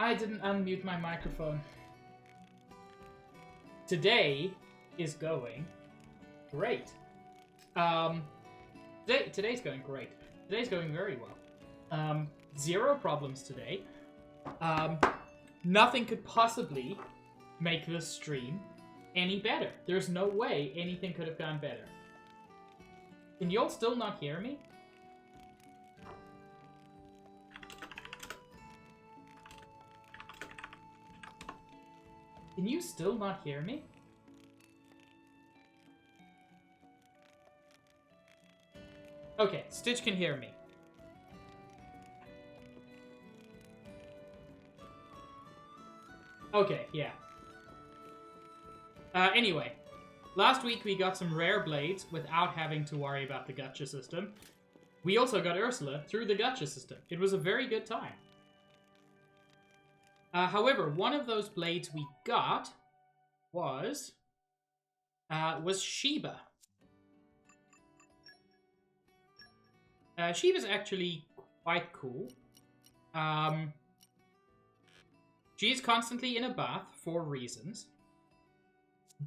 I didn't unmute my microphone. Today is going great. Today's going great. Today's going very well. Zero problems today. Nothing could possibly make this stream any better. There's no way anything could have gone better. Can y'all still not hear me? Can you still not hear me? Okay, Stitch can hear me. Okay, yeah. Anyway, last week we got some rare blades without having to worry about the gacha system. We also got Ursula through the gacha system. It was a very good time. However, one of those blades we got was Sheba. Sheba's actually quite cool. She is constantly in a bath for reasons.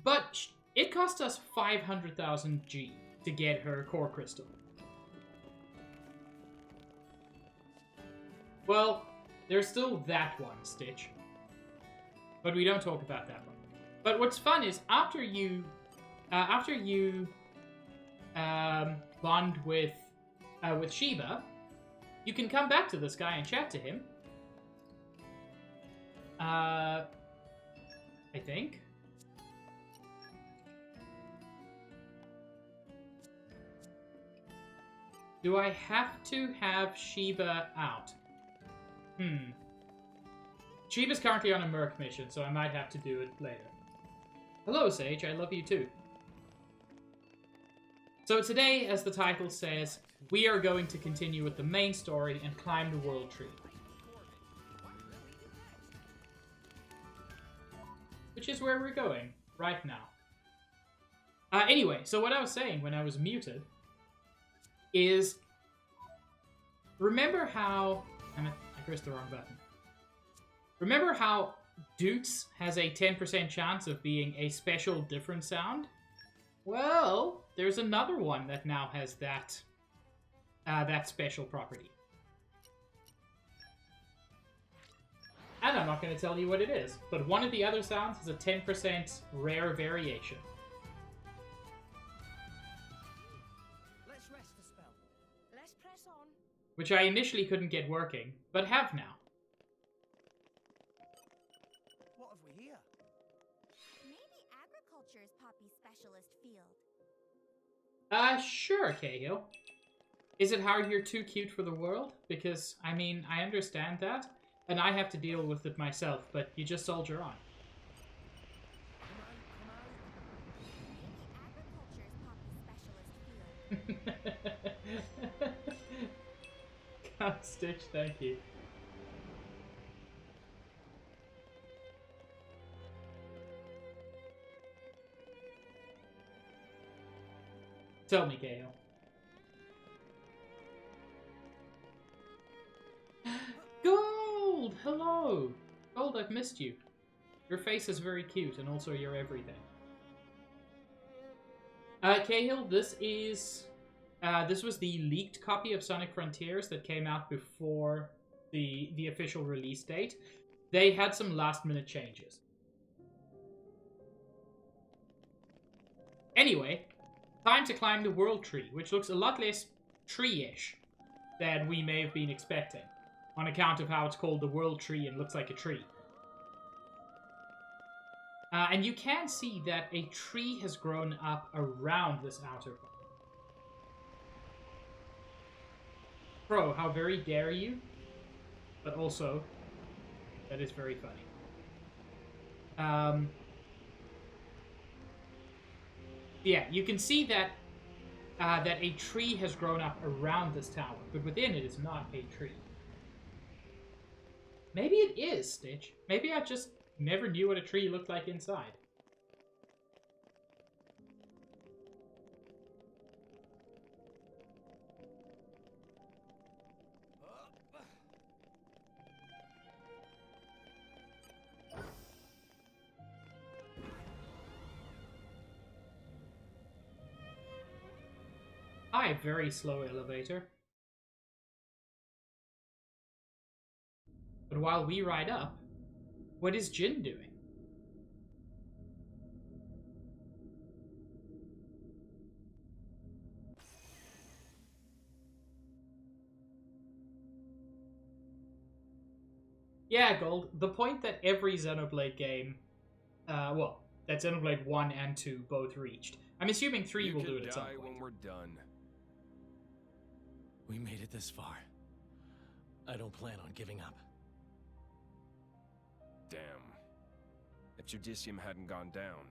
But it cost us 500,000 G to get her core crystal. Well, there's still that one, Stitch. But we don't talk about that one. But what's fun is after you bond with Sheba, you can come back to this guy and chat to him. I think. Do I have to have Sheba out? Sheba's currently on a Merc mission, so I might have to do it later. Hello, Sage. I love you too. So today, as the title says, we are going to continue with the main story and climb the world tree. Which is where we're going right now. Anyway, so what I was saying when I was muted is, remember how... I pressed the wrong button. Remember how Doots has a 10% chance of being a special different sound? Well, there's another one that now has that special property. And I'm not going to tell you what it is, but one of the other sounds has a 10% rare variation. Let's rest a spell. Let's press on. Which I initially couldn't get working, but have now. What have we here? Maybe agriculture is Poppy's specialist field. Sure, Cahill. Is it how you're too cute for the world? Because, I mean, I understand that, and I have to deal with it myself, but you just soldier on. Maybe agriculture is Poppy's specialist field. God, Stitch, thank you. Tell me, Cahill. Gold! Hello! Gold, I've missed you. Your face is very cute, and also you're everything. Cahill, this was the leaked copy of Sonic Frontiers that came out before the official release date. They had some last-minute changes. Anyway, time to climb the world tree, which looks a lot less tree-ish than we may have been expecting, on account of how it's called the world tree and looks like a tree. And you can see that a tree has grown up around this outer part. Pro, how very dare you? But also, that is very funny. Yeah, you can see that that a tree has grown up around this tower, but within it is not a tree. Maybe it is, Stitch. Maybe I just never knew what a tree looked like inside. Hi, very slow elevator. But while we ride up, what is Jin doing? Yeah, Gold. The point that every Xenoblade game, well, that Xenoblade 1 and 2 both reached. I'm assuming 3 will do it at some point. When we're done. We made it this far. I don't plan on giving up. Damn. If Judicium hadn't gone down,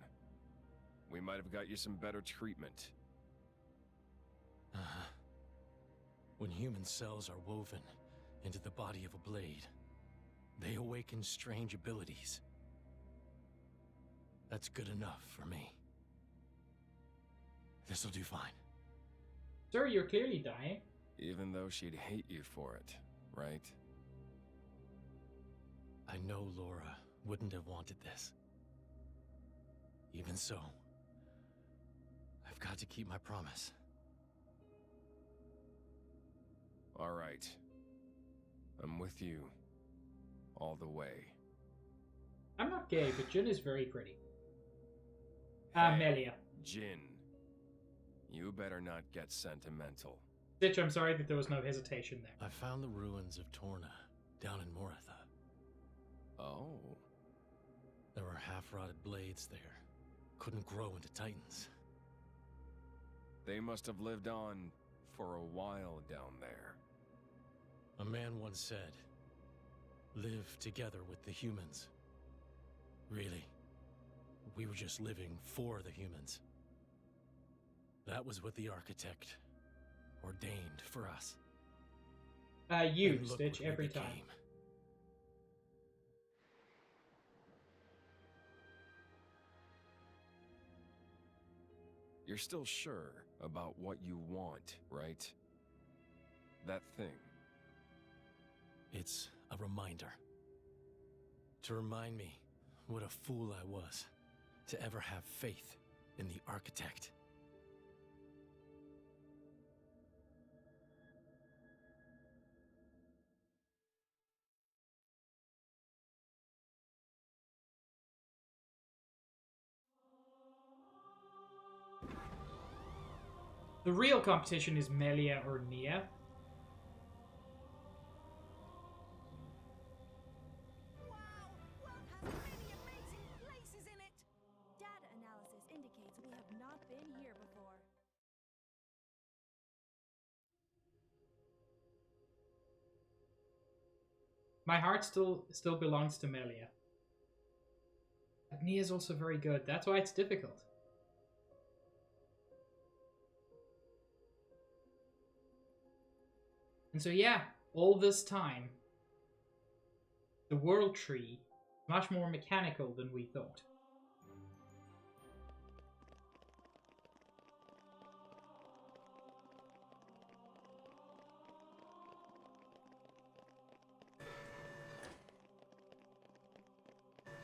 we might have got you some better treatment. When human cells are woven into the body of a blade, they awaken strange abilities. That's good enough for me. This'll do fine. Sir, you're clearly dying. Even though she'd hate you for it, right? I know Laura wouldn't have wanted this. Even so, I've got to keep my promise. All right. I'm with you. All the way. I'm not gay, but Jin is very pretty. Hey, Melia. Jin. You better not get sentimental. Stitch, I'm sorry that there was no hesitation there. I found the ruins of Torna down in Moratha. Oh. There were half-rotted blades there. Couldn't grow into titans. They must have lived on for a while down there. A man once said, live together with the humans. Really, we were just living for the humans. That was what the architect ordained for us. You, And look Stitch, what we every time. became. You're still sure about what you want, right? That thing. It's a reminder. To remind me what a fool I was to ever have faith in the architect. The real competition is Melia or Nia. Wow! World has really amazing places in it! Data analysis indicates we have not been here before. My heart still belongs to Melia. But Nia's also very good. That's why it's difficult. And so yeah, all this time, the world tree is much more mechanical than we thought.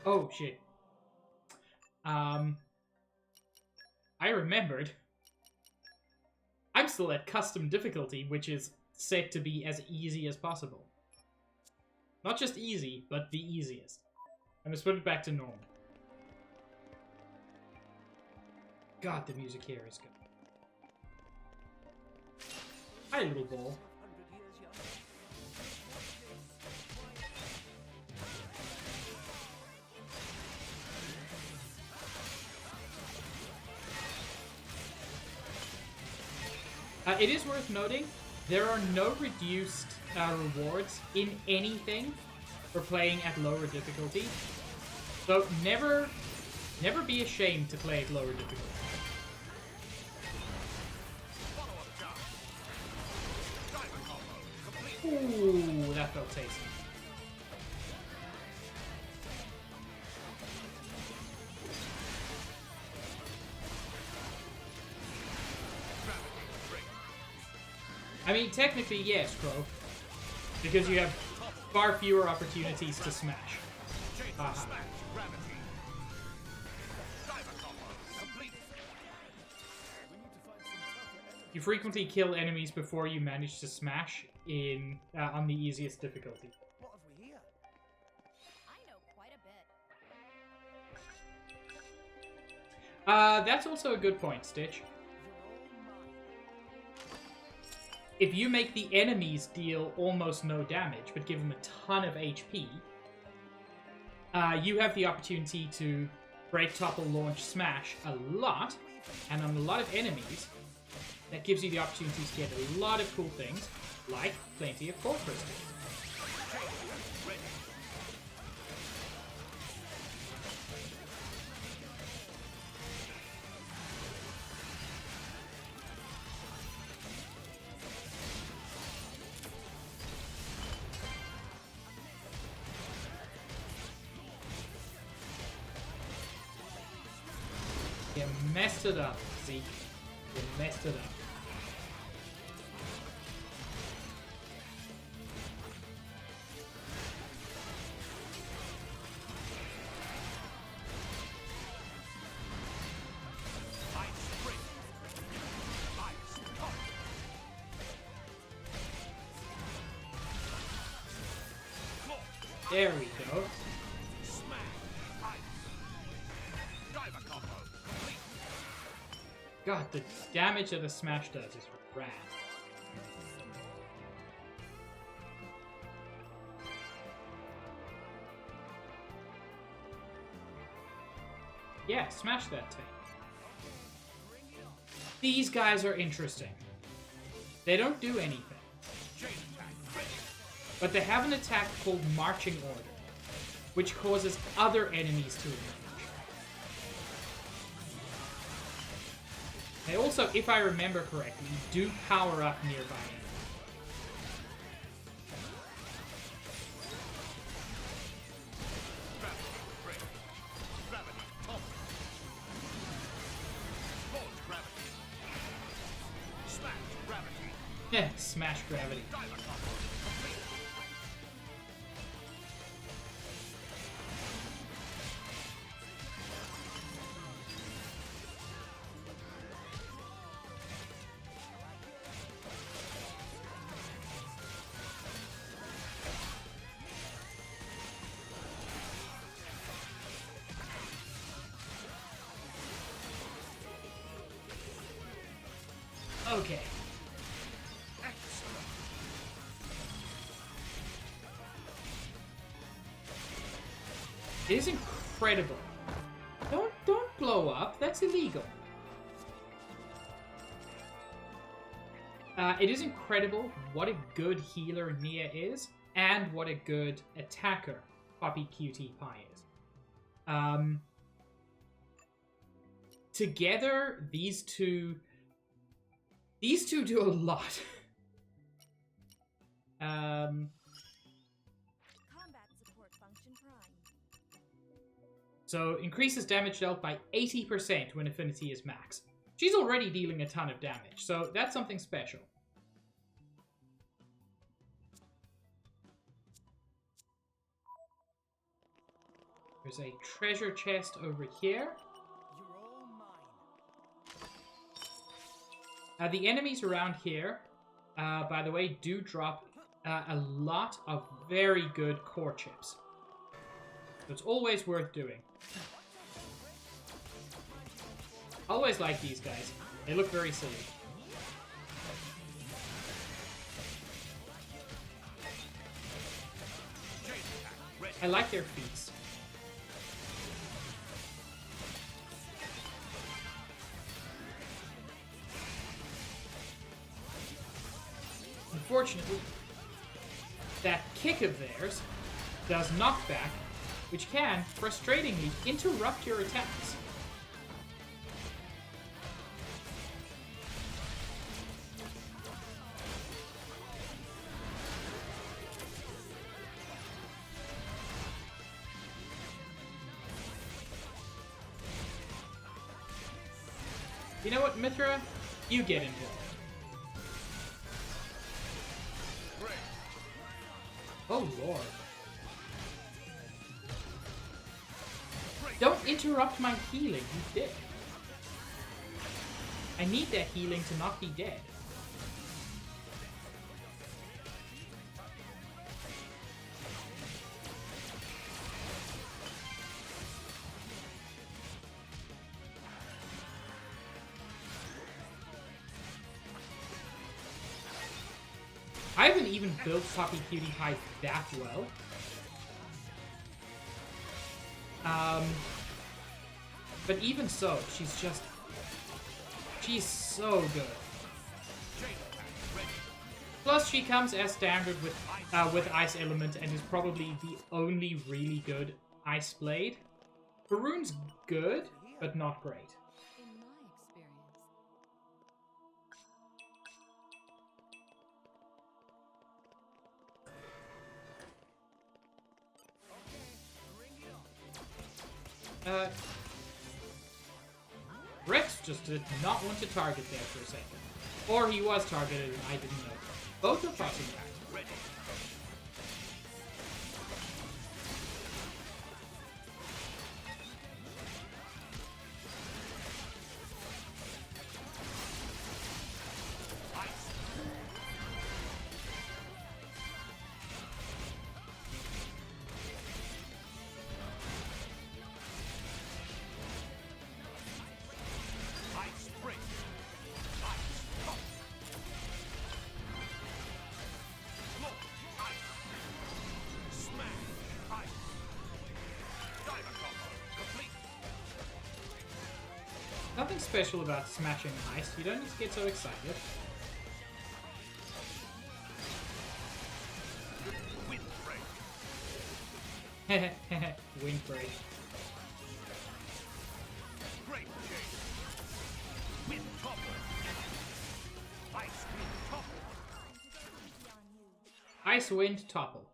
Oh shit. I remembered. I'm still at custom difficulty, which is set to be as easy as possible. Not just easy, but the easiest. I'm gonna put it back to normal. God, the music here is good. Hi, little ball. It is worth noting, there are no reduced rewards in anything for playing at lower difficulty. So never be ashamed to play at lower difficulty. Ooh, that felt tasty. I mean, technically, yes, Crow. Because you have far fewer opportunities to smash. Haha. You frequently kill enemies before you manage to smash in on the easiest difficulty. What have we here? I know quite a bit. That's also a good point, Stitch. You're all mine. If you make the enemies deal almost no damage, but give them a ton of HP, you have the opportunity to break, topple, launch, smash a lot, and on a lot of enemies, that gives you the opportunity to get a lot of cool things, like plenty of core crystals. You messed it up, Zeke. You messed it up. There we go. God, the damage that the smash does is rad. Yeah, smash that thing. These guys are interesting. They don't do anything. But they have an attack called Marching Order, which causes other enemies to emerge. They also, if I remember correctly, do power up nearby enemies. Yeah, smash gravity. Okay. It is incredible. Don't blow up. That's illegal. It is incredible what a good healer Nia is, and what a good attacker Poppy Cutie Pie is. Together, these two do a lot. Combat support function prime. So, increases damage dealt by 80% when affinity is max. She's already dealing a ton of damage, so that's something special. There's a treasure chest over here. You're all mine. The enemies around here, by the way, do drop a lot of very good core chips. So it's always worth doing. I always like these guys. They look very silly. I like their feats. Unfortunately, that kick of theirs does knockback, which can, frustratingly, interrupt your attacks. You know what, Mithra? You get involved. Oh, Lord. Don't interrupt my healing, you dick. I need that healing to not be dead. I haven't even built Puppy Cutie Pie that well. But even so, she's so good. Plus, she comes as standard with Ice Element and is probably the only really good Ice Blade. Faroon's good, but not great. In my experience. Rex just did not want to target there for a second. Or he was targeted and I didn't know. Both are crossing back. Nothing special about smashing ice. You don't need to get so excited. Windbreak. Ice Wind Topple.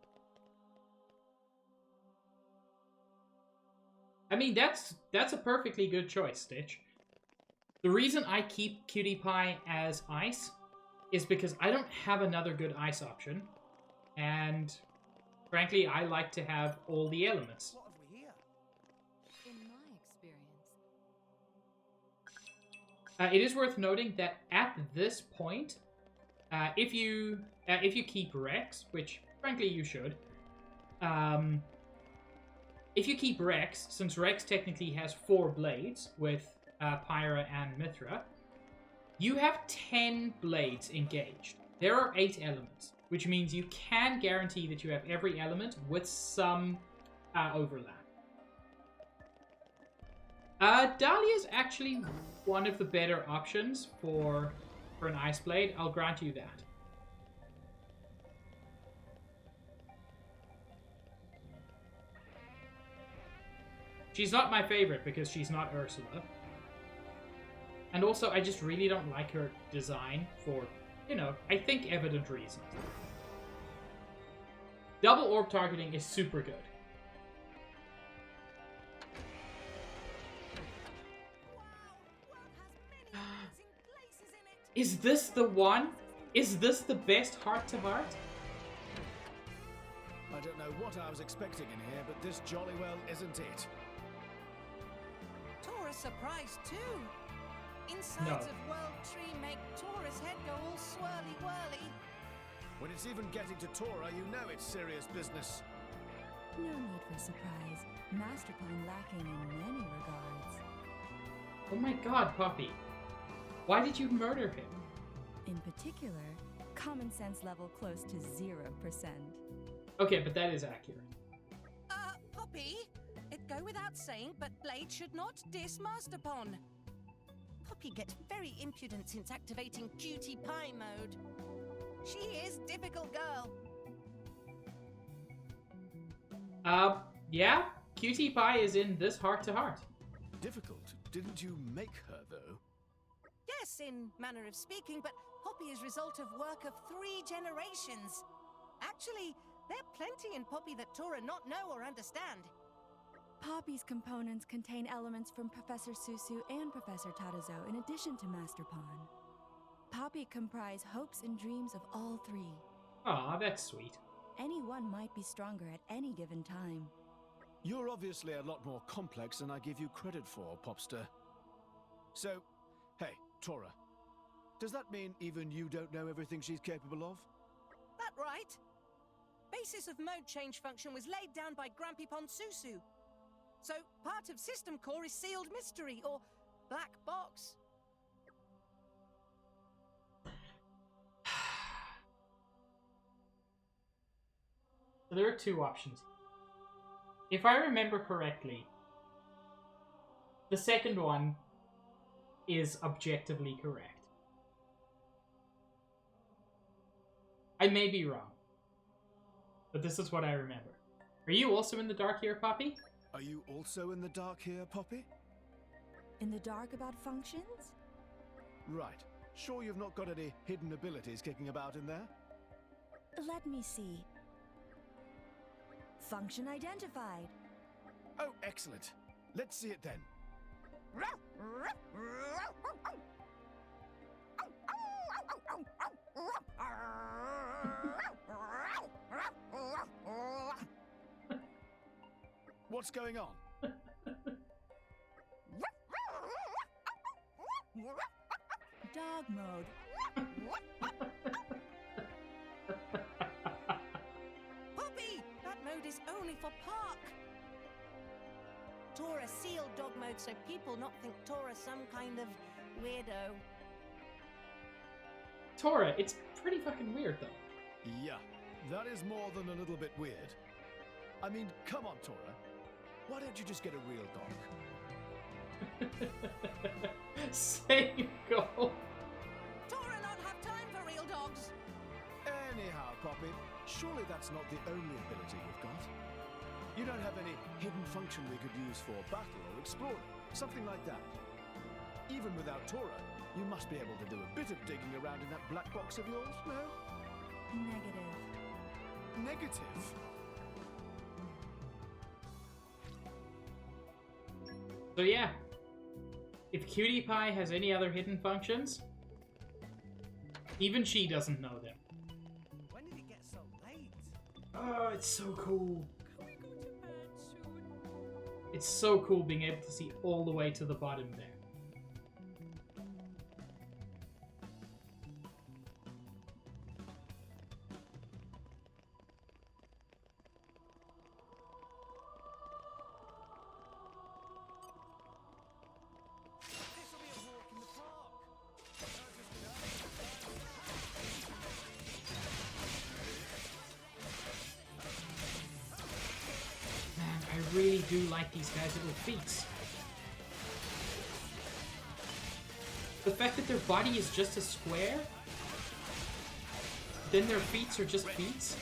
I mean, that's a perfectly good choice, Stitch. The reason I keep Cutie Pie as ice is because I don't have another good ice option. And frankly, I like to have all the elements. What have we here? In my experience. It is worth noting that at this point, if you keep Rex, which frankly you should, if you keep Rex, since Rex technically has 4 blades with Pyra and Mithra, you have 10 blades engaged. There are 8 elements, which means you can guarantee that you have every element with some overlap. Dahlia is actually one of the better options for an Ice Blade, I'll grant you that. She's not my favorite because she's not Ursula. And also, I just really don't like her design for, you know, I think evident reasons. Double orb targeting is super good. Is this the one? Is this the best heart-to-heart? I don't know what I was expecting in here, but this jolly well isn't it. Tora surprised too. Insides No. of World Tree make Tora's head go all swirly-whirly. When it's even getting to Tora, you know it's serious business. No need for surprise. Master Plan lacking in many regards. Oh my god, Poppy. Why did you murder him? In particular, common sense level close to 0%. Okay, but that is accurate. Poppy? It go without saying, but Blade should not diss Master Pon. Poppy gets very impudent since activating Cutie Pie mode. She is difficult girl. Yeah, Cutie Pie is in this heart-to-heart. Difficult. Didn't you make her, though? Yes, in manner of speaking, but Poppy is result of work of 3 generations. Actually, there are plenty in Poppy that Tora not know or understand. Poppy's components contain elements from Professor Susu and Professor Tadazo in addition to Master Pawn. Poppy comprise hopes and dreams of all 3. Aw, that's sweet. Any one might be stronger at any given time. You're obviously a lot more complex than I give you credit for, Popster. So, hey, Tora, does that mean even you don't know everything she's capable of? That right? Basis of mode change function was laid down by Grumpy Pon Susu. So part of system core is sealed mystery, or black box. So there are two options. If I remember correctly, the second one is objectively correct. I may be wrong, but this is what I remember. Are you also in the dark here, Poppy? Are you also in the dark here, Poppy? In the dark about functions? Right. Sure you've not got any hidden abilities kicking about in there? Let me see. Function identified. Oh, excellent. Let's see it then. What's going on? Dog mode. Poppy! That mode is only for Park. Tora sealed dog mode so people not think Tora's some kind of weirdo. Tora, it's pretty fucking weird though. Yeah, that is more than a little bit weird. I mean, come on, Tora. Why don't you just get a real dog? Same goal. Tora not have time for real dogs. Anyhow, Poppy, surely that's not the only ability you've got. You don't have any hidden function we could use for battle or exploring, something like that. Even without Tora, you must be able to do a bit of digging around in that black box of yours, no? Negative. Negative? So yeah, if Cutie Pie has any other hidden functions, even she doesn't know them. When did it get so late? Oh, it's so cool. Can we go to bed soon? It's so cool being able to see all the way to the bottom there. This'll be a walk in the park. Man, I really do like these guys' little feats. The fact that their body is just a square, then their feet are just feet.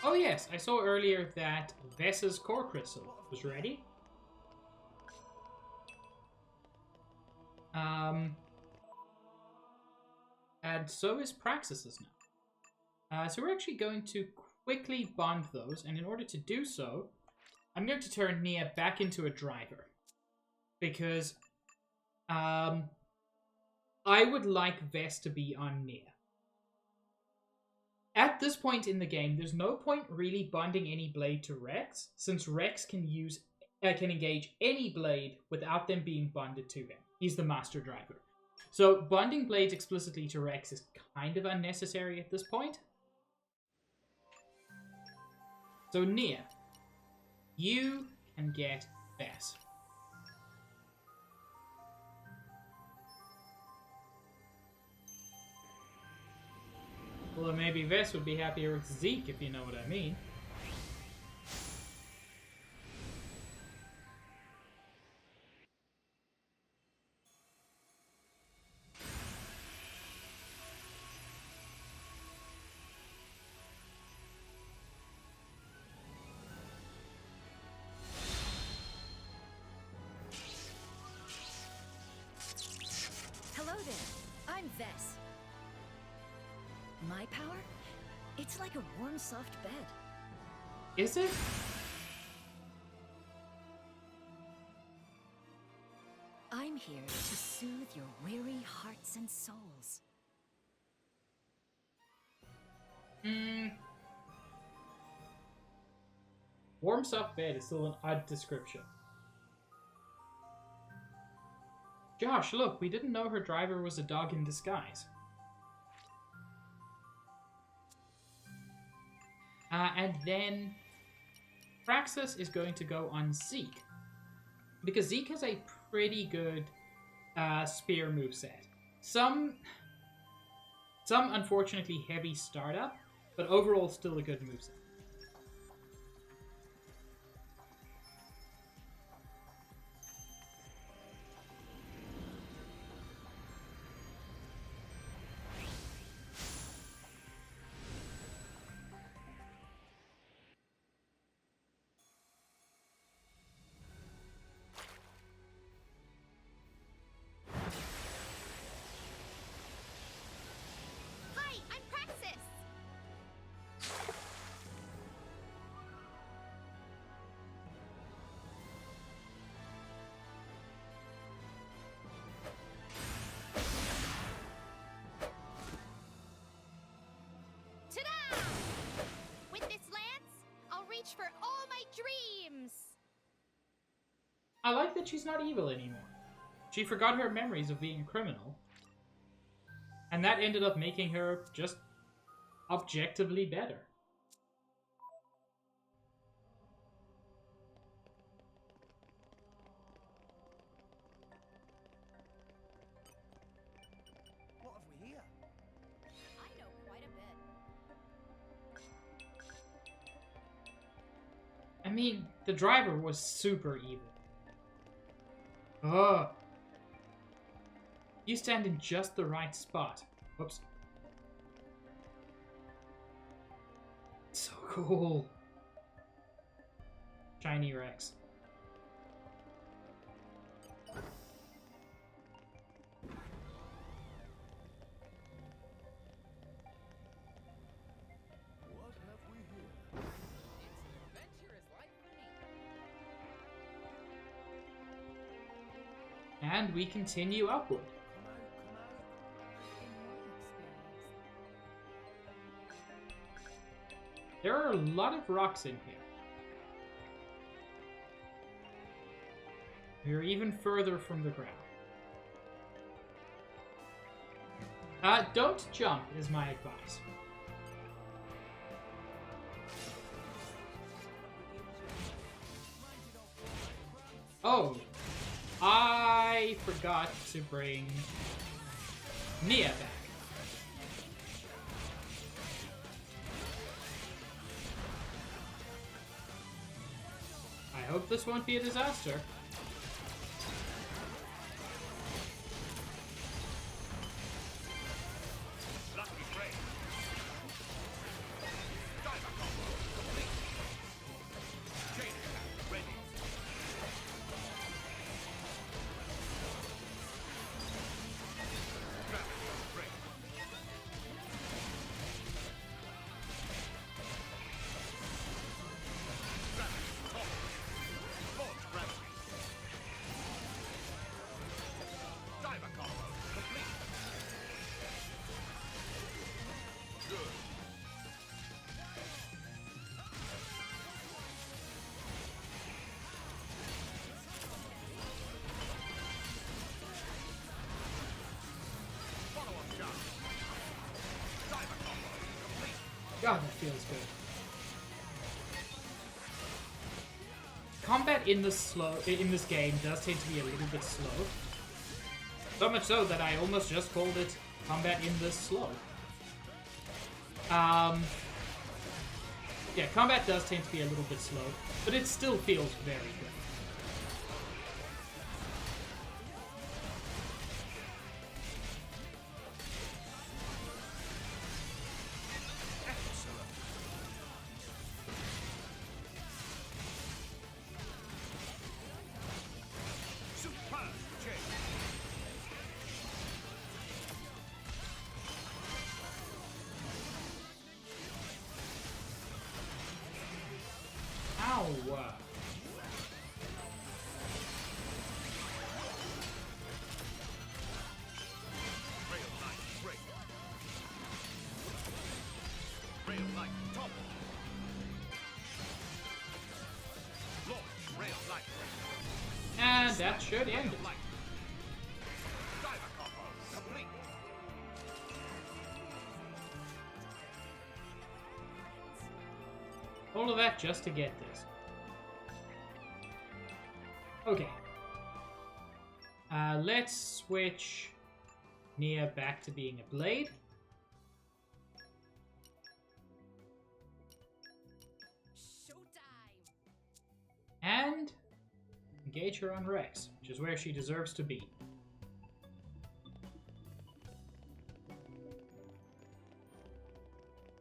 Oh yes, I saw earlier that Vess's core crystal was ready. And so is Praxis's now. So we're actually going to quickly bond those, and in order to do so, I'm going to turn Nia back into a driver. Because I would like Vess to be on Nia. At this point in the game, there's no point really bonding any blade to Rex, since Rex can engage any blade without them being bonded to him. He's the master driver. So bonding blades explicitly to Rex is kind of unnecessary at this point. So Nia, you can get Vess. Well, maybe Vess would be happier with Zeke, if you know what I mean. My power? It's like a warm, soft bed. Is it? I'm here to soothe your weary hearts and souls. Warm soft bed is still an odd description. Josh, look, we didn't know her driver was a dog in disguise. And then Praxis is going to go on Zeke. Because Zeke has a pretty good spear moveset. Some unfortunately heavy startup, but overall still a good moveset. Hi, I'm Praxis. Ta-da! With this lance, I'll reach for all my dreams. I like that she's not evil anymore. She forgot her memories of being a criminal. And that ended up making her just objectively better. What have we here? I know quite a bit. I mean, the driver was super evil. Ugh. You stand in just the right spot. Whoops. So cool. Shiny Rex. What have we here? It's an adventurous life for me. And we continue upward. Come out, come out. In my experience. There are a lot of rocks in here. We're even further from the ground. Don't jump is my advice. Oh, I forgot to bring Nia back. I hope this won't be a disaster. God, that feels good. Combat in this game does tend to be a little bit slow. So much so that I almost just called it combat in this slow. Yeah, combat does tend to be a little bit slow, but it still feels very good. that should end it. All of that just to get this. Okay. Let's switch Nia back to being a blade. Showtime! And engage her on Rex, which is where she deserves to be.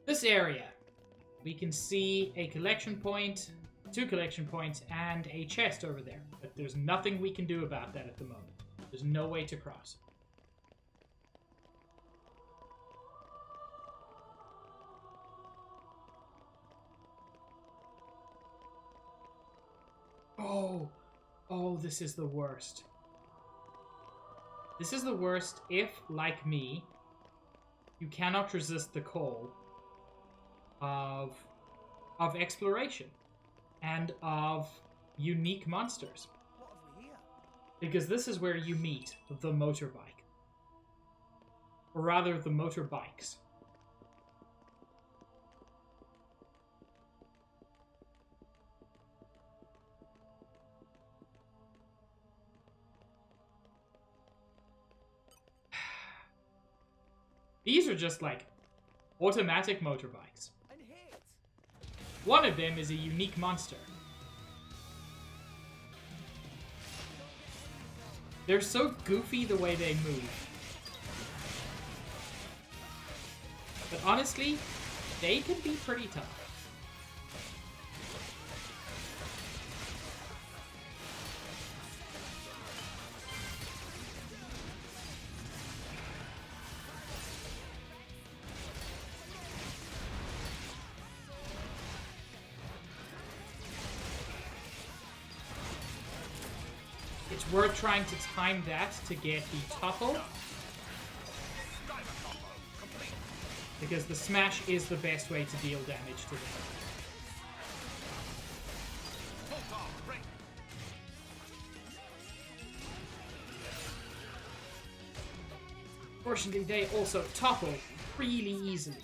This area, we can see a collection point, 2 collection points, and a chest over there. But there's nothing we can do about that at the moment. There's no way to cross. Oh, this is the worst. This is the worst if, like me, you cannot resist the call of exploration and of unique monsters. What have we here? Because this is where you meet the motorbike. Or rather, the motorbikes. These are just like automatic motorbikes. And hit! One of them is a unique monster. They're so goofy the way they move. But honestly, they can be pretty tough. It's worth trying to time that to get the topple. Because the smash is the best way to deal damage to them. Fortunately, they also topple really easily.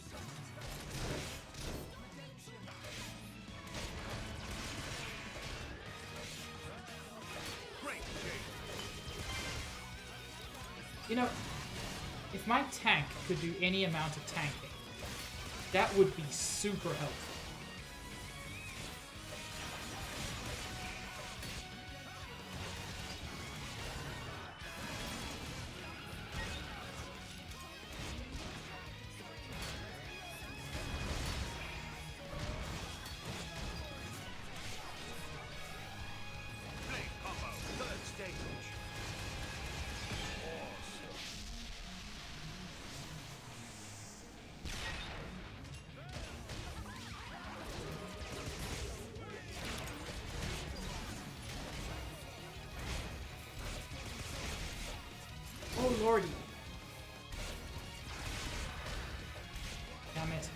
You know, if my tank could do any amount of tanking, that would be super helpful. Oh lordy. Damn it.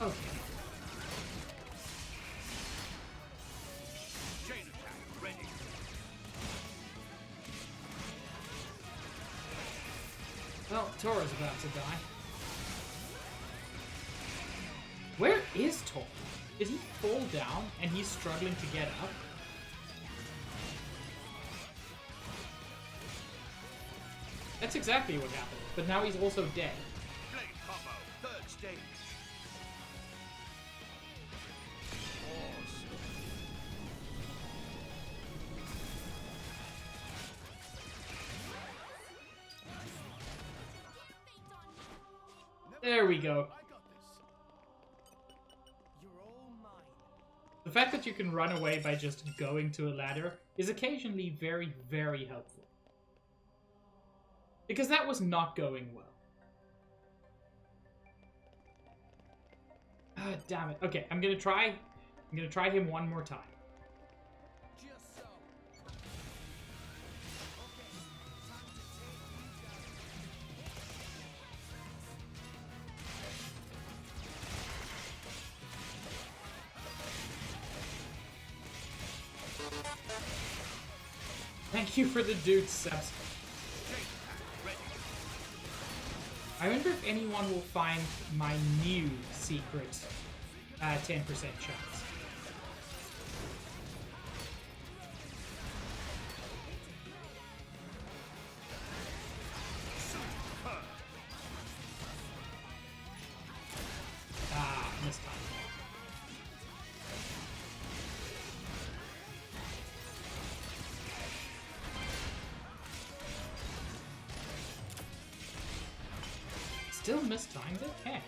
Okay. Chain attack ready. Well, Tora's about to die. Where is Tora? Did he fall down and he's struggling to get up? That's exactly what happened, but now he's also dead. Blade combo, third stage. There we go. I got this. You're all mine. The fact that you can run away by just going to a ladder is occasionally very, very helpful. Because that was not going well. Ah, damn it. Okay, I'm gonna try him one more time. Just so. Thank you for the dude subs. I wonder if anyone will find my new secret 10% chance. Ah, missed time. Still mistimed it? Heck.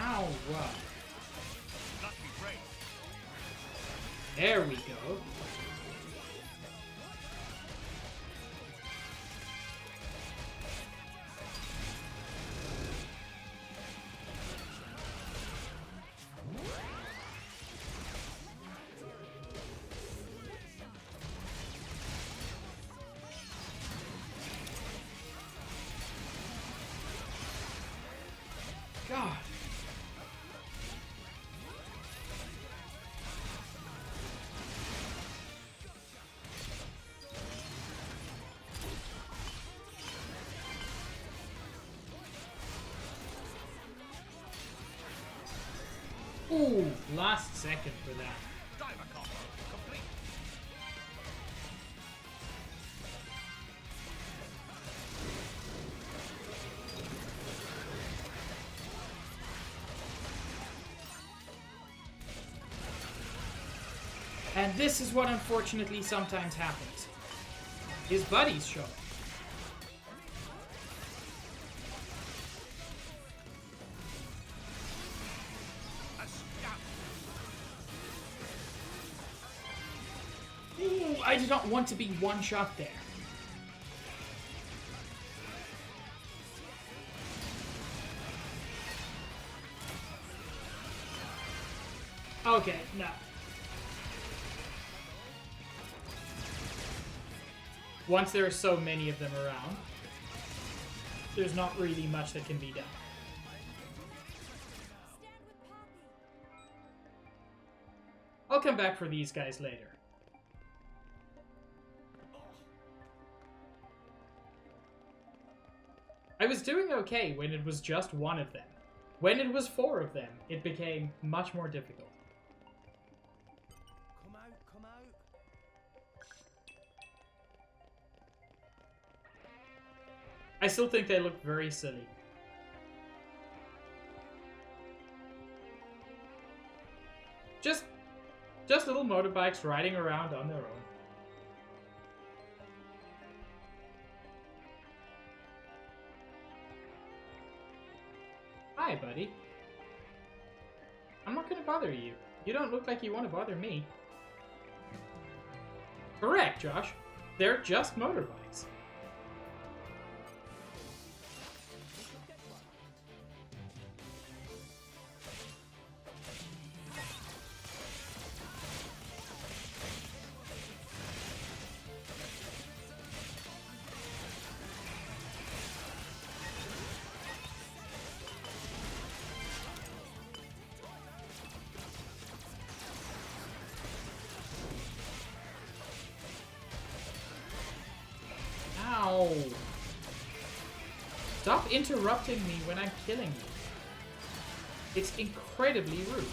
Ow, wow. There we go. God. Ooh, last second for that. Diver combo complete. And this is what unfortunately sometimes happens. His buddies show up. Ooh, I did not want to be one shot there. Okay, no. Once there are so many of them around, there's not really much that can be done. I'll come back for these guys later. I was doing okay when it was just one of them. When it was 4 of them, it became much more difficult. Come out, come out. I still think they look very silly. Just little motorbikes riding around on their own. Hi, buddy. I'm not gonna bother you. You don't look like you want to bother me. Correct, Josh. They're just motorbikes. Ow! Stop interrupting me when I'm killing you. It's incredibly rude.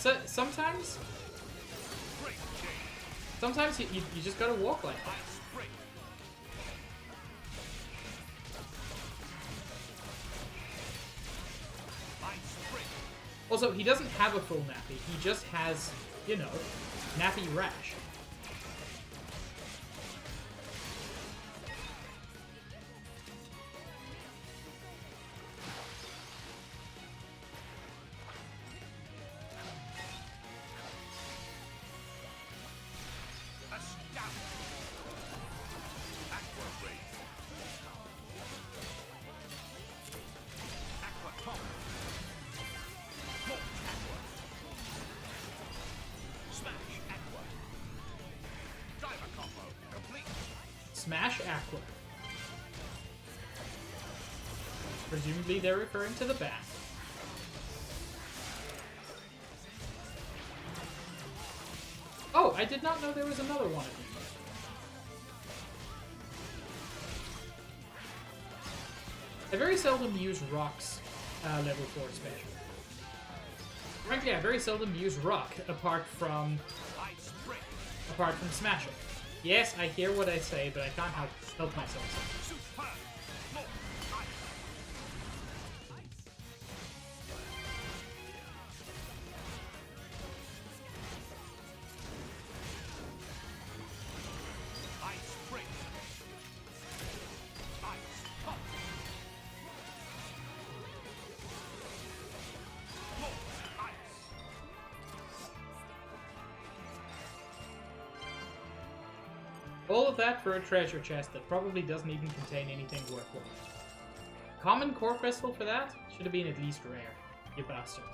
So, sometimes you just gotta walk like that. Also, he doesn't have a full nappy. He just has, you know, nappy rash. Smash Aqua. Presumably they're referring to the bat. Oh, I did not know there was another one of these. I very seldom use Rock's level 4 special. Frankly, I very seldom use Rock apart from smashing. Yes, I hear what I say, but I can't help myself. All of that for a treasure chest that probably doesn't even contain anything worthwhile. Common core crystal for that? Should have been at least rare, you bastards.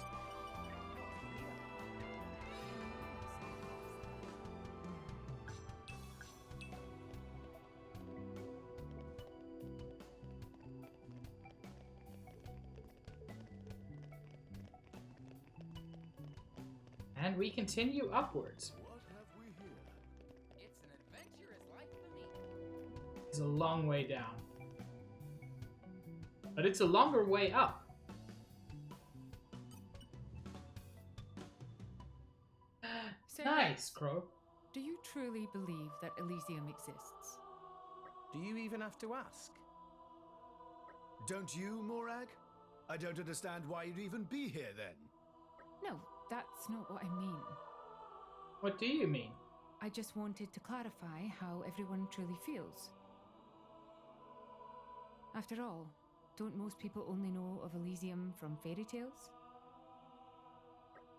And we continue upwards. It's a long way down. But it's a longer way up. So Nice, Crow. do you truly believe that Elysium exists? Do you even have to ask? Don't you, Morag? I don't understand why you'd even be here then. No, that's not what I mean. What do you mean? I just wanted to clarify how everyone truly feels. After all, don't most people only know of Elysium from fairy tales?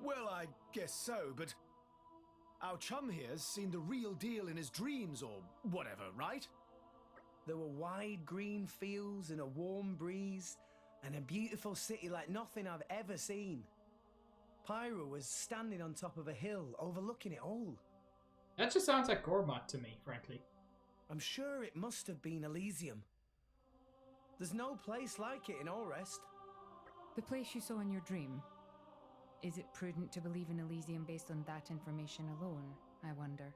Well, I guess so, but our chum here's seen the real deal in his dreams or whatever, right? There were wide green fields and a warm breeze and a beautiful city like nothing I've ever seen. Pyra was standing on top of a hill overlooking it all. That just sounds like Gormott to me, frankly. I'm sure it must have been Elysium. There's no place like it in Orest. The place you saw in your dream. Is it prudent to believe in Elysium based on that information alone, I wonder?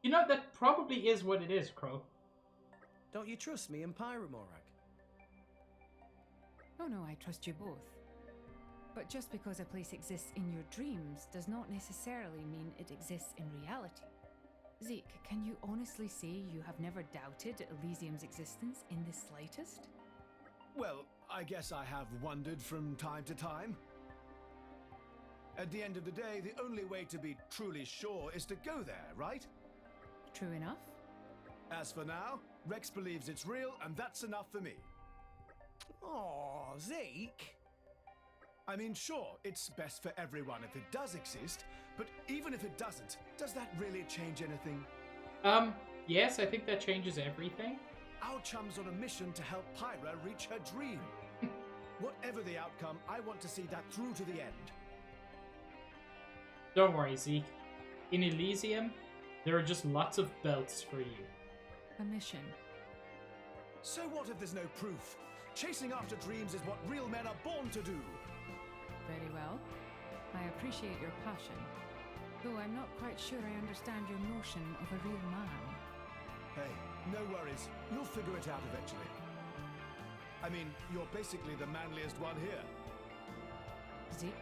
You know, that probably is what it is, Crow. Don't you trust me and Pyra, Morag? Oh no, I trust you both. But just because a place exists in your dreams does not necessarily mean it exists in reality. Zeke, can you honestly say you have never doubted Elysium's existence in the slightest? Well, I guess I have wondered from time to time. At the end of the day, the only way to be truly sure is to go there, right? True enough. As for now, Rex believes it's real, and that's enough for me. Oh, Zeke! I mean, sure, it's best for everyone if it does exist, but even if it doesn't, does that really change anything? Yes, I think that changes everything. Our chum's on a mission to help Pyra reach her dream. Whatever the outcome, I want to see that through to the end. Don't worry, Zeke. In Elysium, there are just lots of belts for you. A mission. So what if there's no proof? Chasing after dreams is what real men are born to do. Very well. I appreciate your passion, though I'm not quite sure I understand your notion of a real man. Hey, no worries. You'll figure it out eventually. I mean, you're basically the manliest one here. Zeke,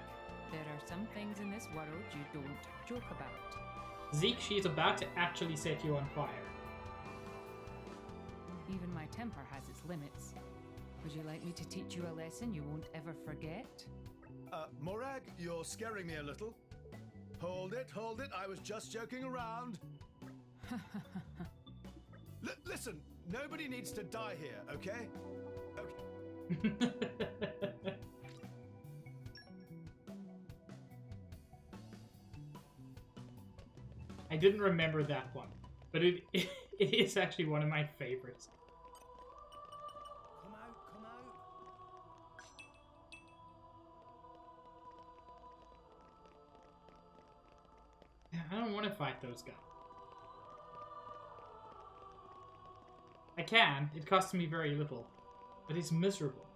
there are some things in this world you don't joke about. Zeke, she is about to actually set you on fire. Even my temper has its limits. Would you like me to teach you a lesson you won't ever forget? Morag, you're scaring me a little. Hold it, I was just joking around. Listen, nobody needs to die here, okay? Okay. I didn't remember that one, but it is actually one of my favorites. Come out. I don't want to fight those guys. I can. It costs me very little, but it's miserable.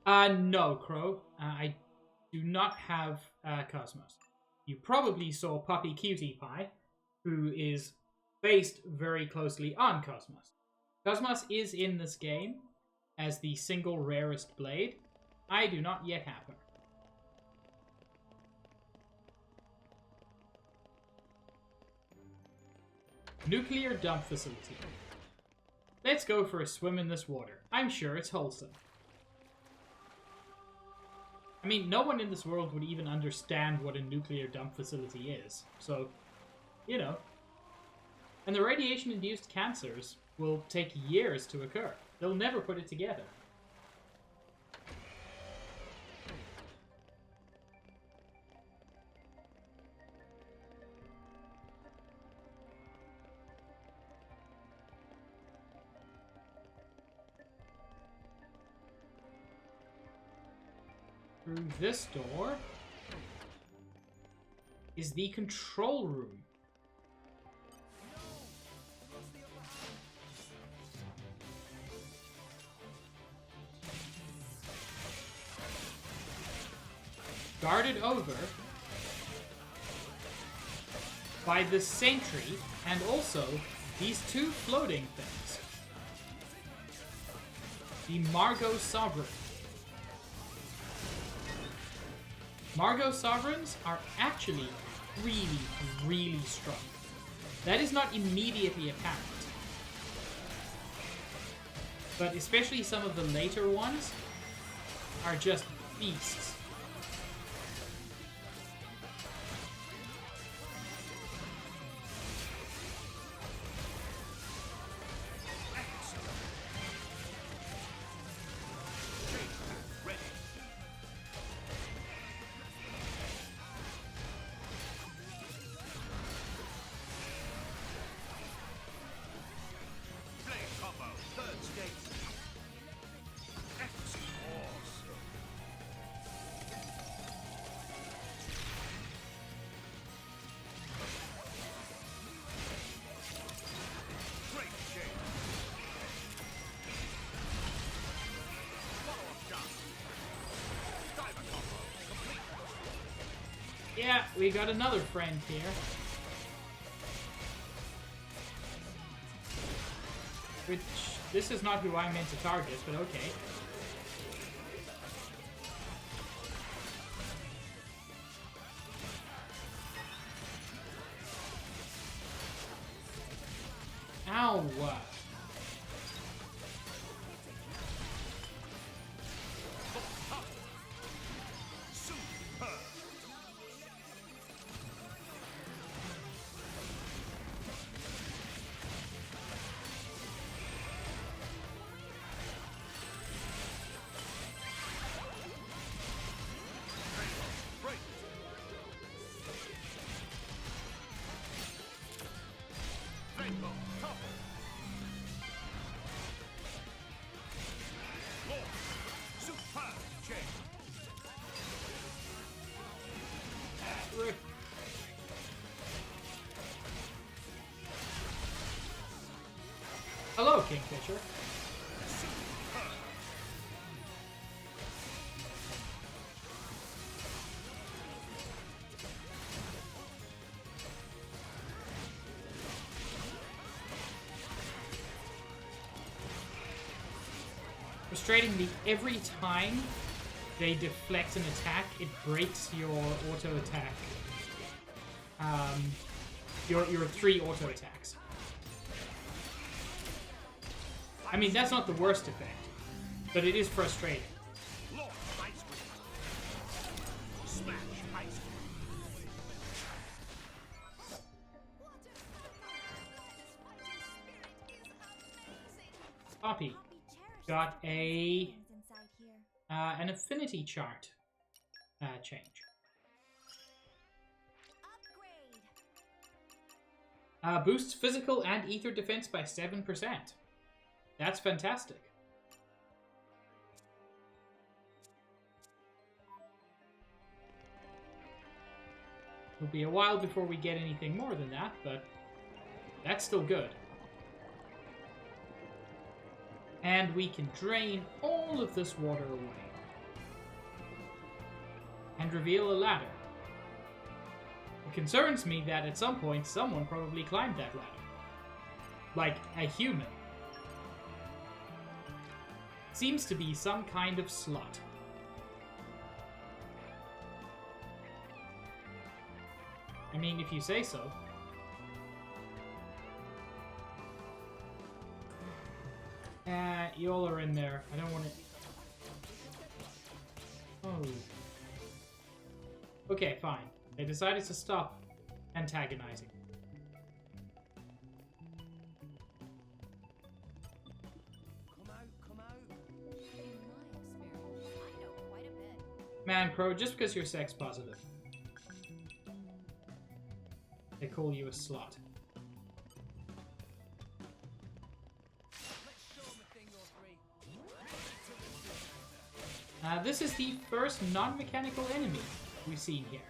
No, Crow. I do not have Cosmos. You probably saw Puppy Cutie Pie, who is based very closely on Cosmos. Cosmos is in this game as the single rarest blade. I do not yet have her. Nuclear dump facility. Let's go for a swim in this water. I'm sure it's wholesome. I mean, no one in this world would even understand what a nuclear dump facility is. So, you know. And the radiation-induced cancers will take years to occur. They'll never put it together. Through this door is the control room. Guarded over by the sentry and also these two floating things. The Margot Sovereign. Margot Sovereigns are actually really, really strong. That is not immediately apparent. But especially some of the later ones are just beasts. Yeah, we got another friend here. Which, this is not who I meant to target, but okay. Ow! Hello, Kingfisher. Frustrating me every time they deflect an attack, it breaks your auto attack. Your 3 auto attacks. I mean, that's not the worst effect, but it is frustrating. Poppy got a an affinity chart change. Boosts physical and ether defense by 7%. That's fantastic. It'll be a while before we get anything more than that, but that's still good. And we can drain all of this water away. And reveal a ladder. It concerns me that at some point someone probably climbed that ladder. Like a human. Seems to be some kind of slut. I mean, if you say so. You all are in there. I don't want to... Oh. Okay, fine. They decided to stop antagonizing. Come out. In my experience, I know quite a bit. Man, Crow, just because you're sex positive. They call you a slut. This is the first non-mechanical enemy we've seen here.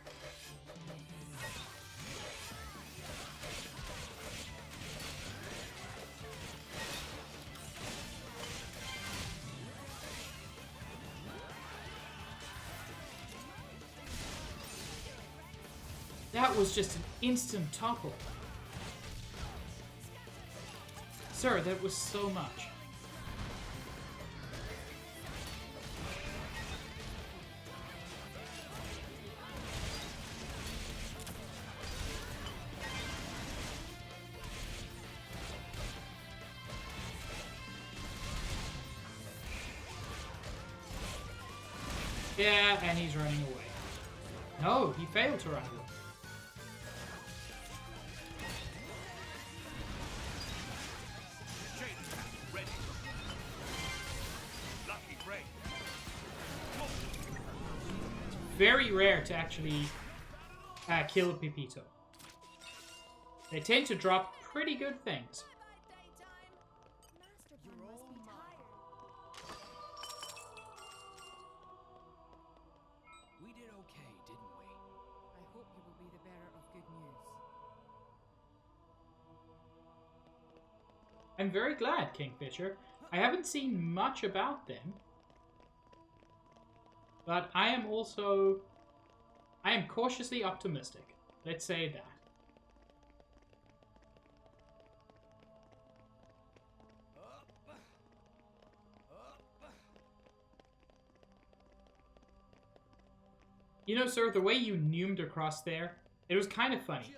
That was just an instant topple. Sir, that was so much. Yeah, and he's running away. No, he failed to run away. It's very rare to actually kill Pipito. They tend to drop pretty good things. We did okay, didn't we? I hope you will be the bearer of good news. I'm very glad, Kingfisher. I haven't seen much about them. But I am cautiously optimistic. Let's say that. You know, sir, the way you neumed across there, it was kind of funny.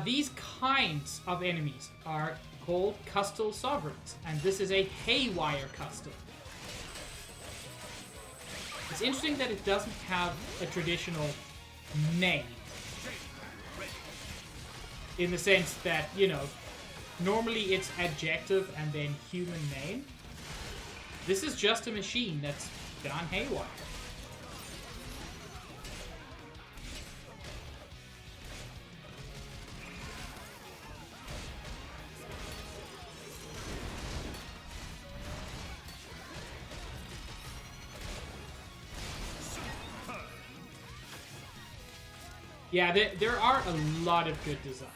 These kinds of enemies are called Custal Sovereigns, and this is a Haywire Custal. It's interesting that it doesn't have a traditional name. In the sense that, you know, normally it's adjective and then human name. This is just a machine that's gone haywire. Yeah, there are a lot of good designs.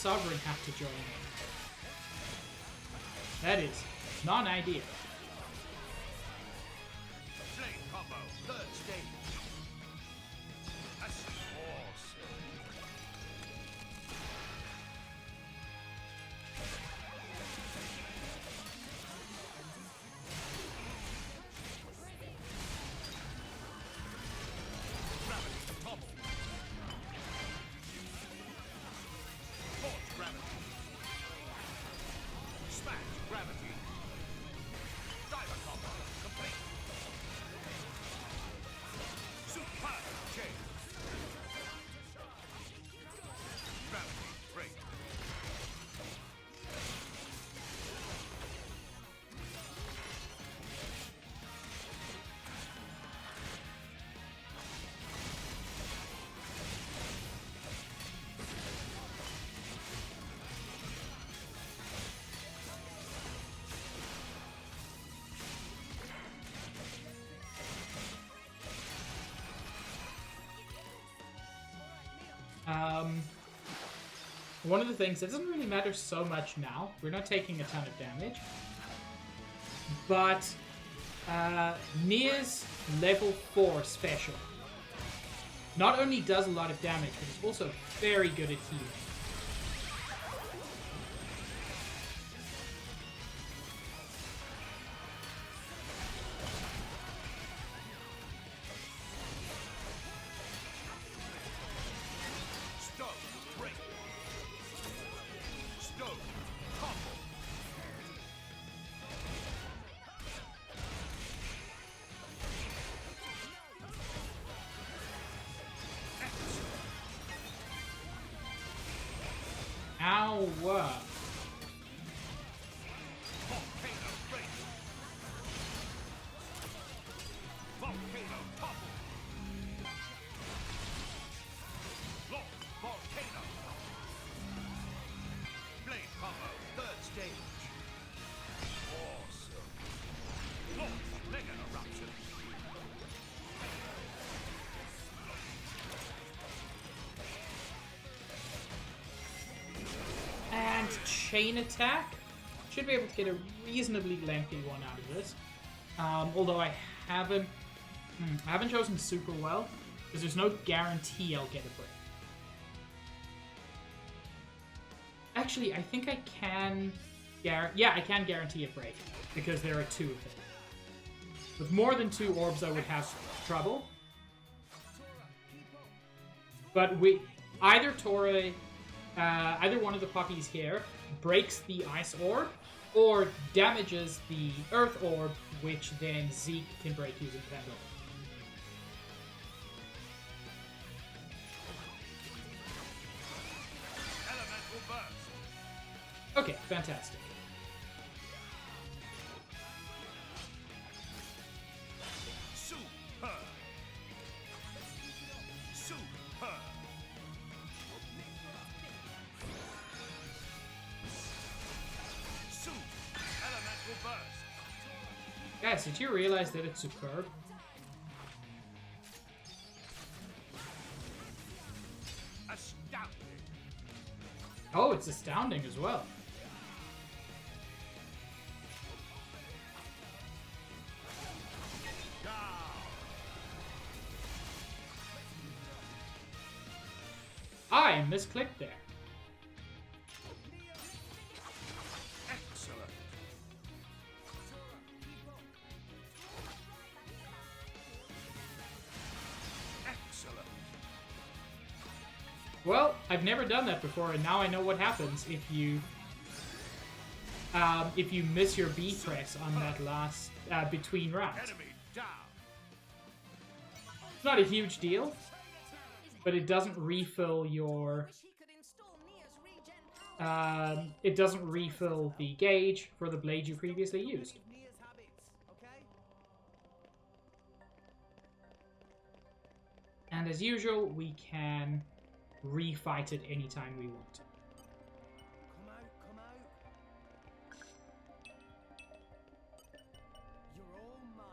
Sovereign have to join in? That is non-ideal. Flame combo, third stage. That's awesome. Gravity topple. Force gravity. Smash gravity. Diver combo complete. Super chain. Gravity break. One of the things, it doesn't really matter so much now. We're not taking a ton of damage. But Nia's level 4 special not only does a lot of damage, but it's also very good at healing. Stone break. Stone combo. Ow! Volcano break. Volcano topple. Lock volcano. Blade combo, third stage. Awesome. Launch mega eruption. And chain attack. Should be able to get a reasonably lengthy one out of this. Although I haven't chosen super well, because there's no guarantee I'll get a break. Actually, I think I can... I can guarantee a break, because there are 2 of them. With more than 2 orbs, I would have trouble. But either one of the puppies here breaks the ice orb, or damages the earth orb, which then Zeke can break using Pendulum. Elemental burst. Okay, fantastic. Super. Super. Super. Elemental burst. Guys, did you realize that it's superb? Astounding. Oh, it's astounding as well. I misclicked there. Excellent. Excellent. Well, I've never done that before, and now I know what happens if you miss your B press on that last between rounds. Enemy down. It's not a huge deal, but it doesn't refill your it doesn't refill the gauge for the blade you previously used. And as usual, we can refight it anytime we want. Come out, come out. You're all mine.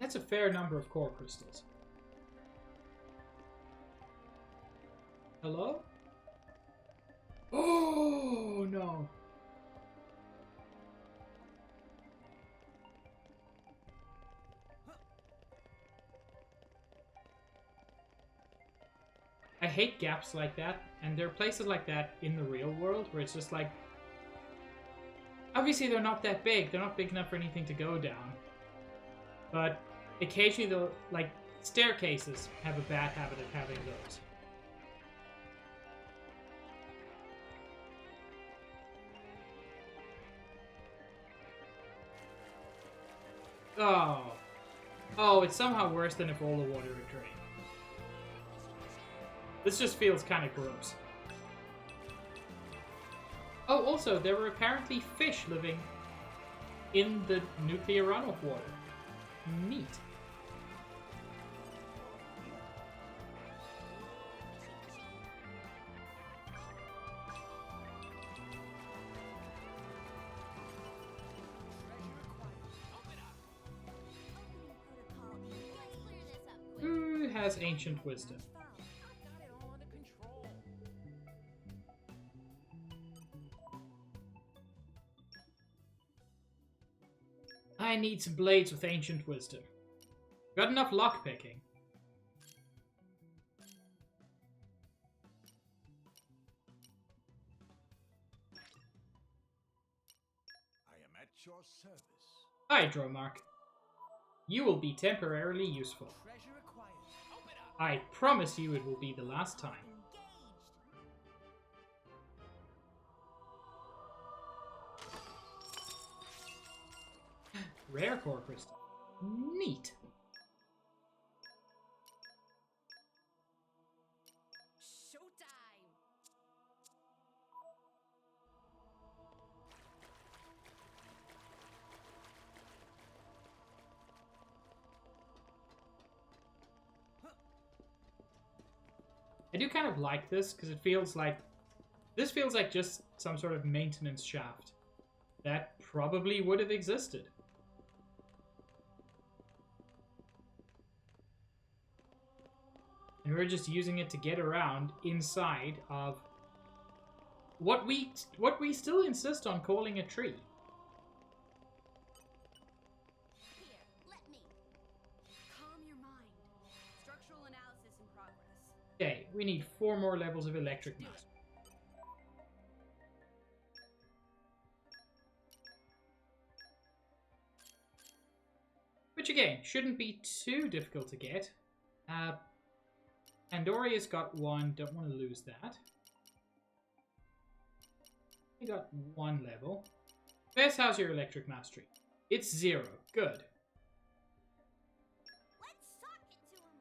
That's a fair number of core crystals. Hello? Oh, no. I hate gaps like that, and there are places like that in the real world where it's just like, obviously they're not that big, they're not big enough for anything to go down, but occasionally they'll, like, staircases have a bad habit of having those. Oh. Oh, it's somehow worse than if all the water had drained. This just feels kind of gross. Oh, also, there were apparently fish living in the nuclear runoff water. Neat. Who has ancient wisdom? I need some blades with ancient wisdom. Got enough lockpicking. I am at your service. Hi, Dromark. You will be temporarily useful. I promise you it will be the last time. Rare core crystal. Neat. Showtime! I do kind of like this because it feels like this feels like just some sort of maintenance shaft that probably would have existed. And we're just using it to get around inside of what we still insist on calling a tree. Here, let me. Calm your mind. Structural analysis in progress. Okay, we need 4 more levels of electric mass. Which again, shouldn't be too difficult to get. Pandoria's got 1, don't want to lose that. We got 1 level. Bess, how's your electric mastery? It's 0, good. Let's sock it to him.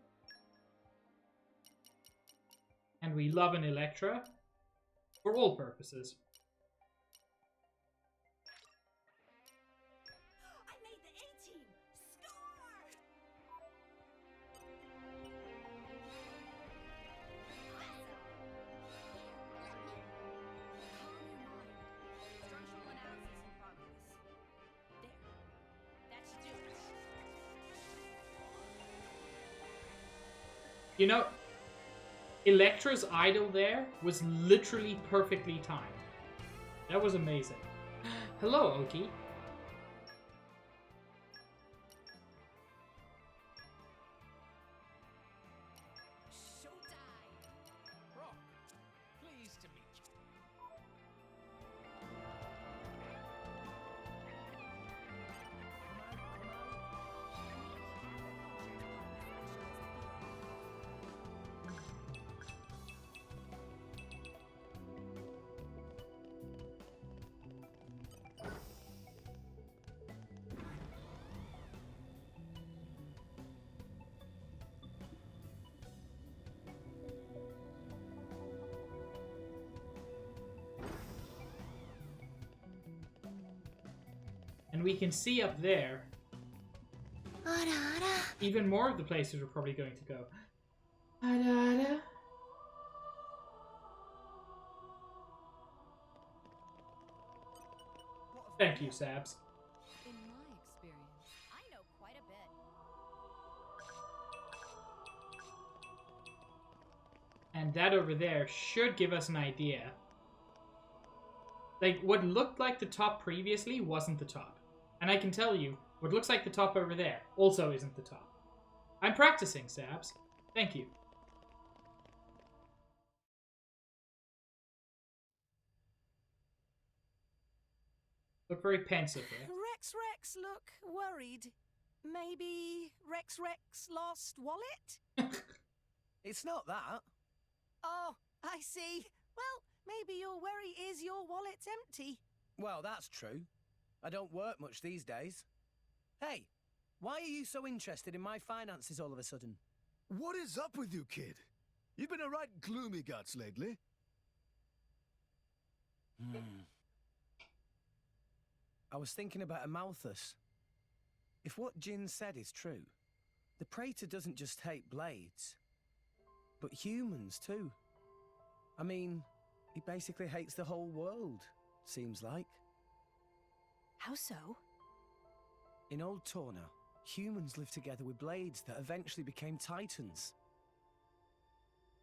And we love an Electra for all purposes. I made the A-team! Score! Structural analysis in progress. There. That should do it. You know, Electra's idol there was literally perfectly timed. That was amazing. Hello, Oki. Showtime! Brock, pleased to meet you. And we can see up there even more of the places we're probably going to go. Thank you, Sabs. In my experience, I know quite a bit. And And that over there should give us an idea. Like, what looked like the top previously wasn't the top. And I can tell you, what looks like the top over there also isn't the top. I'm practicing, Sabs. Thank you. Look very pensive, right? Rex look worried. Maybe Rex lost wallet? It's not that. Oh, I see. Well, maybe your worry is your wallet's empty. Well, that's true. I don't work much these days. Hey, why are you so interested in my finances all of a sudden? What is up with you, kid? You've been a right gloomy guts lately. I was thinking about Amalthus. If what Jin said is true, the Praetor doesn't just hate blades, but humans too. I mean, he basically hates the whole world, seems like. How so? In Old Torna, humans lived together with blades that eventually became titans.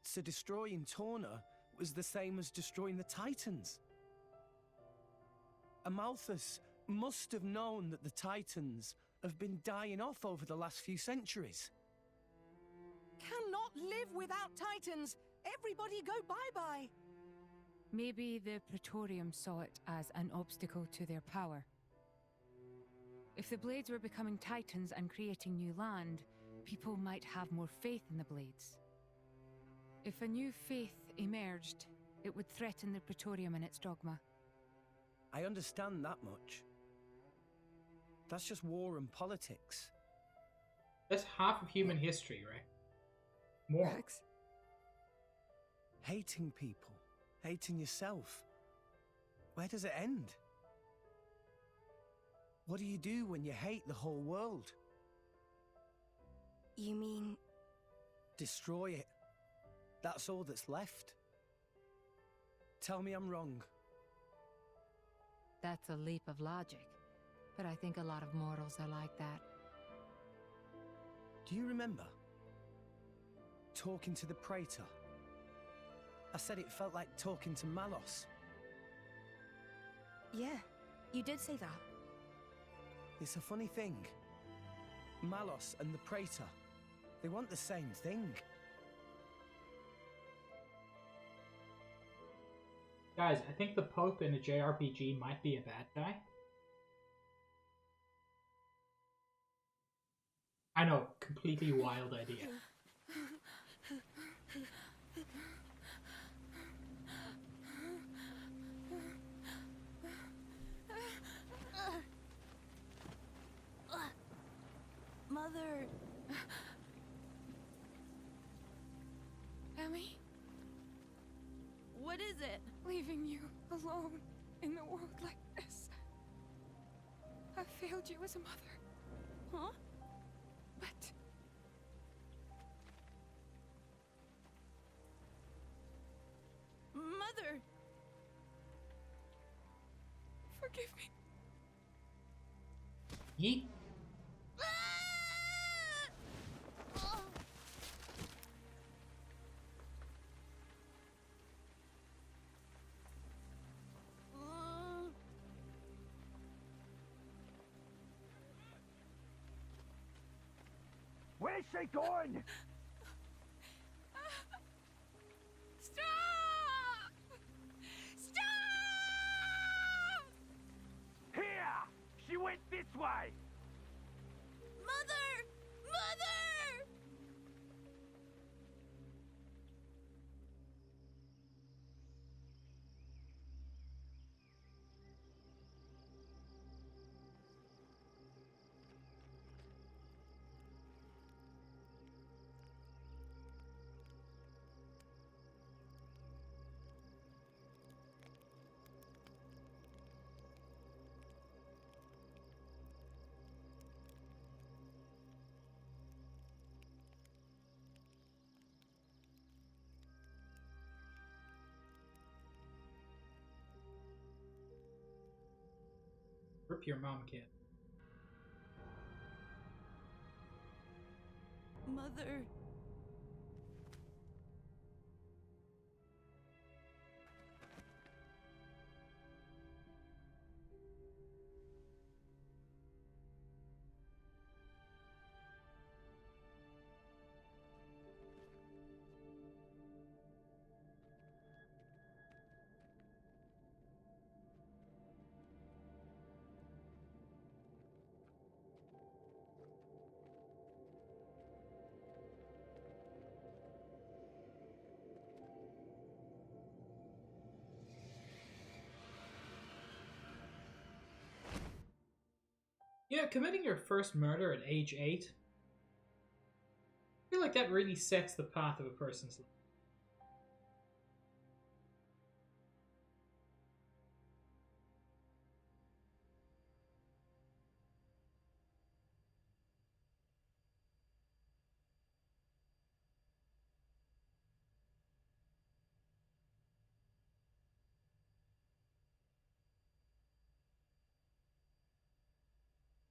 So destroying Torna was the same as destroying the titans. Amalthus must have known that the titans have been dying off over the last few centuries. Cannot live without titans. Everybody go bye-bye. Maybe the Praetorium saw it as an obstacle to their power. If the blades were becoming titans and creating new land, people might have more faith in the blades. If a new faith emerged, it would threaten the Praetorium and its dogma. I understand that much. That's just war and politics. That's half of human history, right? More. Rex? Hating people, hating yourself. Where does it end? What do you do when you hate the whole world? You mean... Destroy it. That's all that's left. Tell me I'm wrong. That's a leap of logic, but I think a lot of mortals are like that. Do you remember? Talking to the Praetor. I said it felt like talking to Malos. Yeah, you did say that. It's a funny thing. Malos and the Praetor, they want the same thing. Guys, I think the Pope in a JRPG might be a bad guy. I know, completely wild idea. Mother... Emmy? What is it? Leaving you alone in the world like this. I failed you as a mother. Huh? But... Mother! Forgive me. Yeet. Where's she going? Stop! Stop! Here! She went this way! Mother! Mother! Rip your mom, kid. Mother... You know, committing your first murder at age 8, I feel like that really sets the path of a person's life.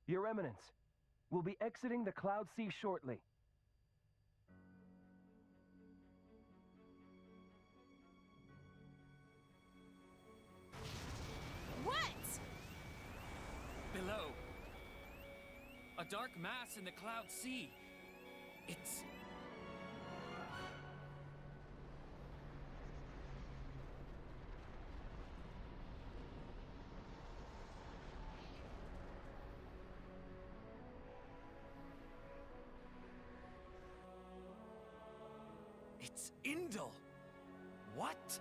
Your Eminence, we'll be exiting the Cloud Sea shortly. What? Below. A dark mass in the Cloud Sea. It's... It's Indel! What?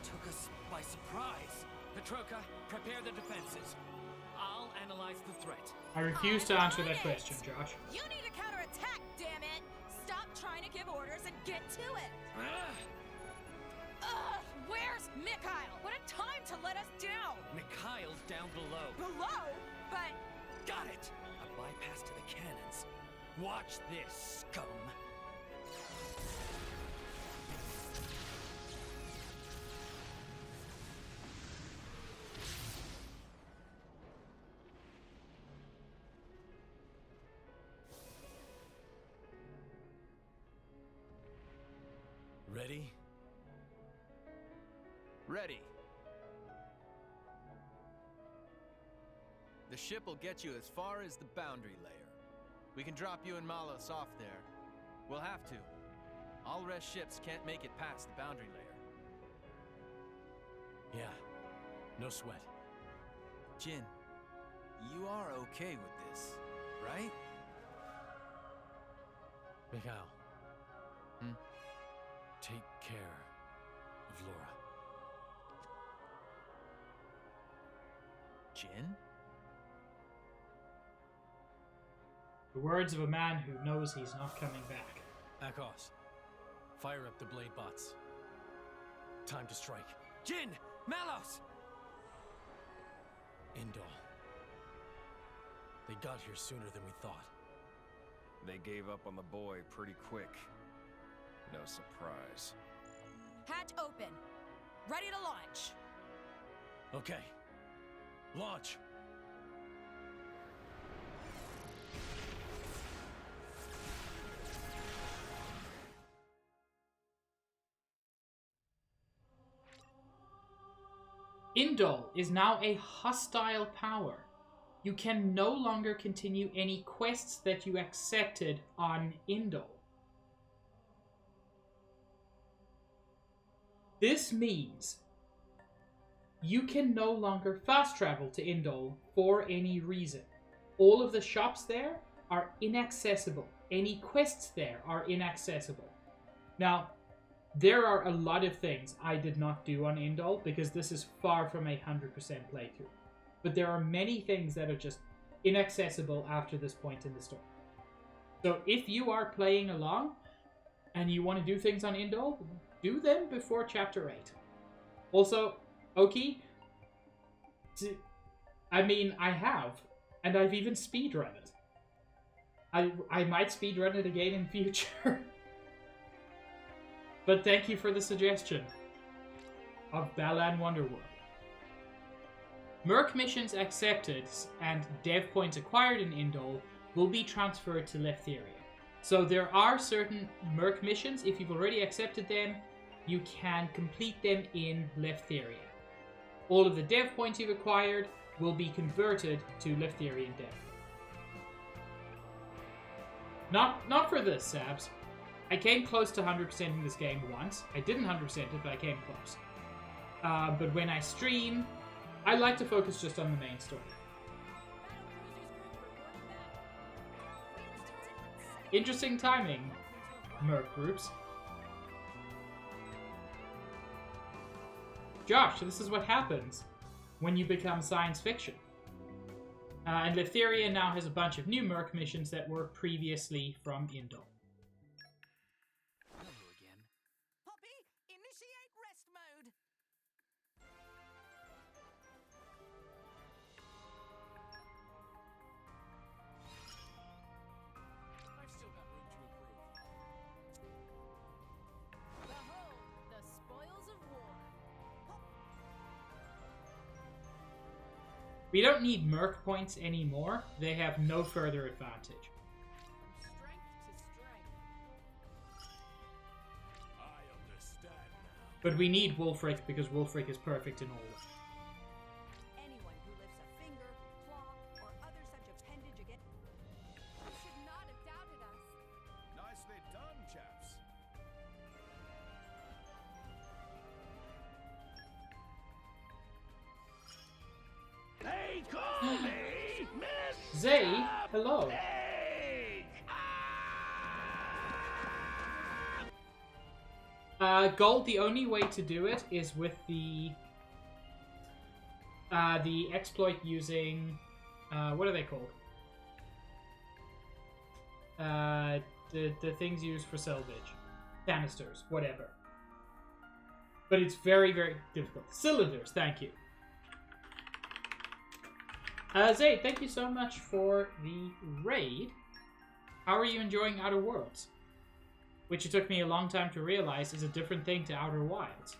took us by surprise. Petroka, prepare the defenses. I'll analyze the threat. I refuse to answer that question, Josh. You need a counterattack, damn it! Stop trying to give orders and get to it! Ugh! Where's Mikhail? What a time to let us down! Mikhail's down below. Below? But... Got it! A bypass to the cannons. Watch this, scum. Ready? Ready. The ship will get you as far as the boundary layer. We can drop you and Malos off there. We'll have to. All rest ships can't make it past the boundary layer. Yeah. No sweat. Jin, you are okay with this, right? Mikhail. Hmm? Take care of Laura. Jin? The words of a man who knows he's not coming back. Akos, fire up the blade bots. Time to strike. Jin! Malos! Indol. They got here sooner than we thought. They gave up on the boy pretty quick. No surprise. Hatch open. Ready to launch. Okay. Launch! Indol is now a hostile power. You can no longer continue any quests that you accepted on Indol. This means you can no longer fast travel to Indol for any reason. All of the shops there are inaccessible. Any quests there are inaccessible. Now, there are a lot of things I did not do on Indol because this is far from a 100% playthrough. But there are many things that are just inaccessible after this point in the story. So if you are playing along and you want to do things on Indol, do them before Chapter 8. Also, Oki, I mean, I have, and I've even speedrun it. I might speedrun it again in future. But thank you for the suggestion of Balan Wonderworld. Merc missions accepted and dev points acquired in Indol will be transferred to Leftheria. So there are certain Merc missions, if you've already accepted them, you can complete them in Leftheria. all of the dev points you've acquired will be converted to Leftherian dev. Not for this, Sabs. I came close to 100%ing this game once. I didn't 100% it, but I came close. But when I stream, I like to focus just on the main story. Interesting timing, Merc groups. Josh, this is what happens when you become science fiction. And Leftheria now has a bunch of new Merc missions that were previously from Indol. Poppy, initiate rest mode. I've still got room to improve. Behold, the spoils of war. We don't need Merc points anymore. They have no further advantage. From strength to strength. I understand now. But we need Wulfric because Wulfric is perfect in all. Anyone who lifts a finger, claw, or other such appendage again. You should not have doubted us. Nicely done, chaps. They call me Miss Zay, hello. Gold, the only way to do it is with the exploit using, what are they called? The things used for salvage. Canisters, whatever. But it's very, very difficult. Cylinders, thank you. Zay, thank you so much for the raid. How are you enjoying Outer Worlds? Which it took me a long time to realize is a different thing to Outer Wilds.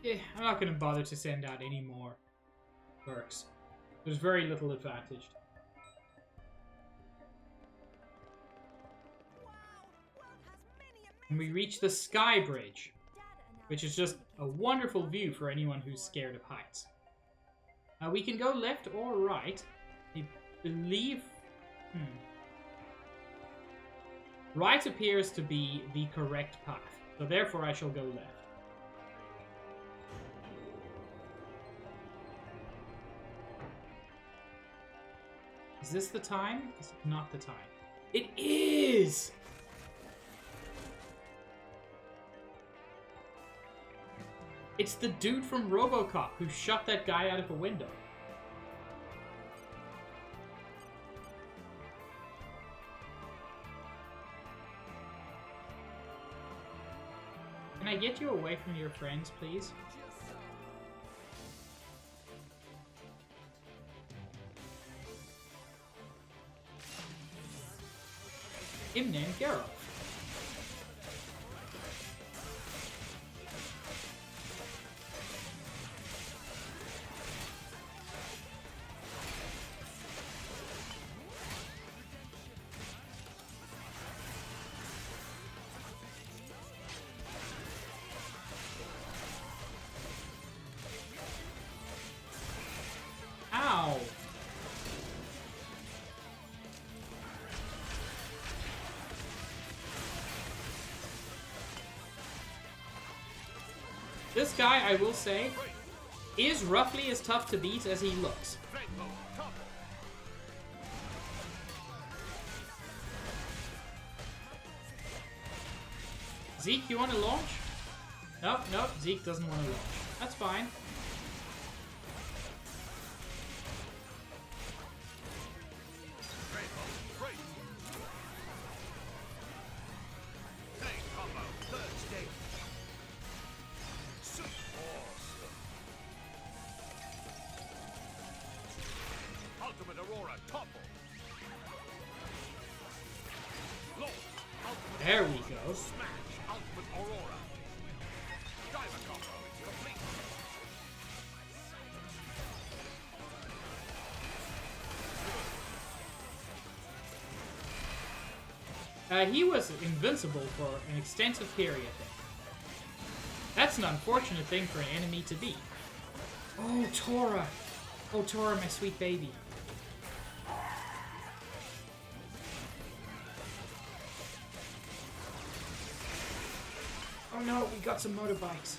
Yeah, I'm not going to bother to send out any more perks. There's very little advantage. And we reach the Sky Bridge, which is just a wonderful view for anyone who's scared of heights. We can go left or right. I believe... Right appears to be the correct path, so therefore I shall go left. Is this the time? Is it not the time? It is! It's the dude from RoboCop who shot that guy out of a window. Can I get you away from your friends, please? Him named Geralt. Ow! This guy, I will say, is roughly as tough to beat as he looks. Zeke, you want to launch? Nope, nope, Zeke doesn't want to launch. That's fine. Ultimate Aurora, topple. There we go. Smash, Ultimate Aurora. Diver combo, complete. He was invincible for an extensive period there. That's an unfortunate thing for an enemy to be. Oh, Tora! Oh, Tora, my sweet baby. Oh no, we got some motorbikes.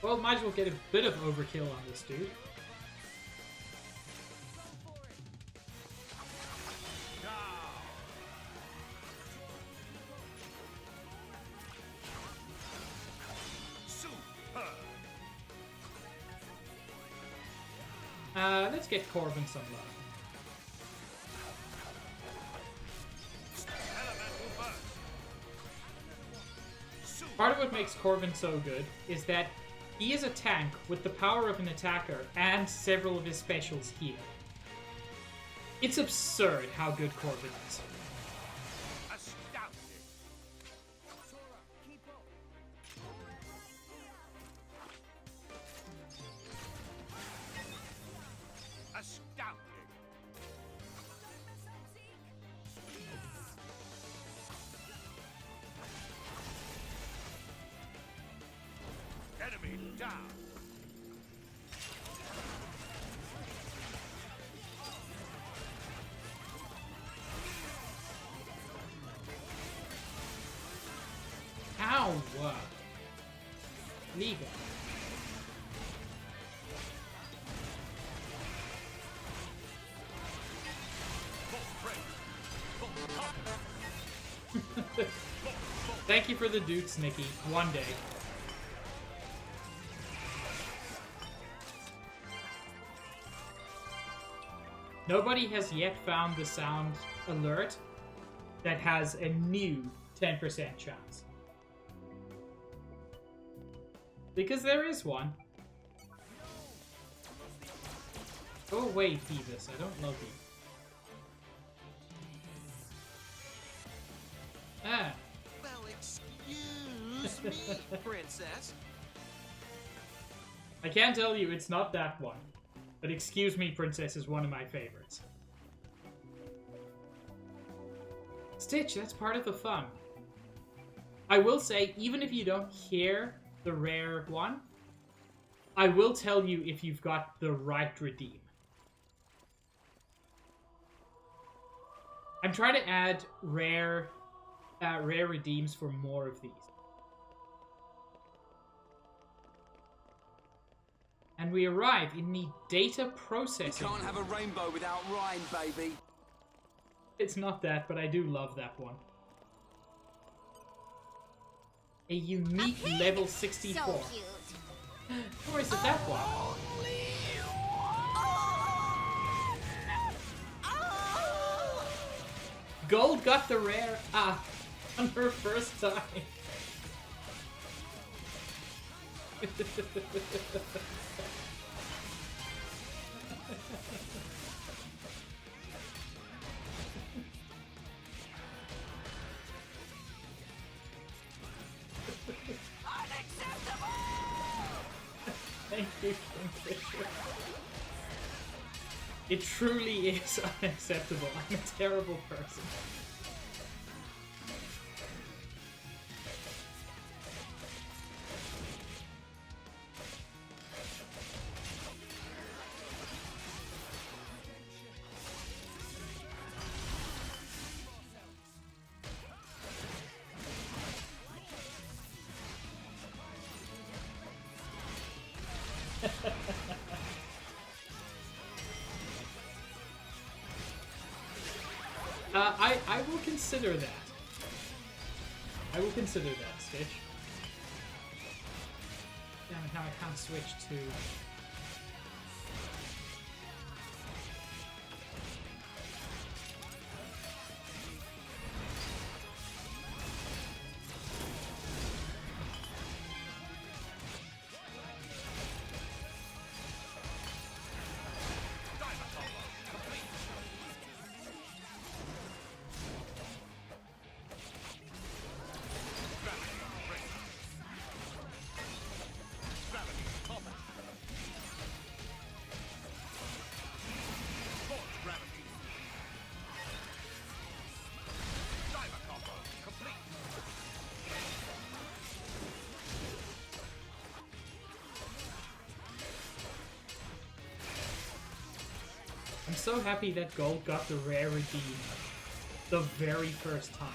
Well, might as well get a bit of overkill on this dude. Let's get Corbin some love. Part of what makes Corbin so good is that he is a tank with the power of an attacker and several of his specials heal. It's absurd how good Corbin is. Enemy down. Ow! Legal. Thank you for the dukes, Nikki. One day. Nobody has yet found the sound alert that has a new 10% chance. Because there is one. Go away, Phoebus. I don't love you. Ah. Well, excuse me, princess. I can't tell you it's not that one. But Excuse Me, Princess is one of my favorites. Stitch, that's part of the fun. I will say, even if you don't hear the rare one, I will tell you if you've got the right redeem. I'm trying to add rare redeems for more of these. And we arrive in the data processing. You can't have a rainbow without rhyme, baby. It's not that, but I do love that one. A unique level 64. So cute. Or is it that one? Gold got the rare on her first time. Thank you, Kingfisher. It truly is unacceptable. I'm a terrible person. I will consider that. I will consider that, Stitch. Damn it, now I can't switch to... so happy that Gold got the rare redeem the very first time.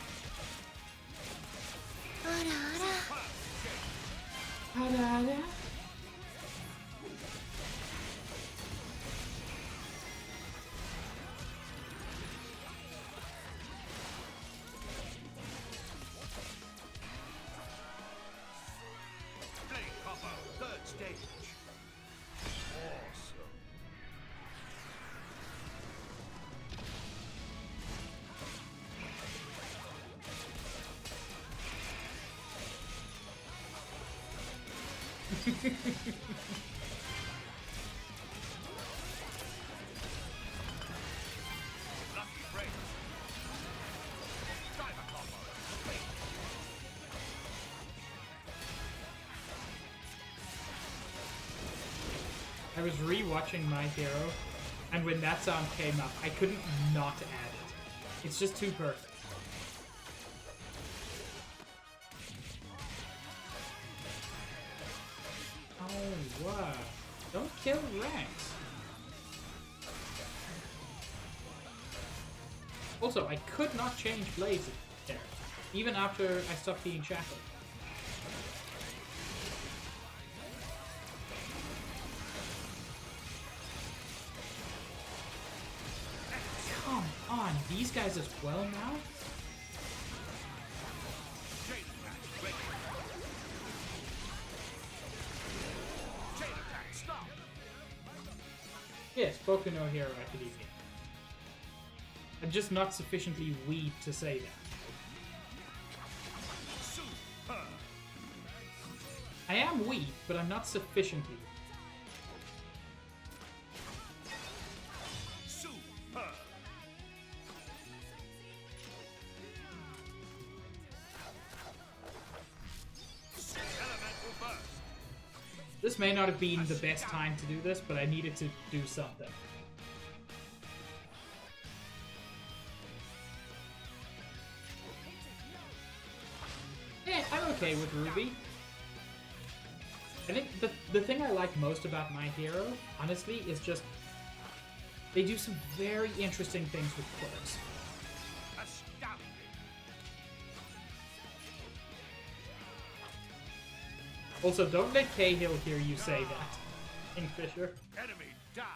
Blade Copper, third stage. Awesome. Lucky break. Diver Copper. I was re-watching My Hero, and when that sound came up, I couldn't not add it. It's just too perfect. Oh, wow. Don't kill Rex. Also, I could not change blades there, even after I stopped being shackled. Come on, these guys as well now? Yes, Boku no Hero Academia. I'm just not sufficiently weeb to say that. I am weeb, but I'm not sufficiently weeb. This may not have been the best time to do this, but I needed to do something. I'm okay with Ruby. I think the thing I like most about My Hero, honestly, is just they do some very interesting things with quirks. Also, don't let Cahill hear you say that, Kingfisher. Enemy down.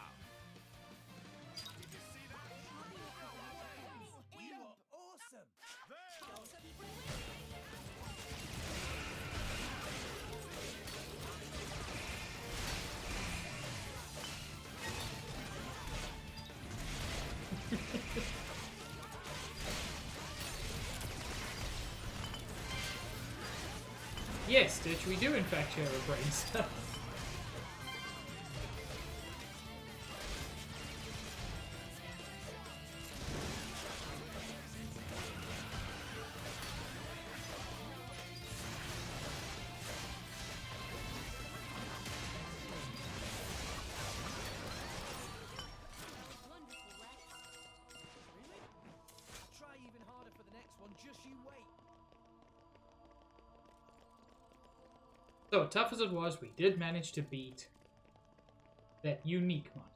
Yes, Stitch, we do in fact share a brain stuff. Try even harder for the next one, just you wait. So, tough as it was, we did manage to beat that unique one.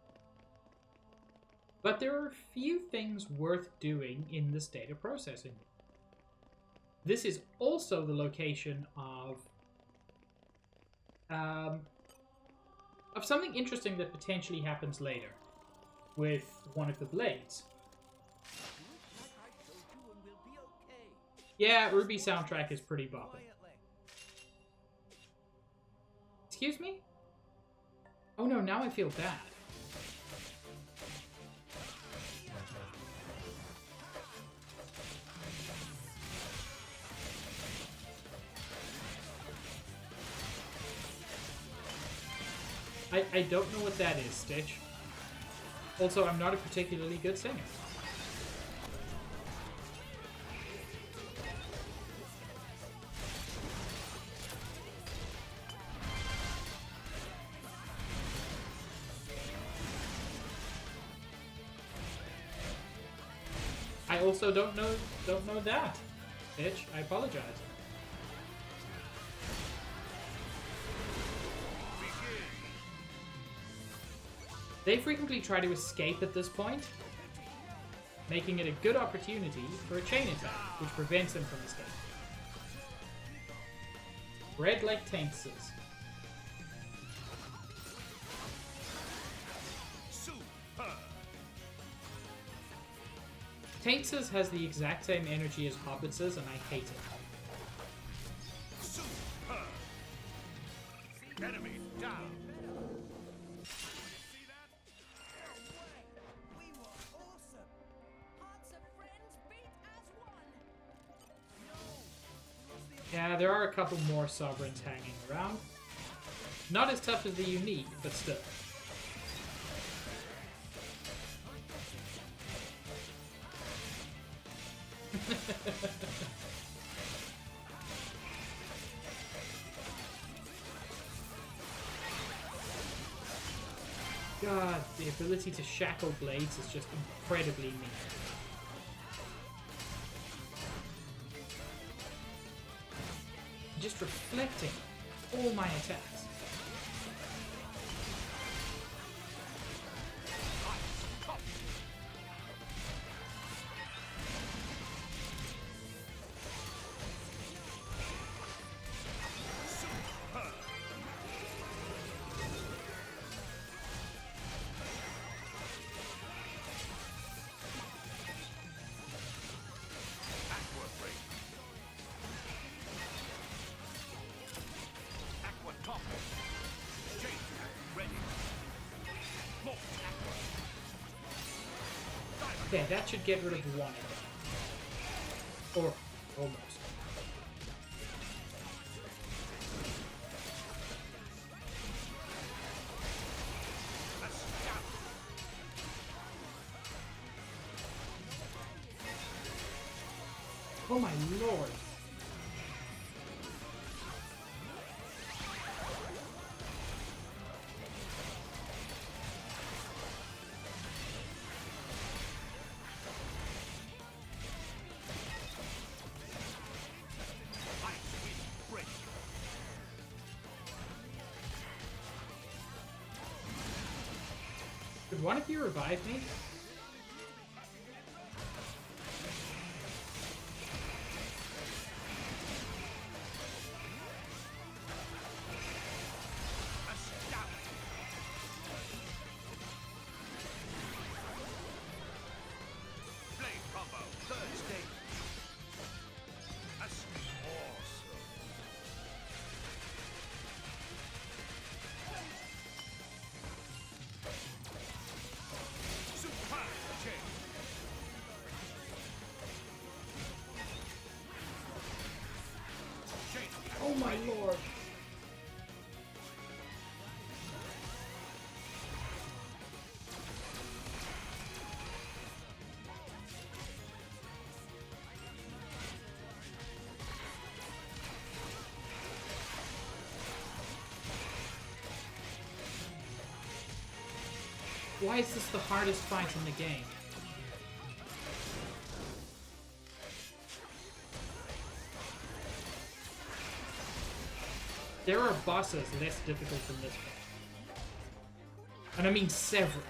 But there are a few things worth doing in this data processing. This is also the location of something interesting that potentially happens later with one of the blades. Yeah, Ruby soundtrack is pretty bopping. Excuse me? Oh no, now I feel bad. I don't know what that is, Stitch. Also, I'm not a particularly good singer. I also don't know that, Stitch. I apologize. They frequently try to escape at this point, making it a good opportunity for a chain attack, which prevents them from escaping. Red like Tainxes. Tainxes has the exact same energy as Hobbitses, and I hate it. Enemy down. Yeah, there are a couple more sovereigns hanging around. Not as tough as the unique, but still. God, the ability to shackle blades is just incredibly neat. Just reflecting all my attacks. Okay, that should get rid of one of them. Or almost. Oh my lord. Could one of you revive me? Oh my lord. Why is this the hardest fight in the game? There are bosses less difficult than this one. And I mean several.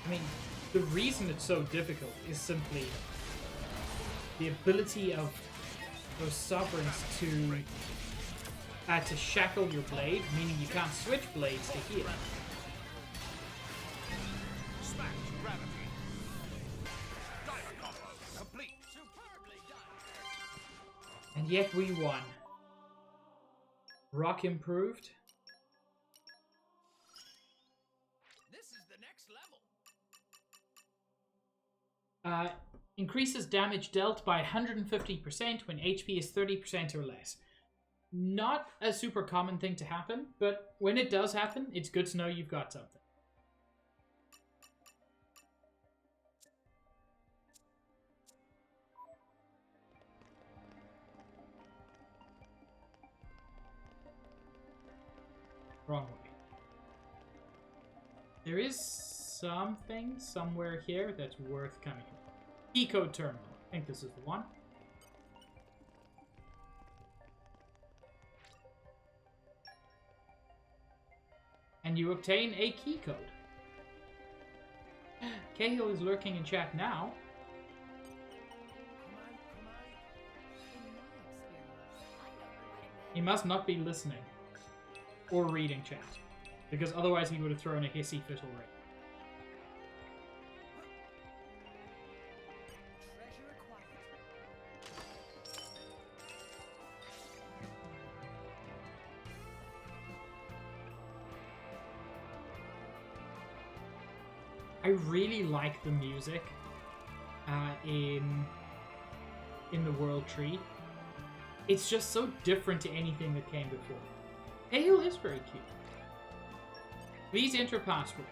I mean, the reason it's so difficult is simply the ability of those sovereigns to shackle your blade, meaning you can't switch blades to heal. And yet we won. Rock improved. This is the next level. Increases damage dealt by 150% when HP is 30% or less. Not a super common thing to happen, but when it does happen, it's good to know you've got something. Wrong way. There is something somewhere here that's worth coming here. Key code terminal. I think this is the one. And you obtain a key code. Cahill is lurking in chat now. He must not be listening. Or reading chat. Because otherwise he would have thrown a hissy fit already. I really like the music in the World Tree. It's just so different to anything that came before. Cahill is very cute. Please enter password.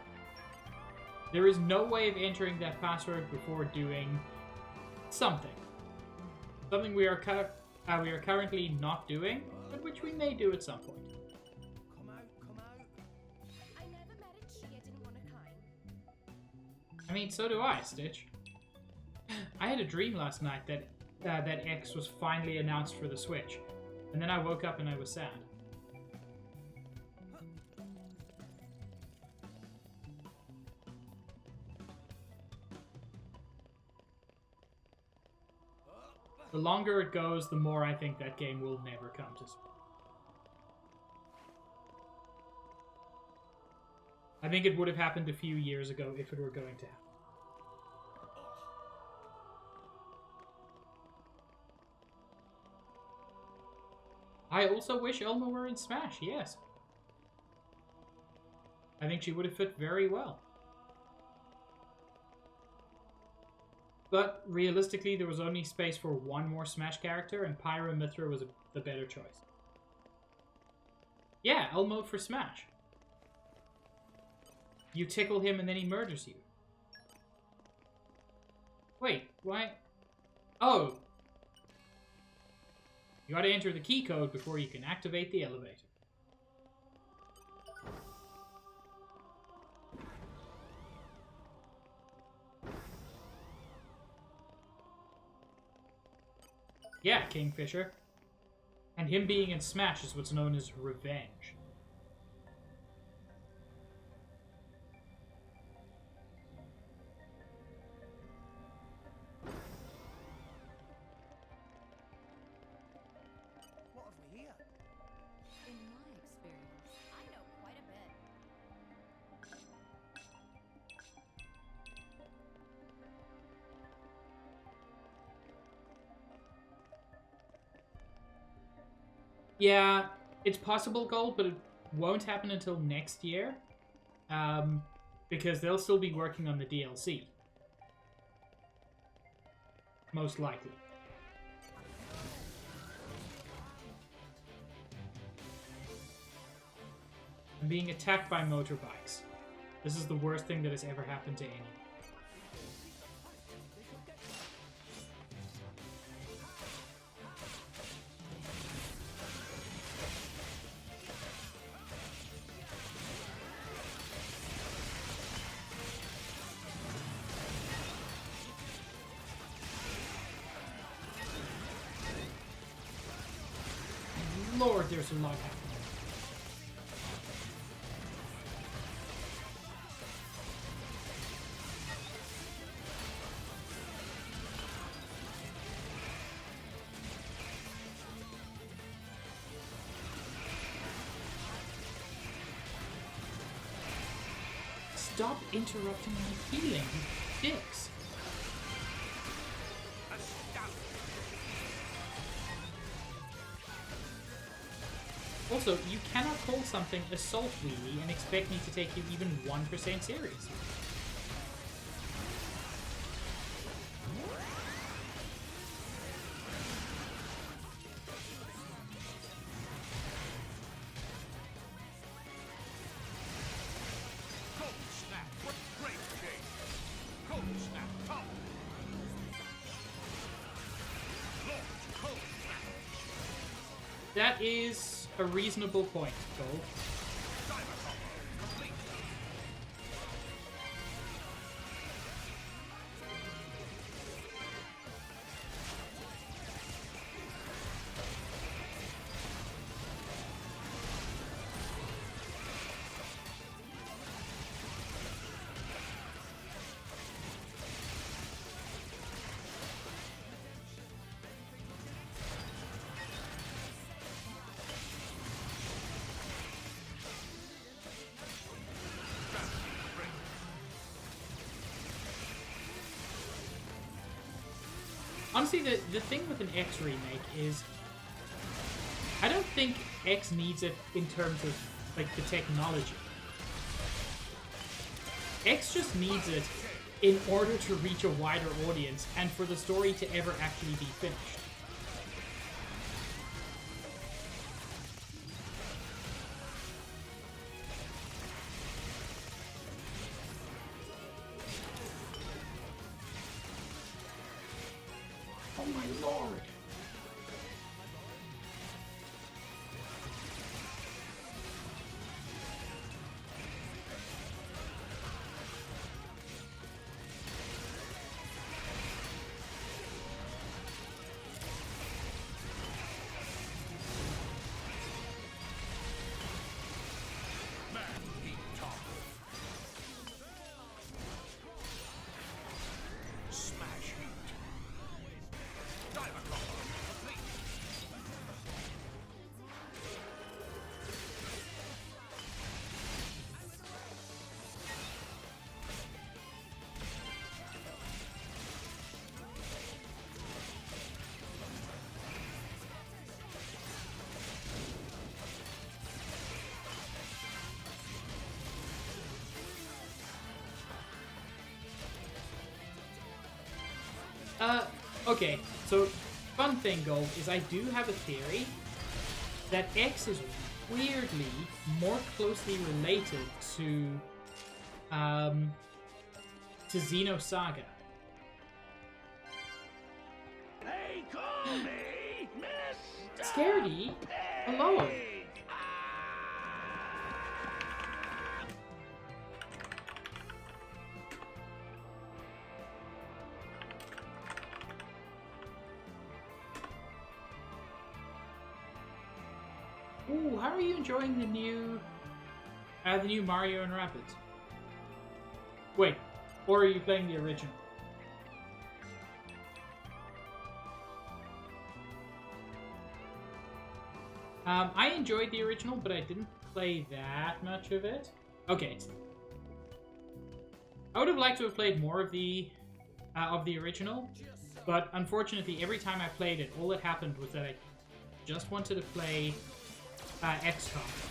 There is no way of entering that password before doing something. Something we are currently not doing, but which we may do at some point. I mean, so do I, Stitch. I had a dream last night that that X was finally announced for the Switch, and then I woke up and I was sad. The longer it goes, the more I think that game will never come to Switch. I think it would have happened a few years ago if it were going to happen. I also wish Elma were in Smash, yes. I think she would have fit very well. But realistically, there was only space for one more Smash character, and Pyra Mythra was the better choice. Yeah, Elmo for Smash. You tickle him and then he murders you. Wait, why? Oh. You gotta enter the key code before you can activate the elevator. Yeah, Kingfisher. And him being in Smash is what's known as revenge. Yeah, it's possible, Gold, but it won't happen until next year. Because they'll still be working on the DLC. Most likely. I'm being attacked by motorbikes. This is the worst thing that has ever happened to anyone. Lord, there's a lot happening. Stop interrupting my healing, you dicks. Also, you cannot call something assault wheelie and expect me to take you even 1% seriously. That is a reasonable point, Gold. honestly, the thing with an X remake is I don't think X needs it in terms of like the technology. X just needs it in order to reach a wider audience and for the story to ever actually be finished. Oh my lord! Okay, so fun thing, Gold, is I do have a theory that X is weirdly more closely related to Xenosaga. They call me Mr. Scaredy? Hello. Ooh, how are you enjoying the new Mario and Rabbids? Wait, or are you playing the original? I enjoyed the original, but I didn't play that much of it. Okay. I would have liked to have played more of the original, but unfortunately, every time I played it, all that happened was that I just wanted to play XCOM.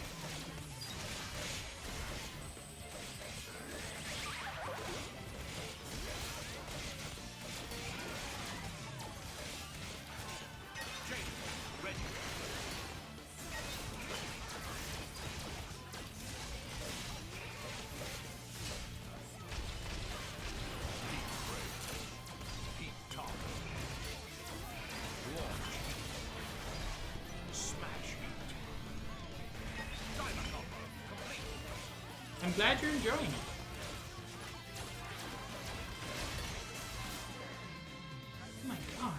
I'm glad you're enjoying it. Oh my god.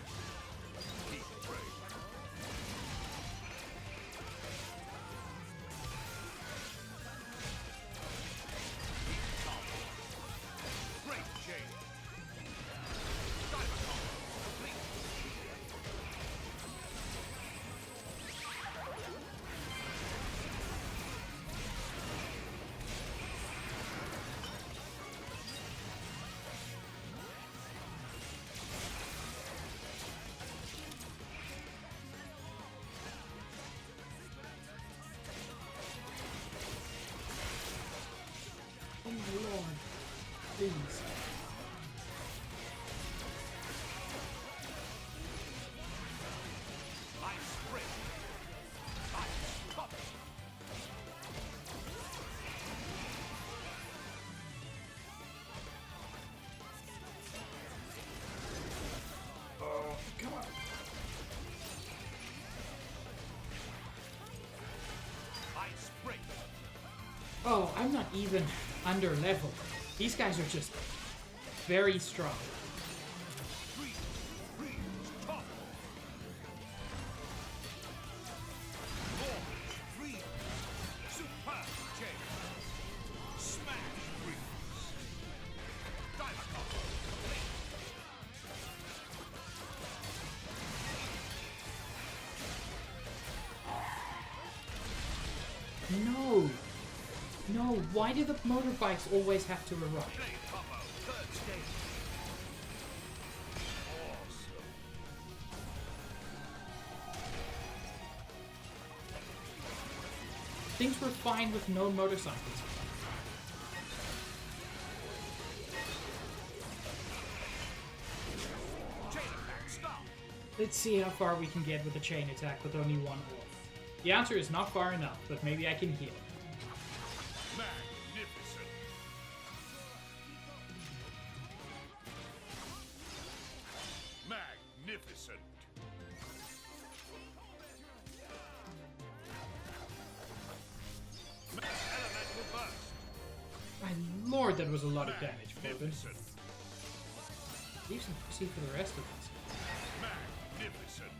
Oh my lord. Please. Oh, come on. Oh, I'm not even under level. These guys are just very strong. No! No, why do the motorbikes always have to arrive? things were fine with no motorcycles. Let's see how far we can get with the chain attack with only one wolf. The answer is not far enough, but maybe I can heal. Magnificent. Magnificent. Elemental burst. My lord, that was a lot of damage, Corbin. Leave some pussy for the rest of us. Magnificent.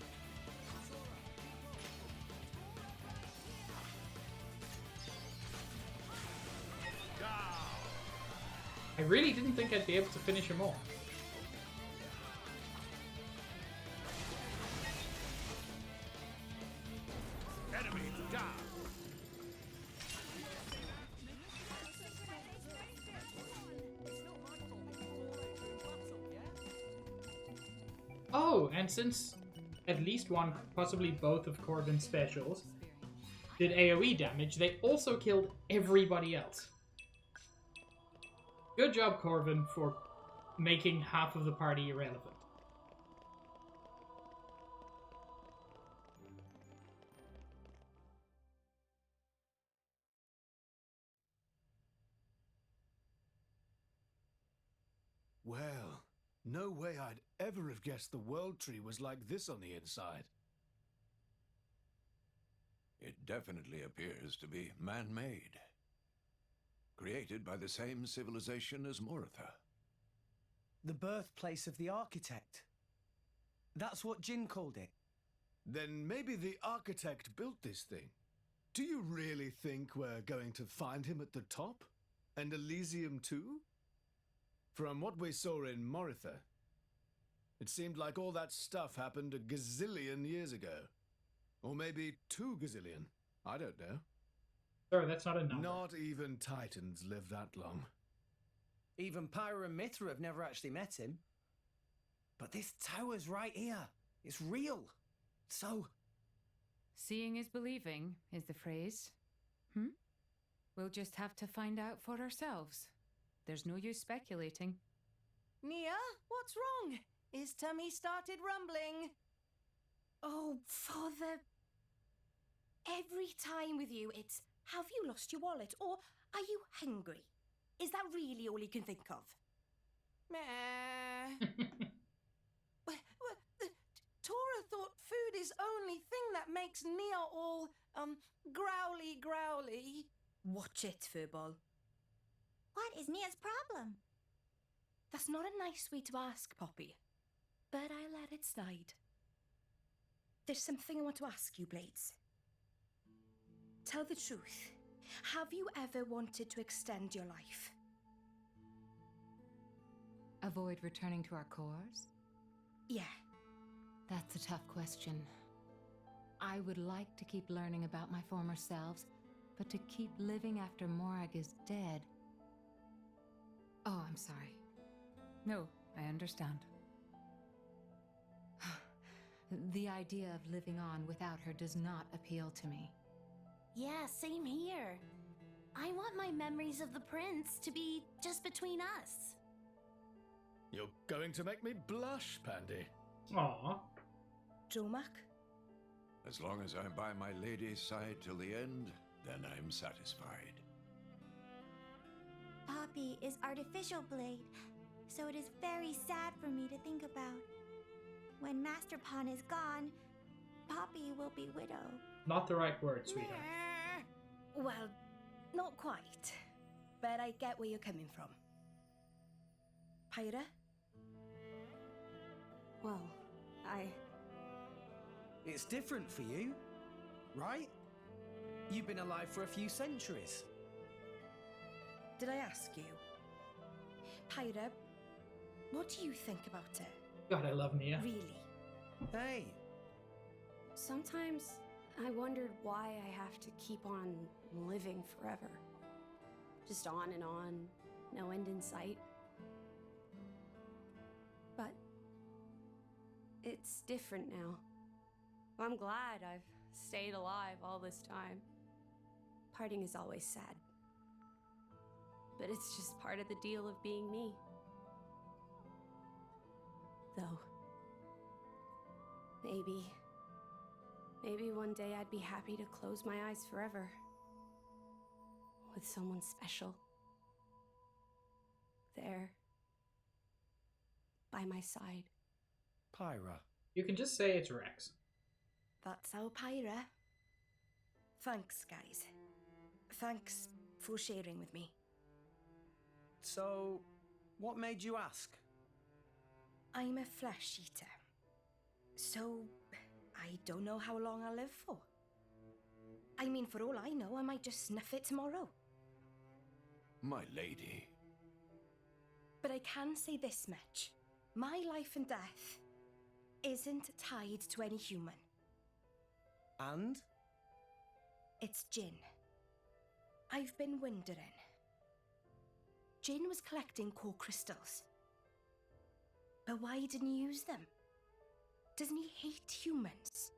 I really didn't think I'd be able to finish him all. Enemy down. Oh, and since at least one, possibly both of Corbin's specials did AoE damage, they also killed everybody else. Good job, Corbin, for making half of the party irrelevant. Well, no way I'd ever have guessed the World Tree was like this on the inside. It definitely appears to be man-made. Created by the same civilization as Moritha. The birthplace of the architect. That's what Jin called it. Then maybe the architect built this thing. Do you really think we're going to find him at the top? And Elysium too? From what we saw in Moritha, it seemed like all that stuff happened a gazillion years ago. Or maybe 2 gazillion. I don't know. Sorry, that's not a number. Not even Titans live that long. Even Pyra and Mithra have never actually met him. But this tower's right here. It's real. So... Seeing is believing, is the phrase. We'll just have to find out for ourselves. There's no use speculating. Nia, what's wrong? His tummy started rumbling. Oh, Father. Every time with you, it's, have you lost your wallet? Or are you hungry? Is that really all you can think of? Meh. Tora thought food is only thing that makes Nia all, growly. Watch it, Furball. What is Nia's problem? That's not a nice way to ask, Poppy. But I let it slide. There's something I want to ask you, Blades. Tell the truth. Have you ever wanted to extend your life? Avoid returning to our cores? Yeah. That's a tough question. I would like to keep learning about my former selves, but to keep living after Morag is dead... Oh, I'm sorry. No, I understand. The idea of living on without her does not appeal to me. Yeah, same here. I want my memories of the prince to be just between us. You're going to make me blush, Pandy. Aww. Jomak? As long as I'm by my lady's side till the end, then I'm satisfied. Poppy is artificial blade, so it is very sad for me to think about. When Master Pawn is gone, Poppy will be widowed. Not the right word, sweetheart. Well, not quite. But I get where you're coming from. Pyra? Well, It's different for you, right? You've been alive for a few centuries. Did I ask you? Pyra, what do you think about it? God, I love Nia. Really? Hey. Sometimes I wondered why I have to keep on living forever. Just on and on, no end in sight. But it's different now. I'm glad I've stayed alive all this time. Parting is always sad. But it's just part of the deal of being me. Though, maybe one day I'd be happy to close my eyes forever. With someone special. There. By my side. Pyra. You can just say it's Rex. That's our Pyra. Thanks, guys. Thanks for sharing with me. So, what made you ask? I'm a flesh eater. So, I don't know how long I'll live for. I mean, for all I know, I might just snuff it tomorrow. My lady. But I can say this much. My life and death isn't tied to any human. And? It's Jin. I've been wondering. Jin was collecting core crystals. But why didn't he use them? Doesn't he hate humans?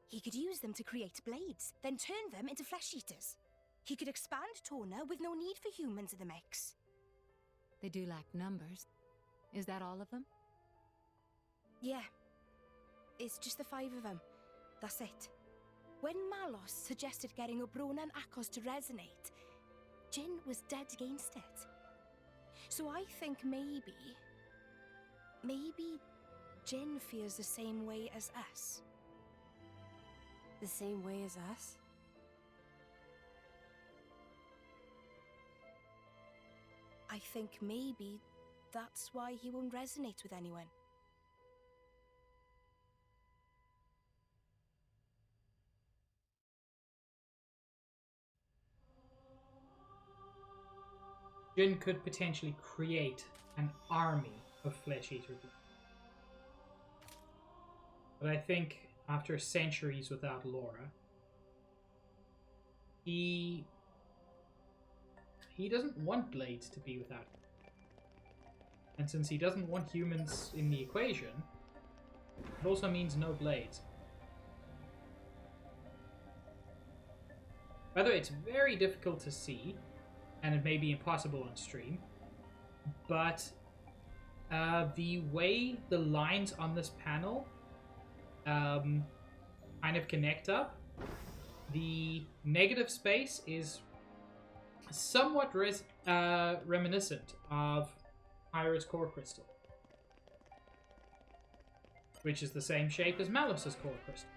He could use them to create blades, then turn them into flesh eaters. He could expand Torna with no need for humans in the mix. They do lack numbers. Is that all of them? Yeah. It's just the 5 of them. That's it. When Malos suggested getting Obrona and Akos to resonate, Jin was dead against it. So I think maybe Jin feels the same way as us. The same way as us? I think maybe that's why he won't resonate with anyone. Jin could potentially create an army of flesh eater. But I think after centuries without Laura, he doesn't want Blades to be without him. And since he doesn't want humans in the equation, it also means no Blades. By the way, it's very difficult to see, and it may be impossible on stream, but the way the lines on this panel kind of connect up, the negative space is somewhat reminiscent of Pyra's core crystal, which is the same shape as Malos's core crystal.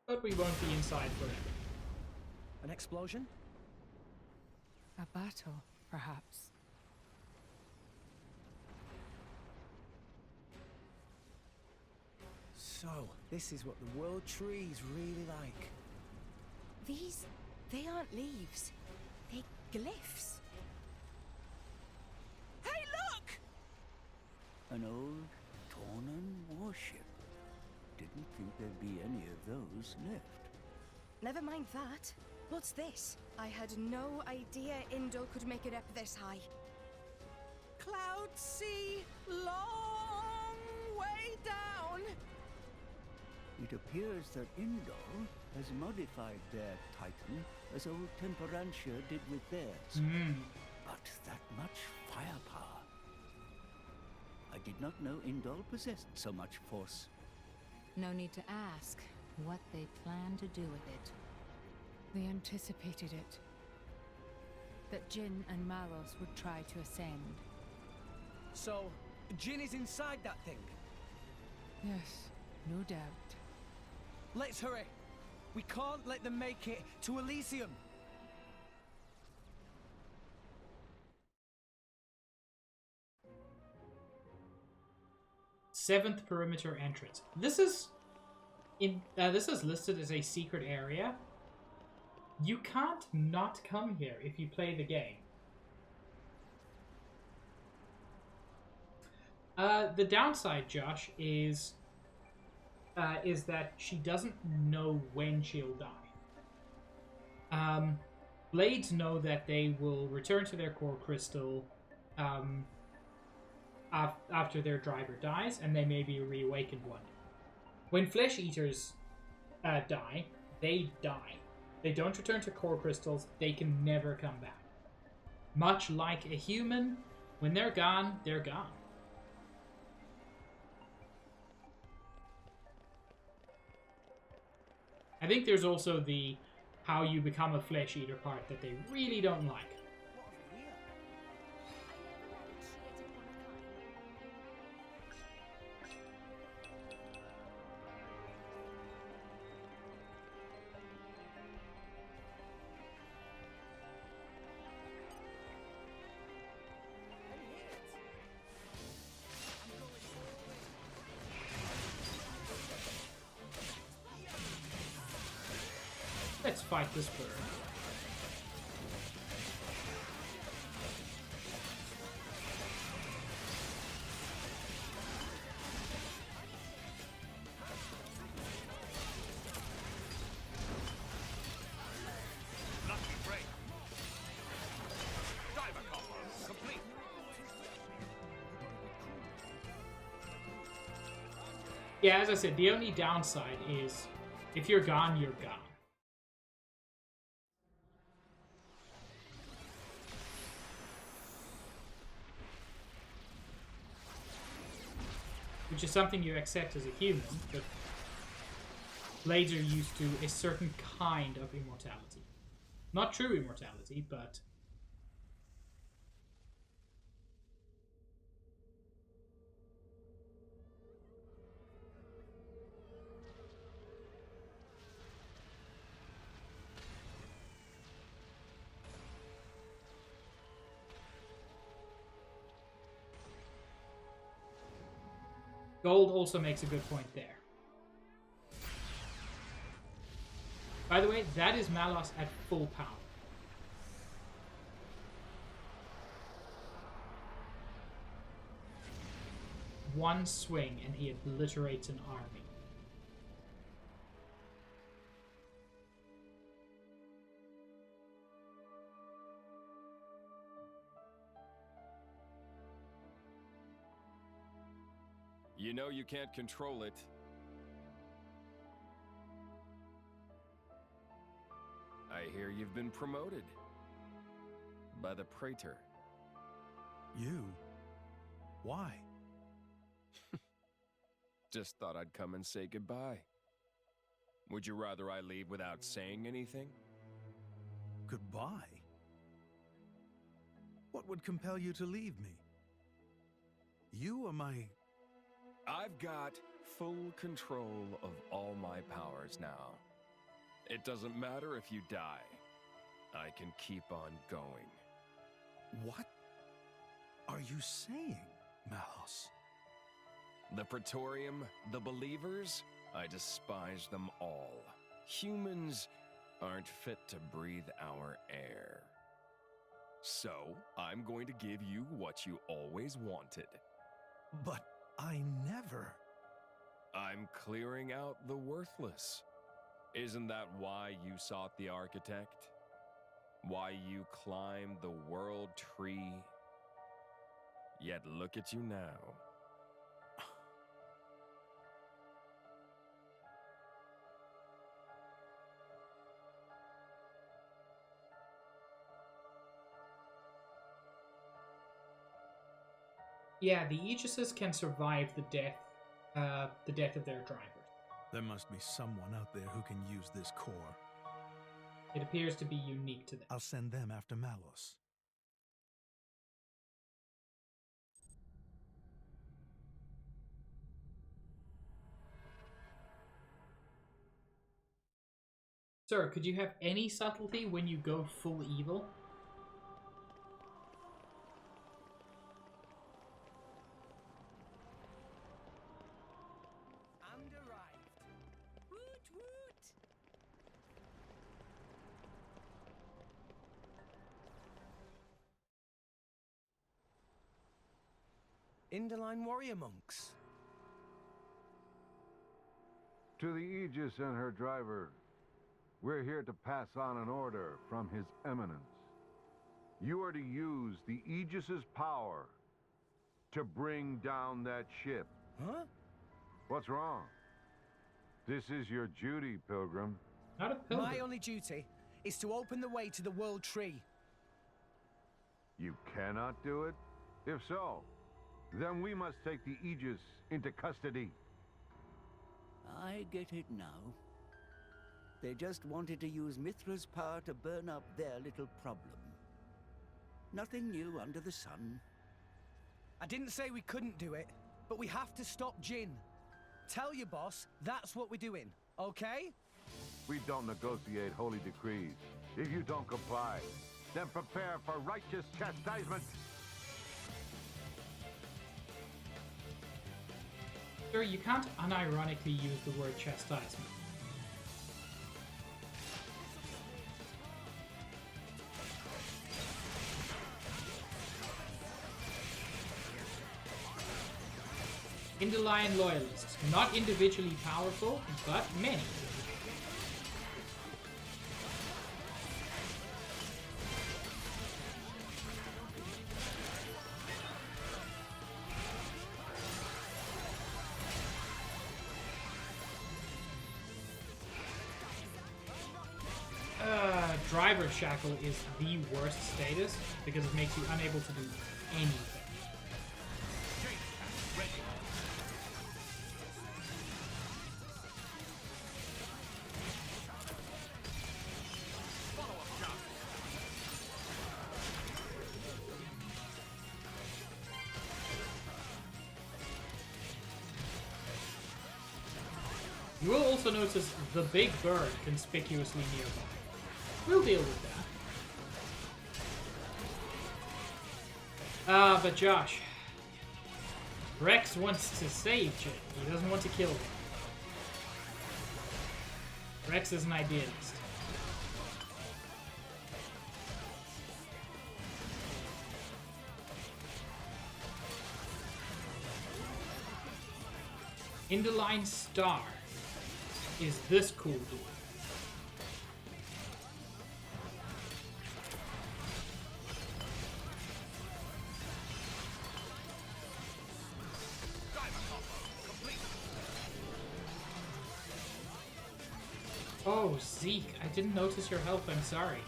But we won't be inside forever. An explosion? A battle, perhaps. So, this is what the world tree's really like. They aren't leaves. They're glyphs. Hey, look! An old Tornan warship. Didn't think there'd be any of those left. Never mind that. What's this? I had no idea Indo could make it up this high. Cloud Sea, long way down. It appears that Indol has modified their Titan as old Temperantia did with theirs. But that much firepower. I did not know Indol possessed so much force. No need to ask what they plan to do with it. They anticipated it. That Jin and Malos would try to ascend. So, Jin is inside that thing? Yes, no doubt. Let's hurry! We can't let them make it to Elysium! Seventh perimeter entrance. This is listed as a secret area. You can't not come here if you play the game. The downside, Josh, is that she doesn't know when she'll die. Blades know that they will return to their core crystal after their driver dies, and they may be reawakened one day. When flesh eaters die, they die. They don't return to core crystals. They can never come back. Much like a human, when they're gone, they're gone. I think there's also the how you become a flesh eater part that they really don't like. Let's fight this bird. Lucky break. Diver combo complete. Yeah, as I said, the only downside is if you're gone, you're gone. Which is something you accept as a human, but blades are used to a certain kind of immortality. Not true immortality, but... Gold also makes a good point there. By the way, that is Malos at full power. One swing and he obliterates an army. You know you can't control it. I hear you've been promoted. By the Praetor. You? Why? Just thought I'd come and say goodbye. Would you rather I leave without saying anything? Goodbye? What would compel you to leave me? You are my... I've got full control of all my powers now. It doesn't matter if you die. I can keep on going. What are you saying, Malos? The Praetorium, the Believers, I despise them all. Humans aren't fit to breathe our air. So, I'm going to give you what you always wanted. But I never... I'm clearing out the worthless. Isn't that why you sought the Architect? Why you climbed the World Tree? Yet look at you now. Yeah, the Aegises can survive the death of their drivers. There must be someone out there who can use this core. It appears to be unique to them. I'll send them after Malos. Sir, could you have any subtlety when you go full evil? Inderline warrior monks. To the Aegis and her driver, we're here to pass on an order from His Eminence. You are to use the Aegis's power to bring down that ship. Huh? What's wrong? This is your duty, Pilgrim. Not a pilgrim. My only duty is to open the way to the World Tree. You cannot do it? If so, then we must take the Aegis into custody. I get it now. They just wanted to use Mithra's power to burn up their little problem. Nothing new under the sun. I didn't say we couldn't do it, but we have to stop Jin. Tell your boss that's what we're doing, okay? We don't negotiate holy decrees. If you don't comply, then prepare for righteous chastisement. Sir, you can't unironically use the word chastisement. Indelion loyalists, not individually powerful, but many. Driver Shackle is the worst status because it makes you unable to do anything. You will also notice the big bird conspicuously nearby. We'll deal with that. But Josh, Rex wants to save Jin. He doesn't want to kill him. Rex is an idealist. Inderline Star is this cool dude. Oh, Zeke, I didn't notice your health, I'm sorry.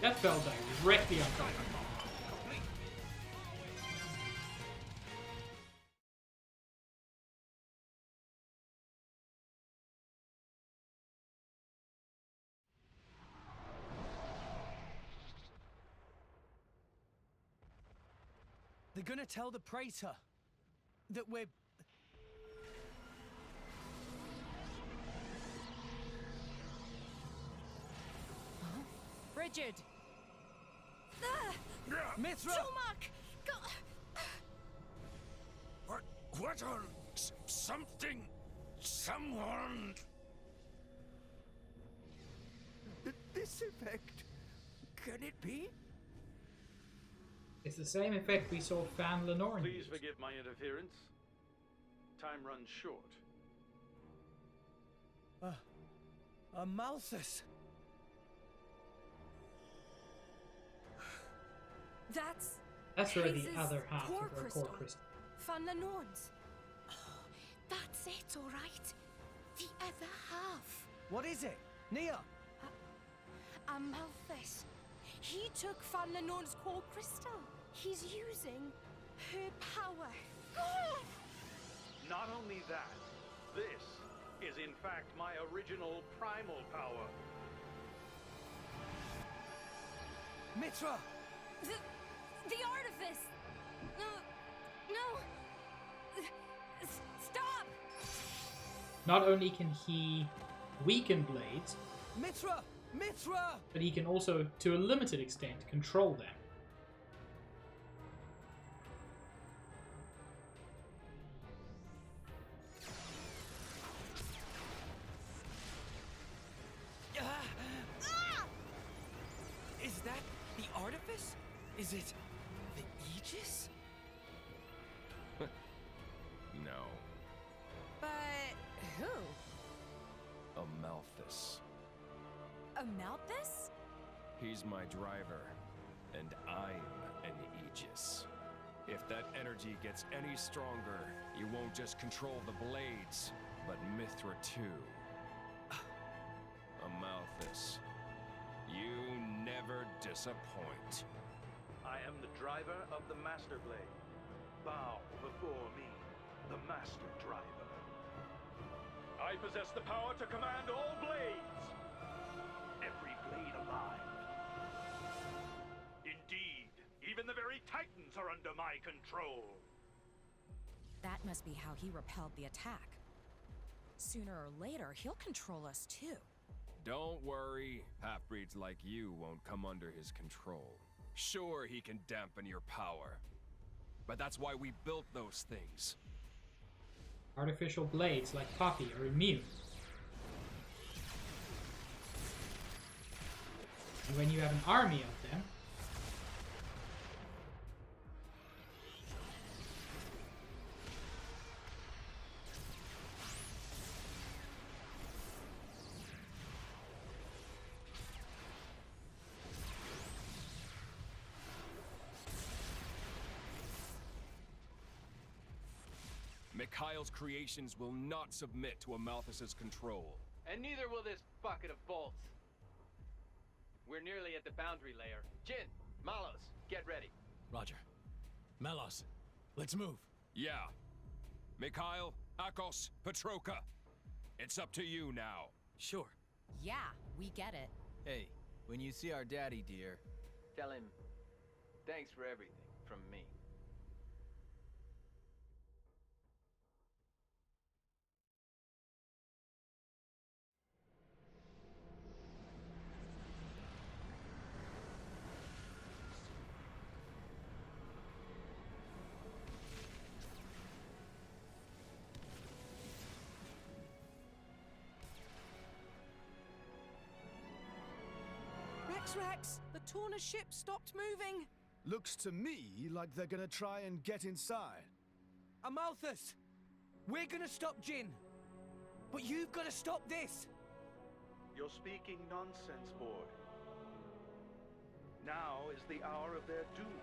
That fell directly on top. They're gonna tell the Praetor that we're... Huh? Frigid! Mithra! What on something? Someone? This effect, can it be? It's the same effect we saw Fan Lenore Please use. forgive my interference. Time runs short. A Malthus. That's where the Hayes's other half core of her crystal. core crystal. Fan Lenorn's. Oh, that's it, all right. The other half. What is it? Nia? Amalthus. He took Fan Lenorn's core crystal. He's using her power. that. This is in fact my original primal power. Mitra! The artifice! No! Stop! Not only can he weaken blades, Mitra! Mitra! but he can also, to a limited extent, control them. Is that the artifice? Is it the Aegis? No. But who? Amalthus. Amalthus? He's my driver, and I'm an Aegis. If that energy gets any stronger, you won't just control the blades, but Mithra too. Amalthus, you never disappoint. I am the driver of the Master Blade. Bow before me, the Master Driver. I possess the power to command all blades. Every blade alive. Indeed, even the very Titans are under my control. That must be how he repelled the attack. Sooner or later, he'll control us too. Don't worry, half-breeds like you won't come under his control. Sure, he can dampen your power, but that's why we built those things. Artificial blades like Poppy are immune. And when you have an army of them, Mikhail's creations will not submit to Amalthus's control. And neither will this bucket of bolts. We're nearly at the boundary layer. Jin, Malos, get ready. Roger. Melos, let's move. Yeah. Mikhail, Akos, Petroka. It's up to you now. Sure. Yeah, we get it. Hey, when you see our daddy, dear, tell him thanks for everything from me. Rex! The Torna ship stopped moving! Looks to me like they're gonna try and get inside. Amalthus! We're gonna stop Jin! But you've gotta stop this! You're speaking nonsense, boy. Now is the hour of their doom.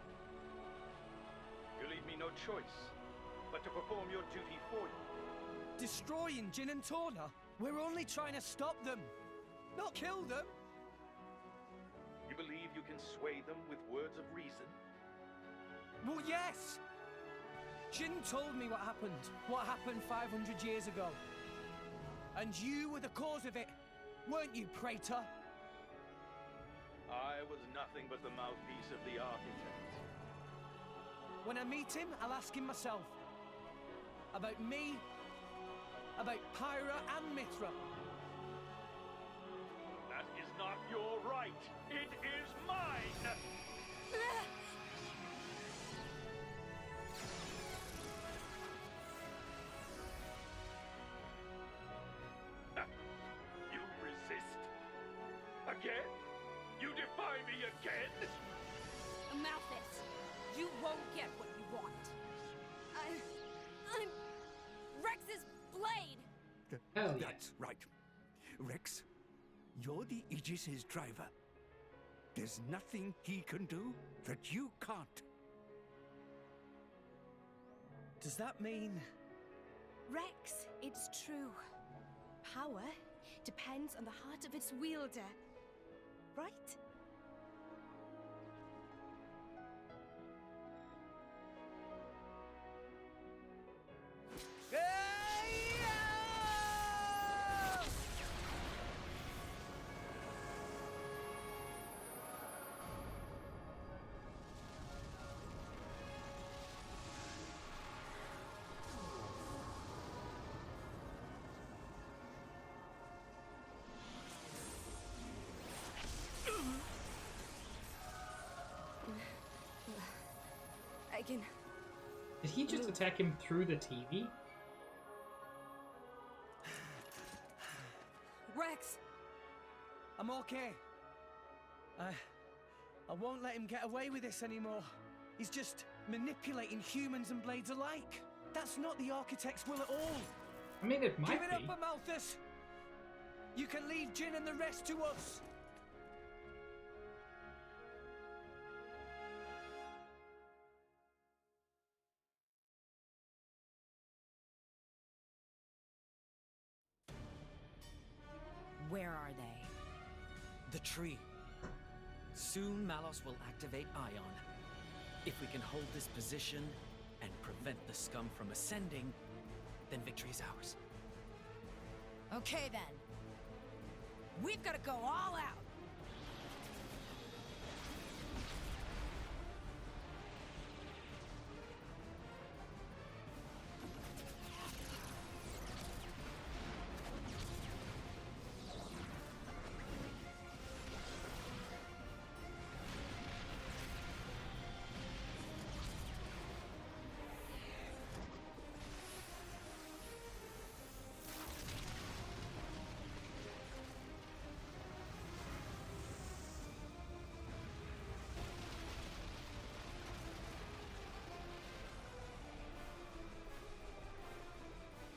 You leave me no choice but to perform your duty for you. Destroying Jin and Torna? We're only trying to stop them, not kill them! You believe you can sway them with words of reason? Well, yes! Jin told me what happened 500 years ago. And you were the cause of it, weren't you, Praetor? I was nothing but the mouthpiece of the architect. When I meet him, I'll ask him myself. About me, about Pyra and Mithra. That is not your right. It is mine! You resist? Again? You defy me again? Amalthus, you won't get what you want. I'm Rex's blade! Hell yeah. That's right. Rex, you're the Aegis's driver. There's nothing he can do that you can't. Does that mean... Rex, it's true. Power depends on the heart of its wielder, right? Hey! working. Did he just attack him through the TV? Rex! I'm okay. I won't let him get away with this anymore. He's just manipulating humans and blades alike. That's not the Architect's will at all. I mean, it might Give it be. up, Amalthus! You can leave Jin and the rest to us. Where are they? The tree. Soon Malos will activate Ion. If we can hold this position and prevent the scum from ascending, then victory is ours. Okay then. We've got to go all out.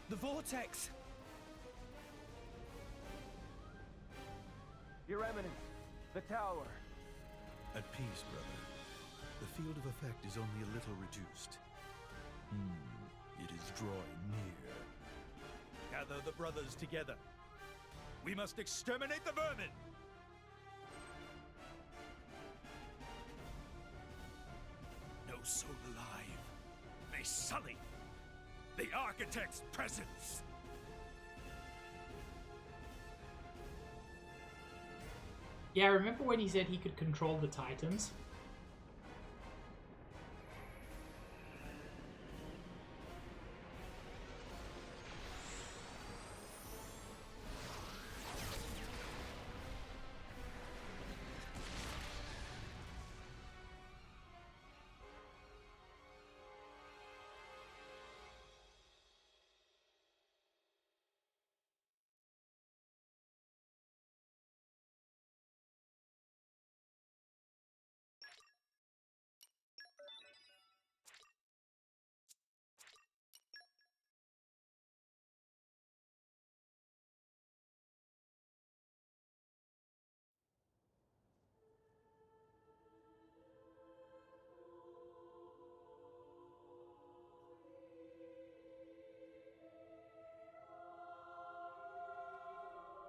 The vortex! Your Eminence, the tower. At peace, brother. The field of effect is only a little reduced. It is drawing near. Gather the brothers together. We must exterminate the vermin! No soul alive may sully the Architect's presence! Yeah, remember when he said he could control the Titans?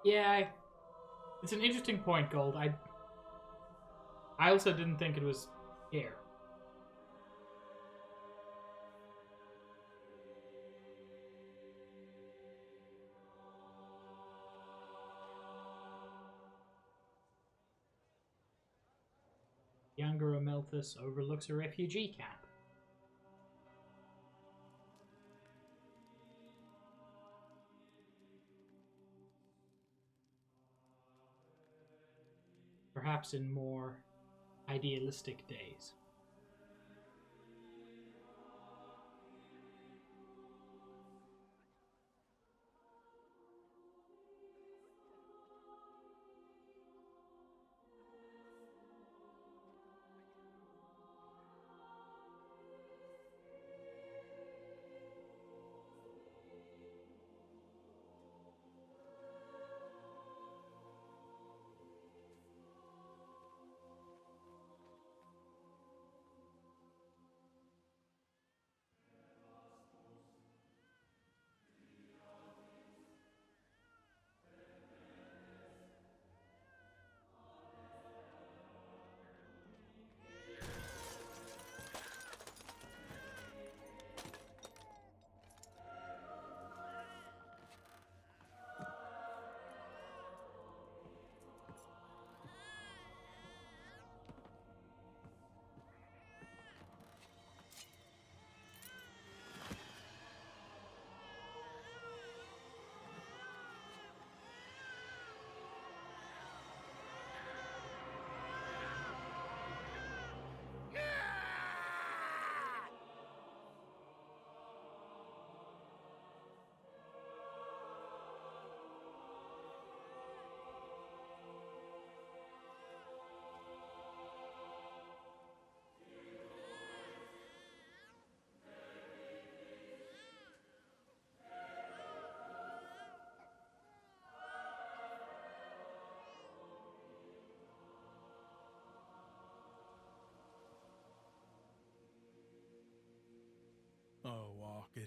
Yeah, it's an interesting point, Gold. I also didn't think it was here. Younger Amelthus overlooks a refugee camp. Perhaps in more idealistic days.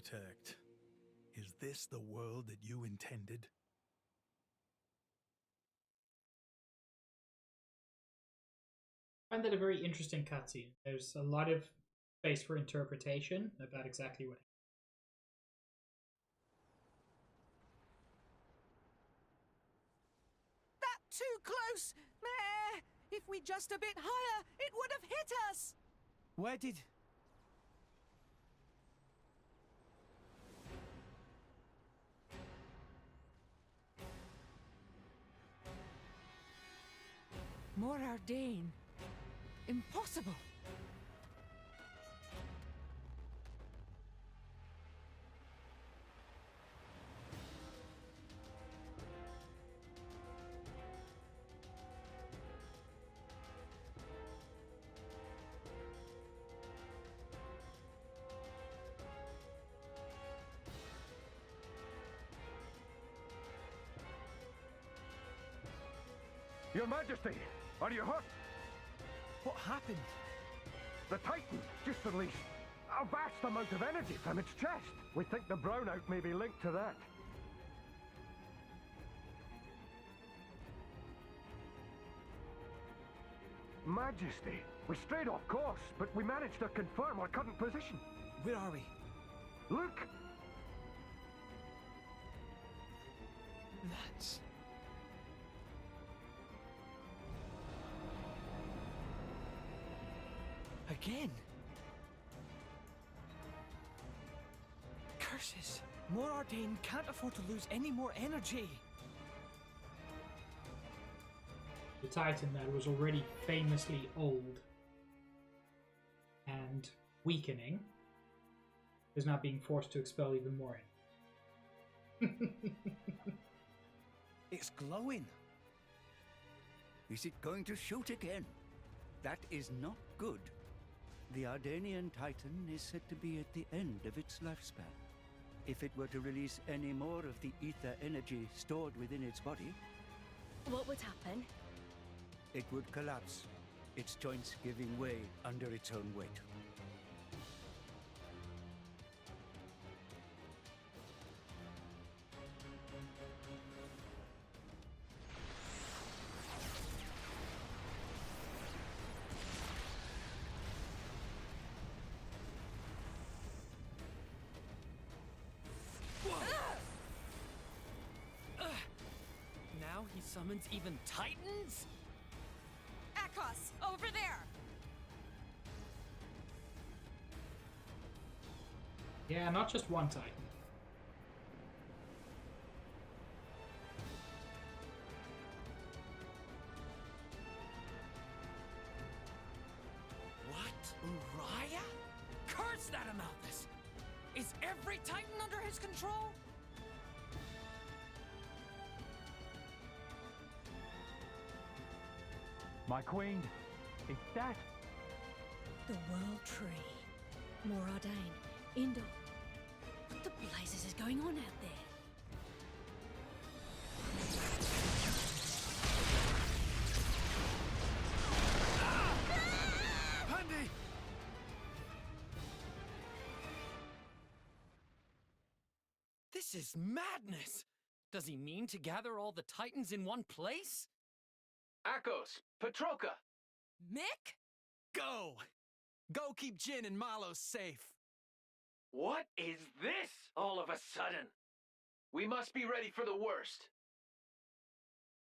Architect, is this the world that you intended? I find that a very interesting cutscene. There's a lot of space for interpretation about exactly what. That too close! Meh! If we just a bit higher, it would have hit us! Where did... More Ardain. Impossible. Your Majesty, are you hurt? What happened? The Titan just released a vast amount of energy from its chest. We think the brownout may be linked to that. Majesty, we strayed off course, but we managed to confirm our current position. Where are we? Look! That's... Again? Curses! More Ardain can't afford to lose any more energy! The Titan that was already famously old and weakening is now being forced to expel even more energy. It's glowing! Is it going to shoot again? That is not good. The Ardanian Titan is said to be at the end of its lifespan. If it were to release any more of the ether energy stored within its body, What would happen? it would collapse, its joints giving way under its own weight. Now he summons even Titans? Akos, over there! Yeah, not just one Titan. What? Uriah? Curse that Amalthus! Is every Titan under his control? My queen, it's that. The World Tree. Moradain. Indol. What the blazes is going on out there? Pandy! This is madness! Does he mean to gather all the Titans in one place? Akos! Petroka! Mick? Go! Go keep Jin and Malos safe! What is this all of a sudden? We must be ready for the worst.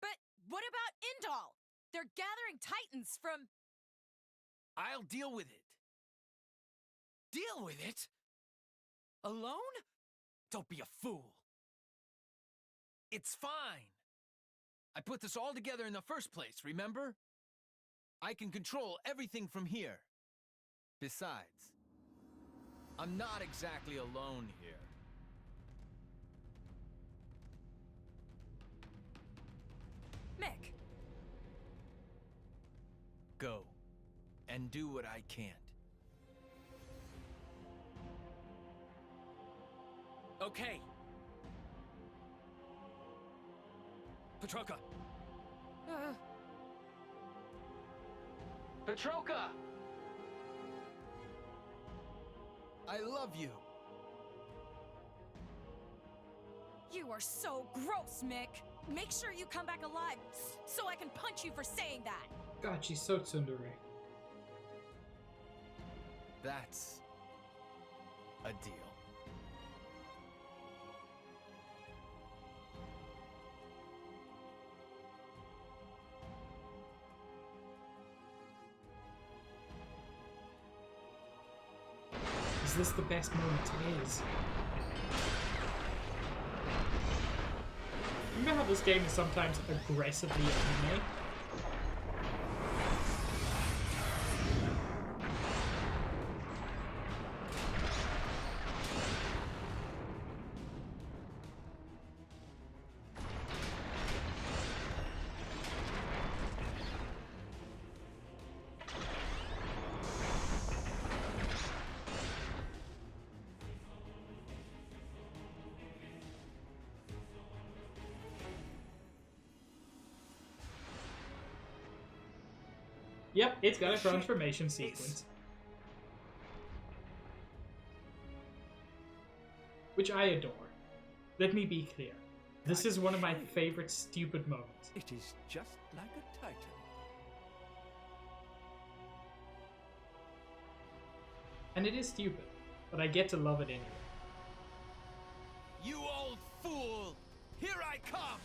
But what about Indol? They're gathering Titans from... I'll deal with it. Deal with it? Alone? Don't be a fool. It's fine. I put this all together in the first place, remember? I can control everything from here. Besides, I'm not exactly alone here. Mick. Go, and do what I can't. Okay. Petroka. Petroka! I love you. You are so gross, Mick. Make sure you come back alive so I can punch you for saying that. God, she's so tsundere. That's a deal. Is this the best moment? It is. Remember how this game is sometimes aggressively anime? Yep, it's got a transformation sequence. Which I adore. Let me be clear. This is one of my favorite stupid moments. It is just like a titan. And it is stupid, but I get to love it anyway. You old fool! Here I come!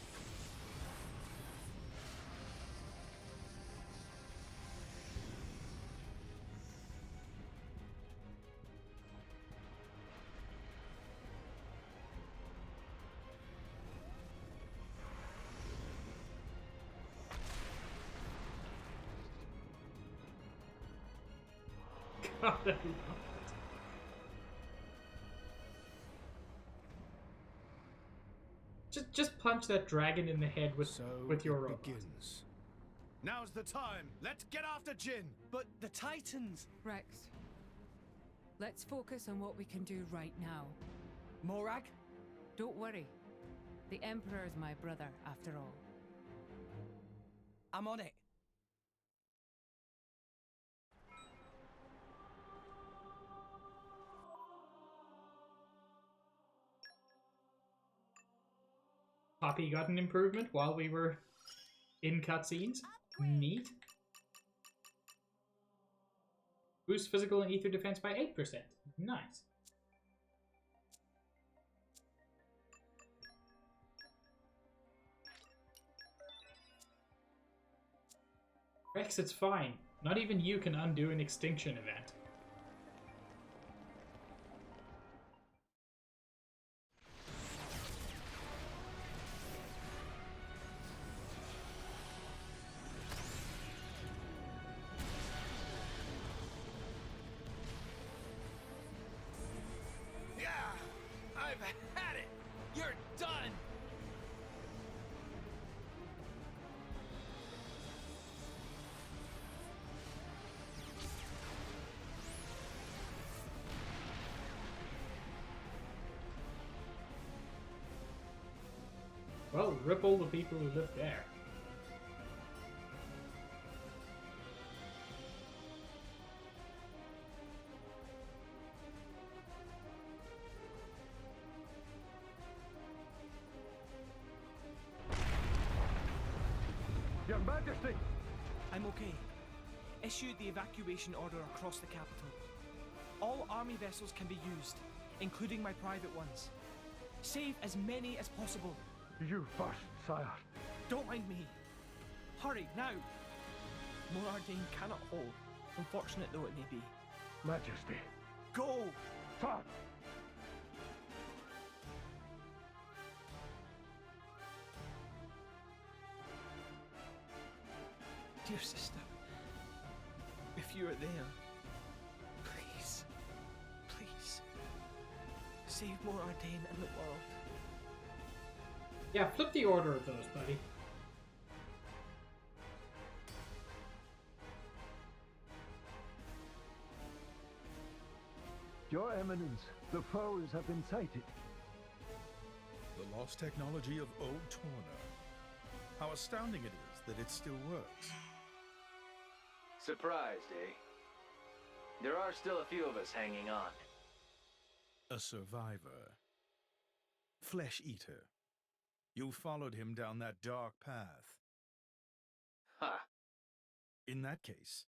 God, I love it. Just punch that dragon in the head with your robot. Begins. Now's the time. Let's get after Jin. But the Titans. Rex, let's focus on what we can do right now. Morag? Don't worry. The Emperor is my brother, after all. I'm on it. Poppy got an improvement while we were in cutscenes. Neat. Boost physical and ether defense by 8%. Nice. Rex, it's fine. Not even you can undo an extinction event. I've had it! You're done! Well, rip all the people who live there. Your Majesty! I'm okay. Issued the evacuation order across the capital. All army vessels can be used, including my private ones. Save as many as possible. You first, sire. Don't mind me. Hurry, now! Morardane cannot hold, unfortunate though it may be. Majesty. Go! Sir! Dear sister, if you are there, please, please, save Morardane and the world. Yeah, flip the order of those, buddy. Your Eminence, the foes have been sighted. The lost technology of Old Torna. How astounding it is that it still works. Surprised, eh? There are still a few of us hanging on. A survivor. Flesh eater. You followed him down that dark path. Ha! In that case...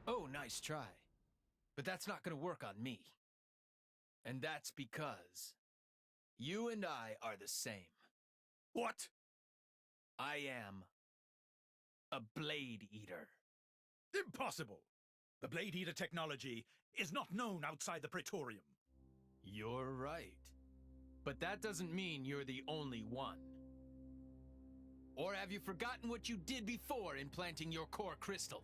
Oh, nice try. But that's not gonna work on me. And that's because you and I are the same. What? I am a Blade Eater. Impossible! The Blade Eater technology is not known outside the Praetorium. You're right. But that doesn't mean you're the only one. Or have you forgotten what you did before implanting your core crystal?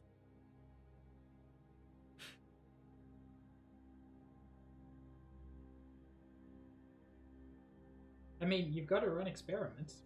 I mean, you've got to run experiments.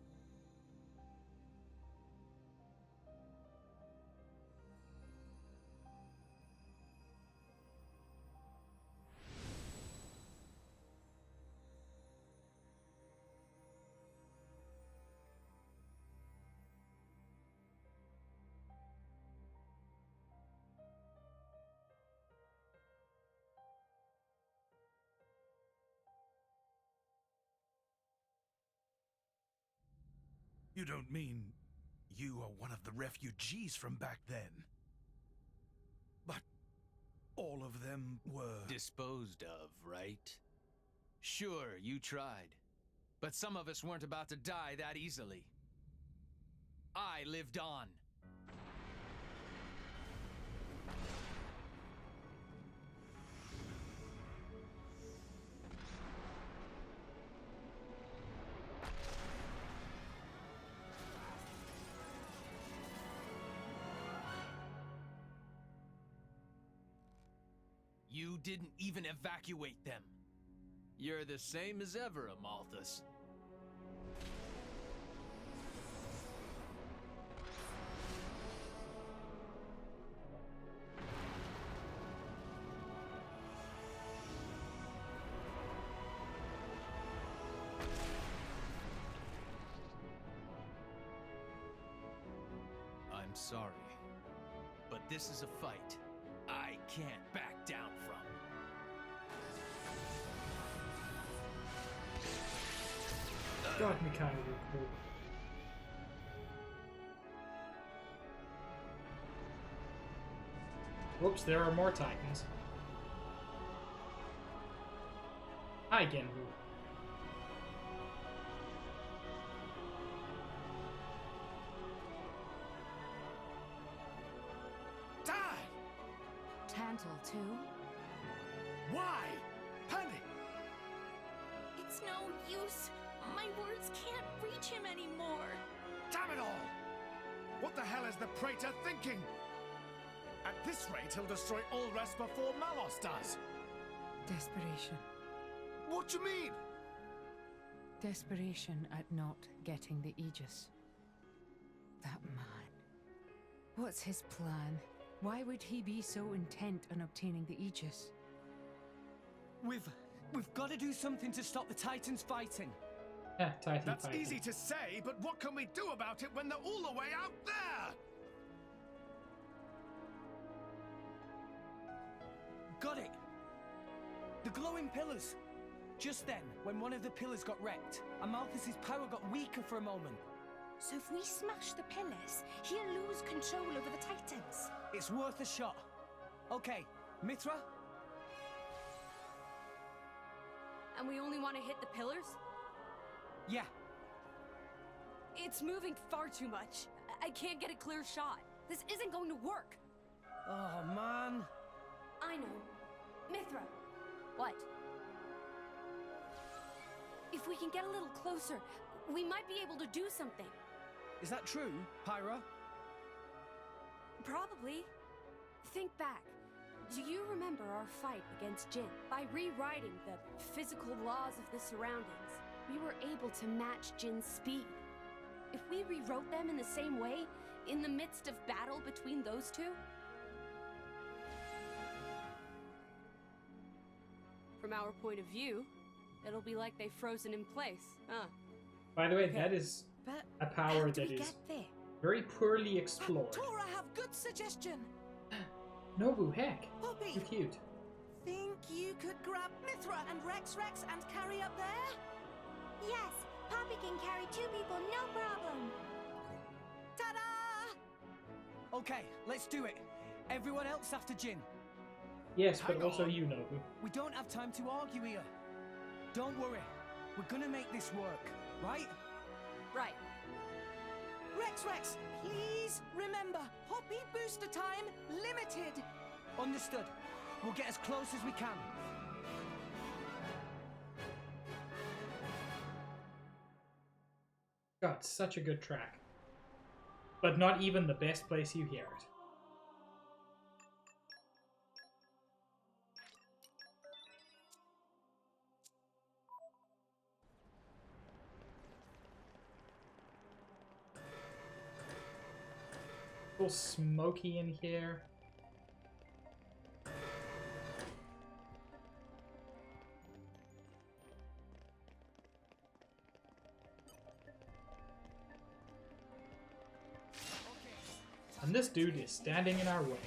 You don't mean you are one of the refugees from back then? But all of them were... disposed of, right? Sure, you tried. But some of us weren't about to die that easily. I lived on. You didn't even evacuate them. You're the same as ever, Amalthus. I'm sorry, but this is a fight I can't back down from. God, Mikhail, you're cool. Whoops, there are more Titans. Hi, Genwu. Die! Tantal, too? Why? Panic! It's no use. My words can't reach him anymore. Damn it all! What the hell is the Praetor thinking? At this rate, he'll destroy all rest before Malos does. Desperation. What do you mean? Desperation at not getting the Aegis. That man. What's his plan? Why would he be so intent on obtaining the Aegis? We've got to do something to stop the Titans fighting. Yeah, Titan That's fighting. easy to say, but what can we do about it when they're all the way out there? Got it! The glowing pillars! Just then, when one of the pillars got wrecked, Amalthus's power got weaker for a moment. So if we smash the pillars, he'll lose control over the Titans. It's worth a shot. Okay, Mithra? And we only want to hit the pillars? Yeah. It's moving far too much. I can't get a clear shot. This isn't going to work. Oh, man. I know. Mithra. What? If we can get a little closer, we might be able to do something. Is that true, Pyra? Probably. Think back. Do you remember our fight against Jin? By rewriting the physical laws of the surroundings, we were able to match Jin's speed. If we rewrote them in the same way, in the midst of battle between those two... From our point of view, it'll be like they've frozen in place, huh? By the way, that is But a power how do that we is get there? Very poorly explored. Tora, have good suggestion. Nobu, heck. Poppy. Too cute. Think you could grab Mithra and Rex and carry up there? Yes, Poppy can carry 2 people, no problem. Ta-da! Okay, let's do it. Everyone else after Jin. Yes, but Hang also on. you, Nobu. We don't have time to argue here. Don't worry. We're gonna make this work, right? Right. Rex, please remember, Poppy booster time limited. Understood. We'll get as close as we can. God, such a good track. But not even the best place you hear it. A little smoky in here. And this dude is standing in our way.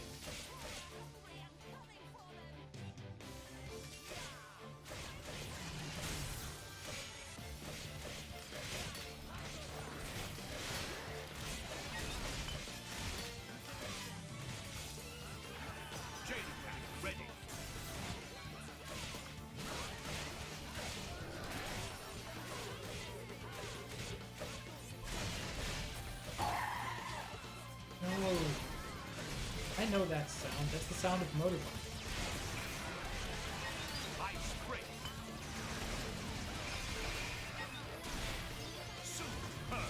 I know that sound. That's the sound of motorbike. Ice break. Super.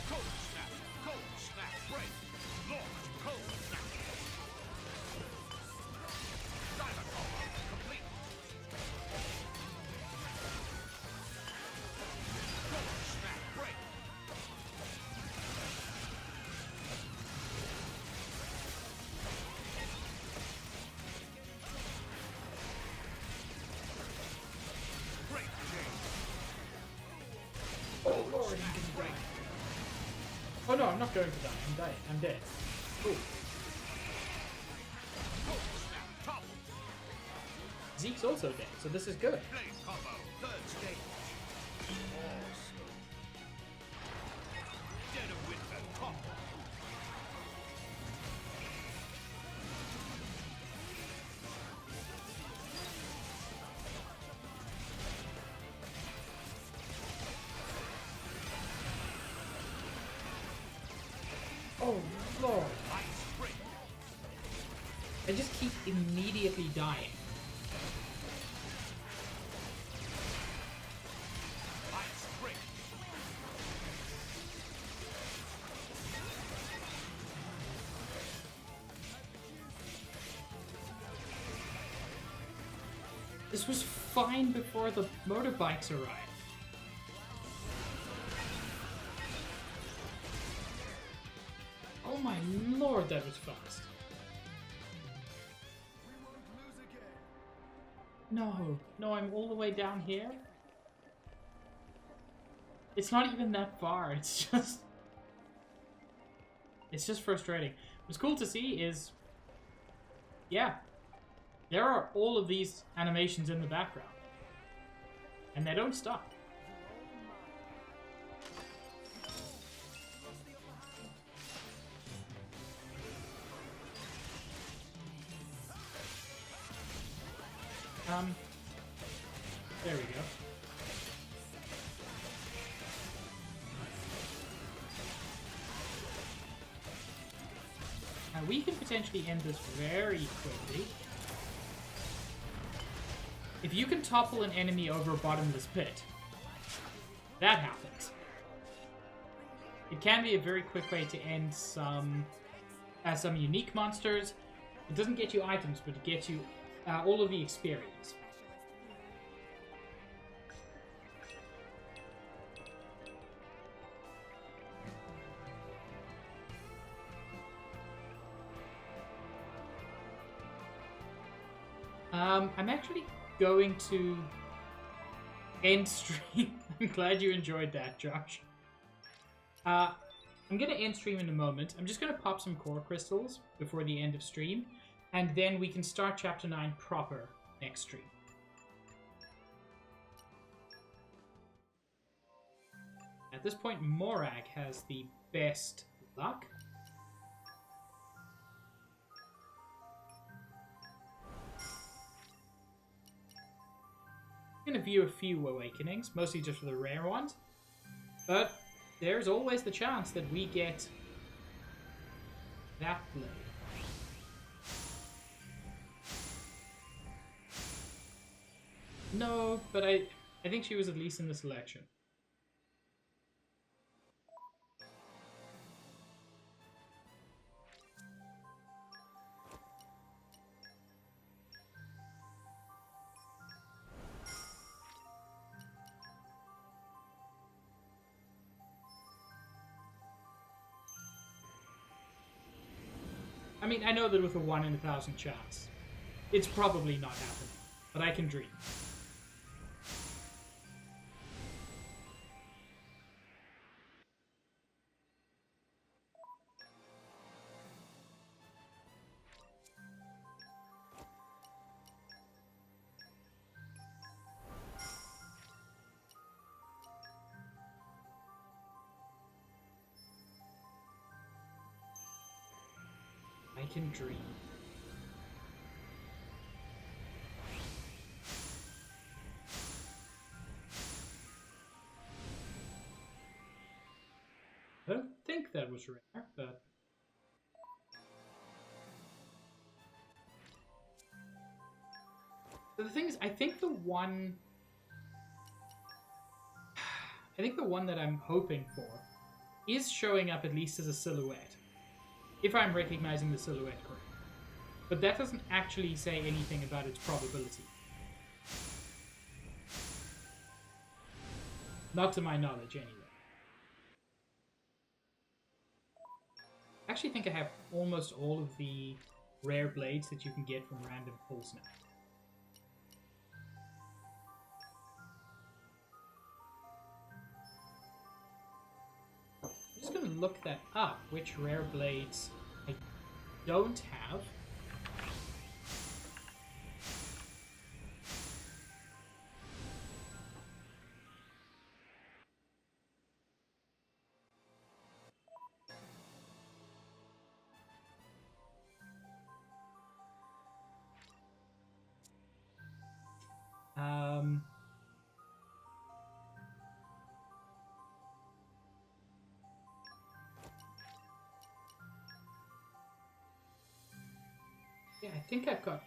Cold snap, break. Launch, cold snap. Dynacall, complete. Cold snap, break. Oh lord, I'm gonna die. Oh no, I'm not going to die. I'm dying. I'm dead. Cool. Zeke's also dead, so this is good. Blade combo, third stage. Awesome. Dead of winter, combo. Oh lord. I just keep immediately dying. This was fine before the motorbikes arrived. Oh my lord, that was fast. No, I'm all the way down here. It's not even that far, it's just frustrating. What's cool to see is, yeah, there are all of these animations in the background. And they don't stop. There we go. Now we can potentially end this very quickly. If you can topple an enemy over a bottomless pit, that happens. It can be a very quick way to end some unique monsters. It doesn't get you items, but it gets you all of the experience. I'm actually going to end stream. I'm glad you enjoyed that, Josh. I'm going to end stream in a moment. I'm just going to pop some core crystals before the end of stream, and then we can start Chapter 9 proper next stream. At this point, Morag has the best luck. I'm going to view a few awakenings, mostly just for the rare ones. But there's always the chance that we get that blade. No, but I think she was at least in the selection. I mean, I know that with a 1 in 1,000 chance, it's probably not happening, but I can dream. I can dream. I don't think that was rare, but... So the thing is, I think the one that I'm hoping for is showing up at least as a silhouette. If I'm recognizing the silhouette correctly. But that doesn't actually say anything about its probability. Not to my knowledge, anyway. I actually think I have almost all of the rare blades that you can get from random pulls now. I'm just going to look that up, which rare blades I don't have. Yeah, I think I've got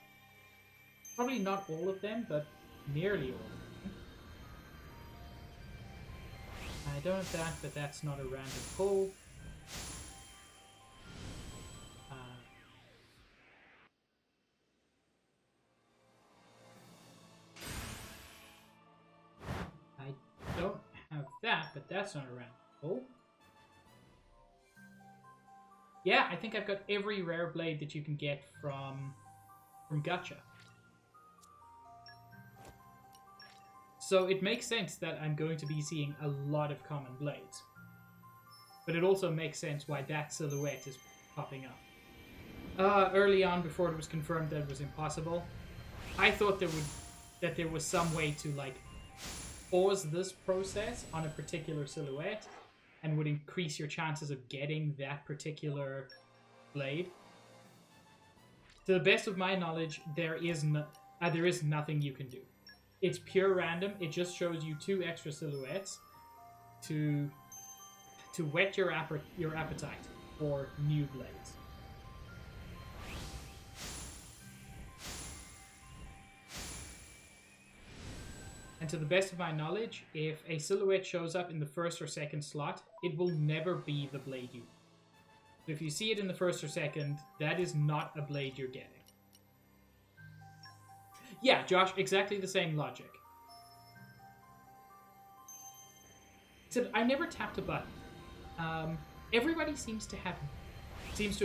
probably not all of them, but nearly all of them. I don't have that, but that's not a random pull. I don't have that, but that's not a random pull. Yeah, I think I've got every rare blade that you can get from Gacha. So it makes sense that I'm going to be seeing a lot of common blades. But it also makes sense why that silhouette is popping up. Early on, before it was confirmed that it was impossible, I thought that there was some way to like pause this process on a particular silhouette and would increase your chances of getting that particular blade. To the best of my knowledge, there is nothing you can do. It's pure random. It just shows you 2 extra silhouettes to whet your appetite for new blades. And to the best of my knowledge, if a silhouette shows up in the first or second slot, it will never be the blade you want. So if you see it in the first or second, that is not a blade you're getting. Yeah, Josh, exactly the same logic. Except I never tapped a button. Everybody seems to have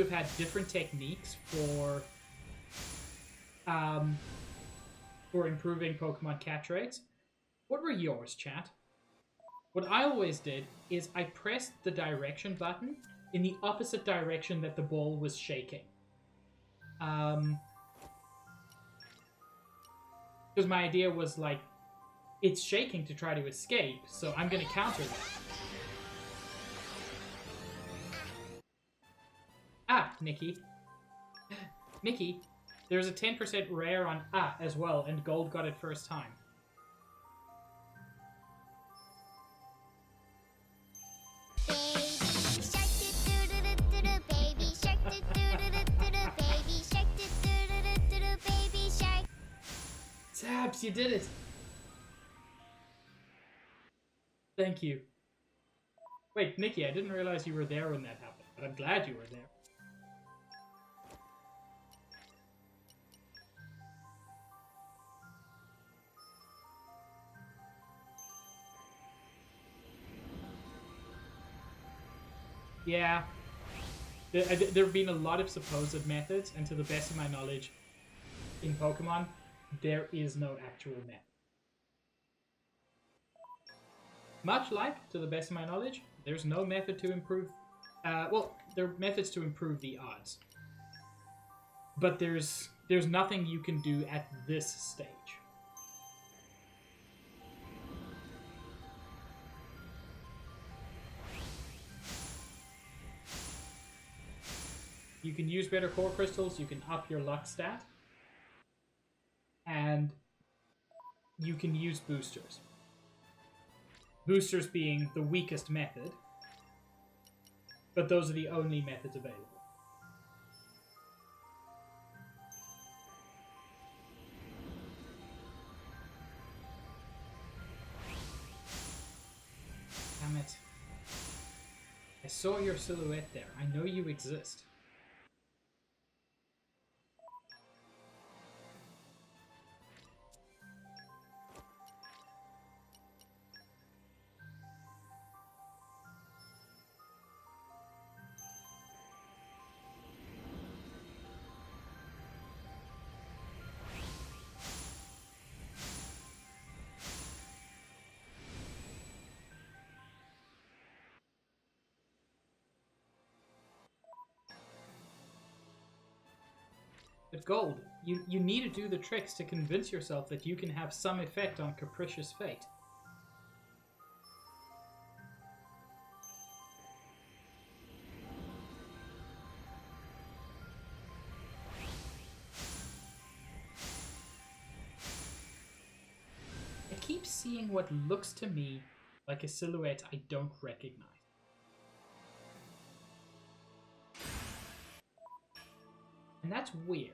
had different techniques for improving Pokemon catch rates. What were yours, chat? What I always did is I pressed the direction button in the opposite direction that the ball was shaking. Because my idea was like, it's shaking to try to escape, so I'm going to counter that. Ah, Nikki. Nikki, there's a 10% rare on as well, and gold got it first time. Zabs, you did it! Thank you. Wait, Nikki, I didn't realize you were there when that happened, but I'm glad you were there. Yeah. There have been a lot of supposed methods, and to the best of my knowledge, in Pokemon, there is no actual method. Much like, to the best of my knowledge, there's no method to improve... well, there are methods to improve the odds. But there's nothing you can do at this stage. You can use better core crystals, you can up your luck stat, and you can use boosters. Boosters being the weakest method, but those are the only methods available. Damn it. I saw your silhouette there. I know you exist. But Gold, you need to do the tricks to convince yourself that you can have some effect on Capricious Fate. I keep seeing what looks to me like a silhouette I don't recognize. And that's weird.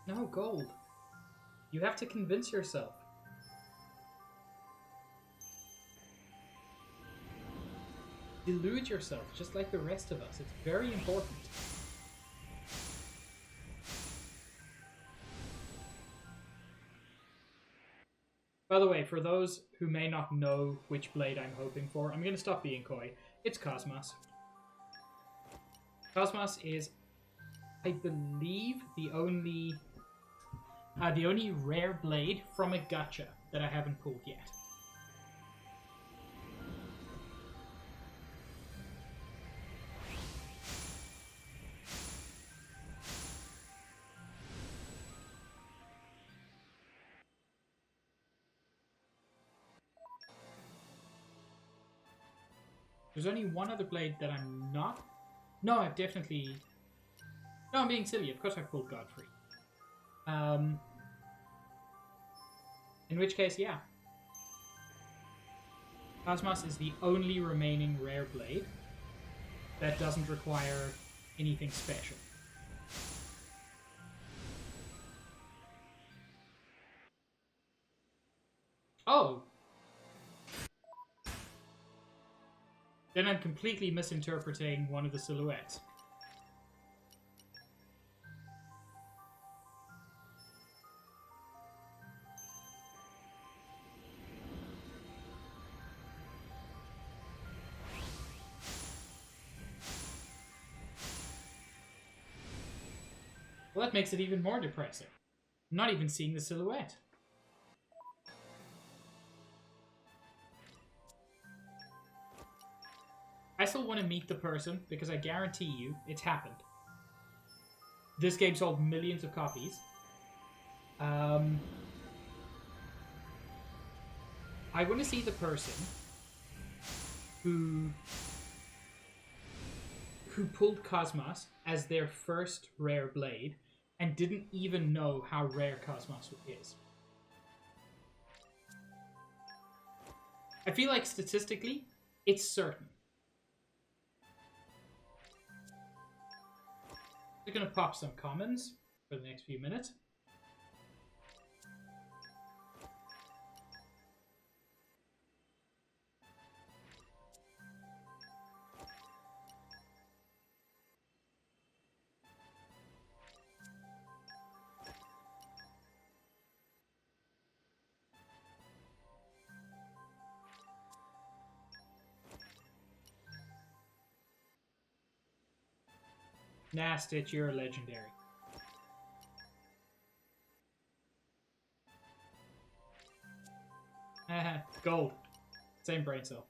No, Gold. You have to convince yourself. Delude yourself, just like the rest of us. It's very important. By the way, for those who may not know which blade I'm hoping for, I'm going to stop being coy. It's Cosmos. Cosmos is, I believe, the only rare blade from a gacha that I haven't pulled yet. There's only one other blade that I'm not... No, I've definitely... No, I'm being silly. Of course I've pulled Godfrey. In which case, yeah. Cosmos is the only remaining rare blade that doesn't require anything special. Oh. Then I'm completely misinterpreting one of the silhouettes. Well, that makes it even more depressing. I'm not even seeing the silhouette. I still want to meet the person because I guarantee you it's happened. This game sold millions of copies. I want to see the person who pulled Cosmos as their first rare blade and didn't even know how rare Cosmos is. I feel like statistically, it's certain. We're gonna pop some commons for the next few minutes. Nah, Stitch, you're a legendary. Gold. Same brain cell.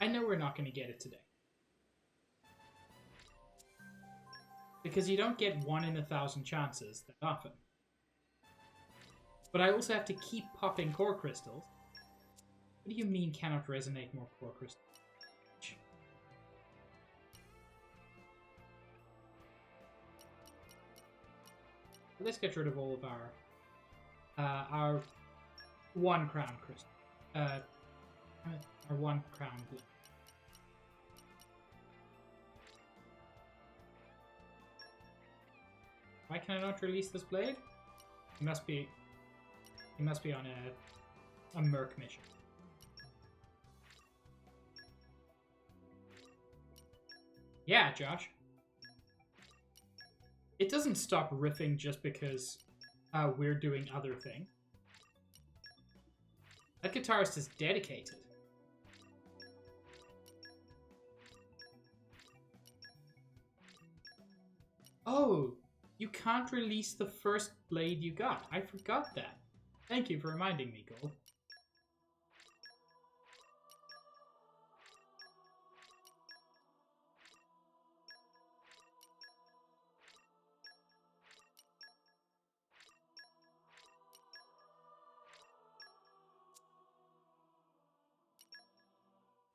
I know we're not going to get it today. Because you don't get 1 in 1,000 chances that often. But I also have to keep popping core crystals. What do you mean cannot resonate more core crystals? Let's get rid of all of our 1 crown crystal. Our 1 crown blue. Why can I not release this blade? He must be on a merc mission. Yeah, Josh. It doesn't stop riffing just because we're doing other thing. That guitarist is dedicated. Oh, you can't release the first blade you got. I forgot that. Thank you for reminding me, Gold.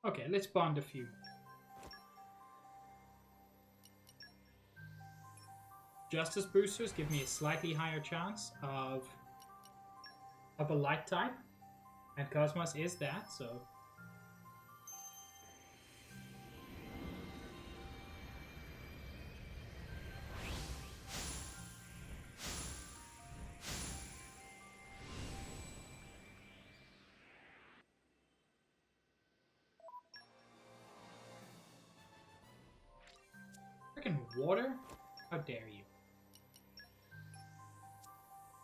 Okay, let's bond a few. Justice boosters give me a slightly higher chance of a light type, and Cosmos is that, so freaking water? How dare you?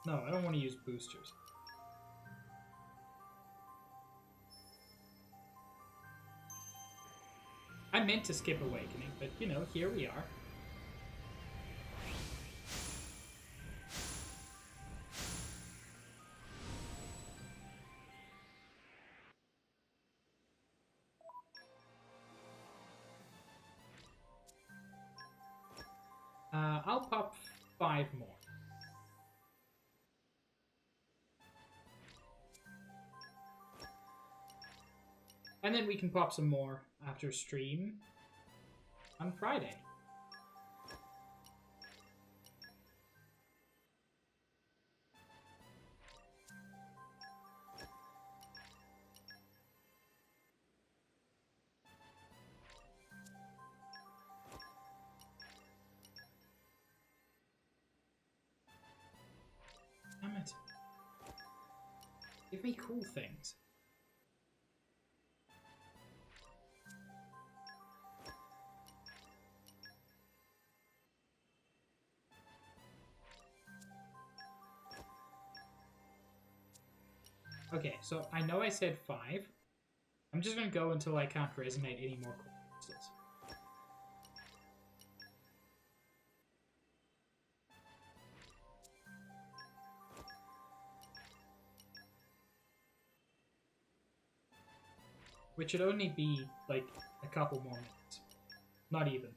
No, I don't want to use boosters. I meant to skip Awakening, but you know, here we are. I'll pop 5 more. And then we can pop some more after stream on Friday. Give me cool things. Okay, so I know I said 5. I'm just gonna go until I can't resonate any more crystals. Which should only be, like, a couple more minutes. Not even.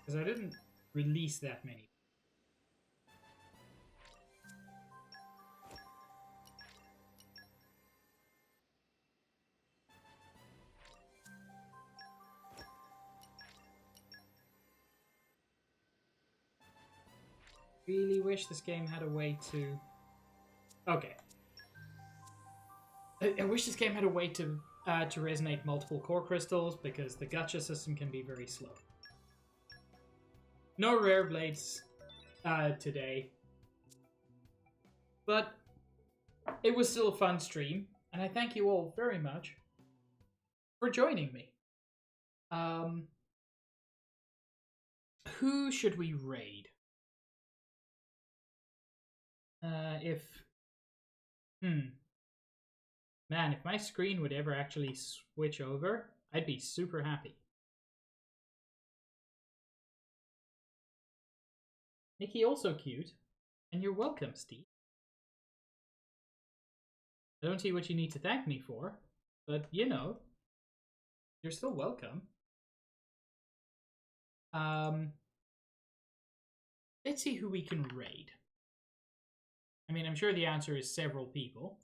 Because I didn't release that many. Really wish this game had a way to... Okay. I wish this game had a way to resonate multiple core crystals, because the gacha system can be very slow. No rare blades today. But it was still a fun stream, and I thank you all very much for joining me. Who should we raid? Man, if my screen would ever actually switch over, I'd be super happy. Nikki also cute, and you're welcome, Steve. I don't see what you need to thank me for, but you know, you're still welcome. Let's see who we can raid. I mean, I'm sure the answer is several people.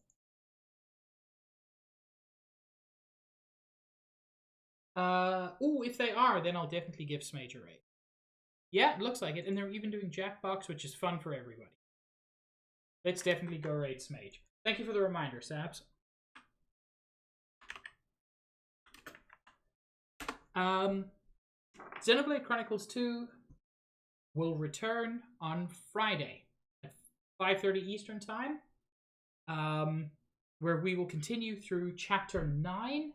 Oh, if they are, then I'll definitely give Smage a raid. Yeah, it looks like it, and they're even doing Jackbox, which is fun for everybody. Let's definitely go raid Smage. Thank you for the reminder, Sabs. Xenoblade Chronicles 2 will return on Friday at 5:30 Eastern Time, where we will continue through Chapter 9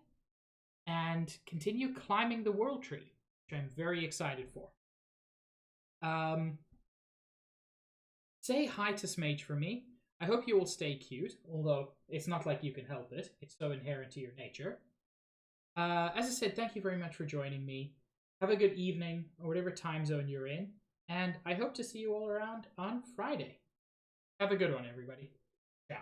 and continue climbing the World Tree, which I'm very excited for. Say hi to Smage for me. I hope you all stay cute, although it's not like you can help it. It's so inherent to your nature. As I said, thank you very much for joining me. Have a good evening, or whatever time zone you're in, and I hope to see you all around on Friday. Have a good one, everybody. Ciao.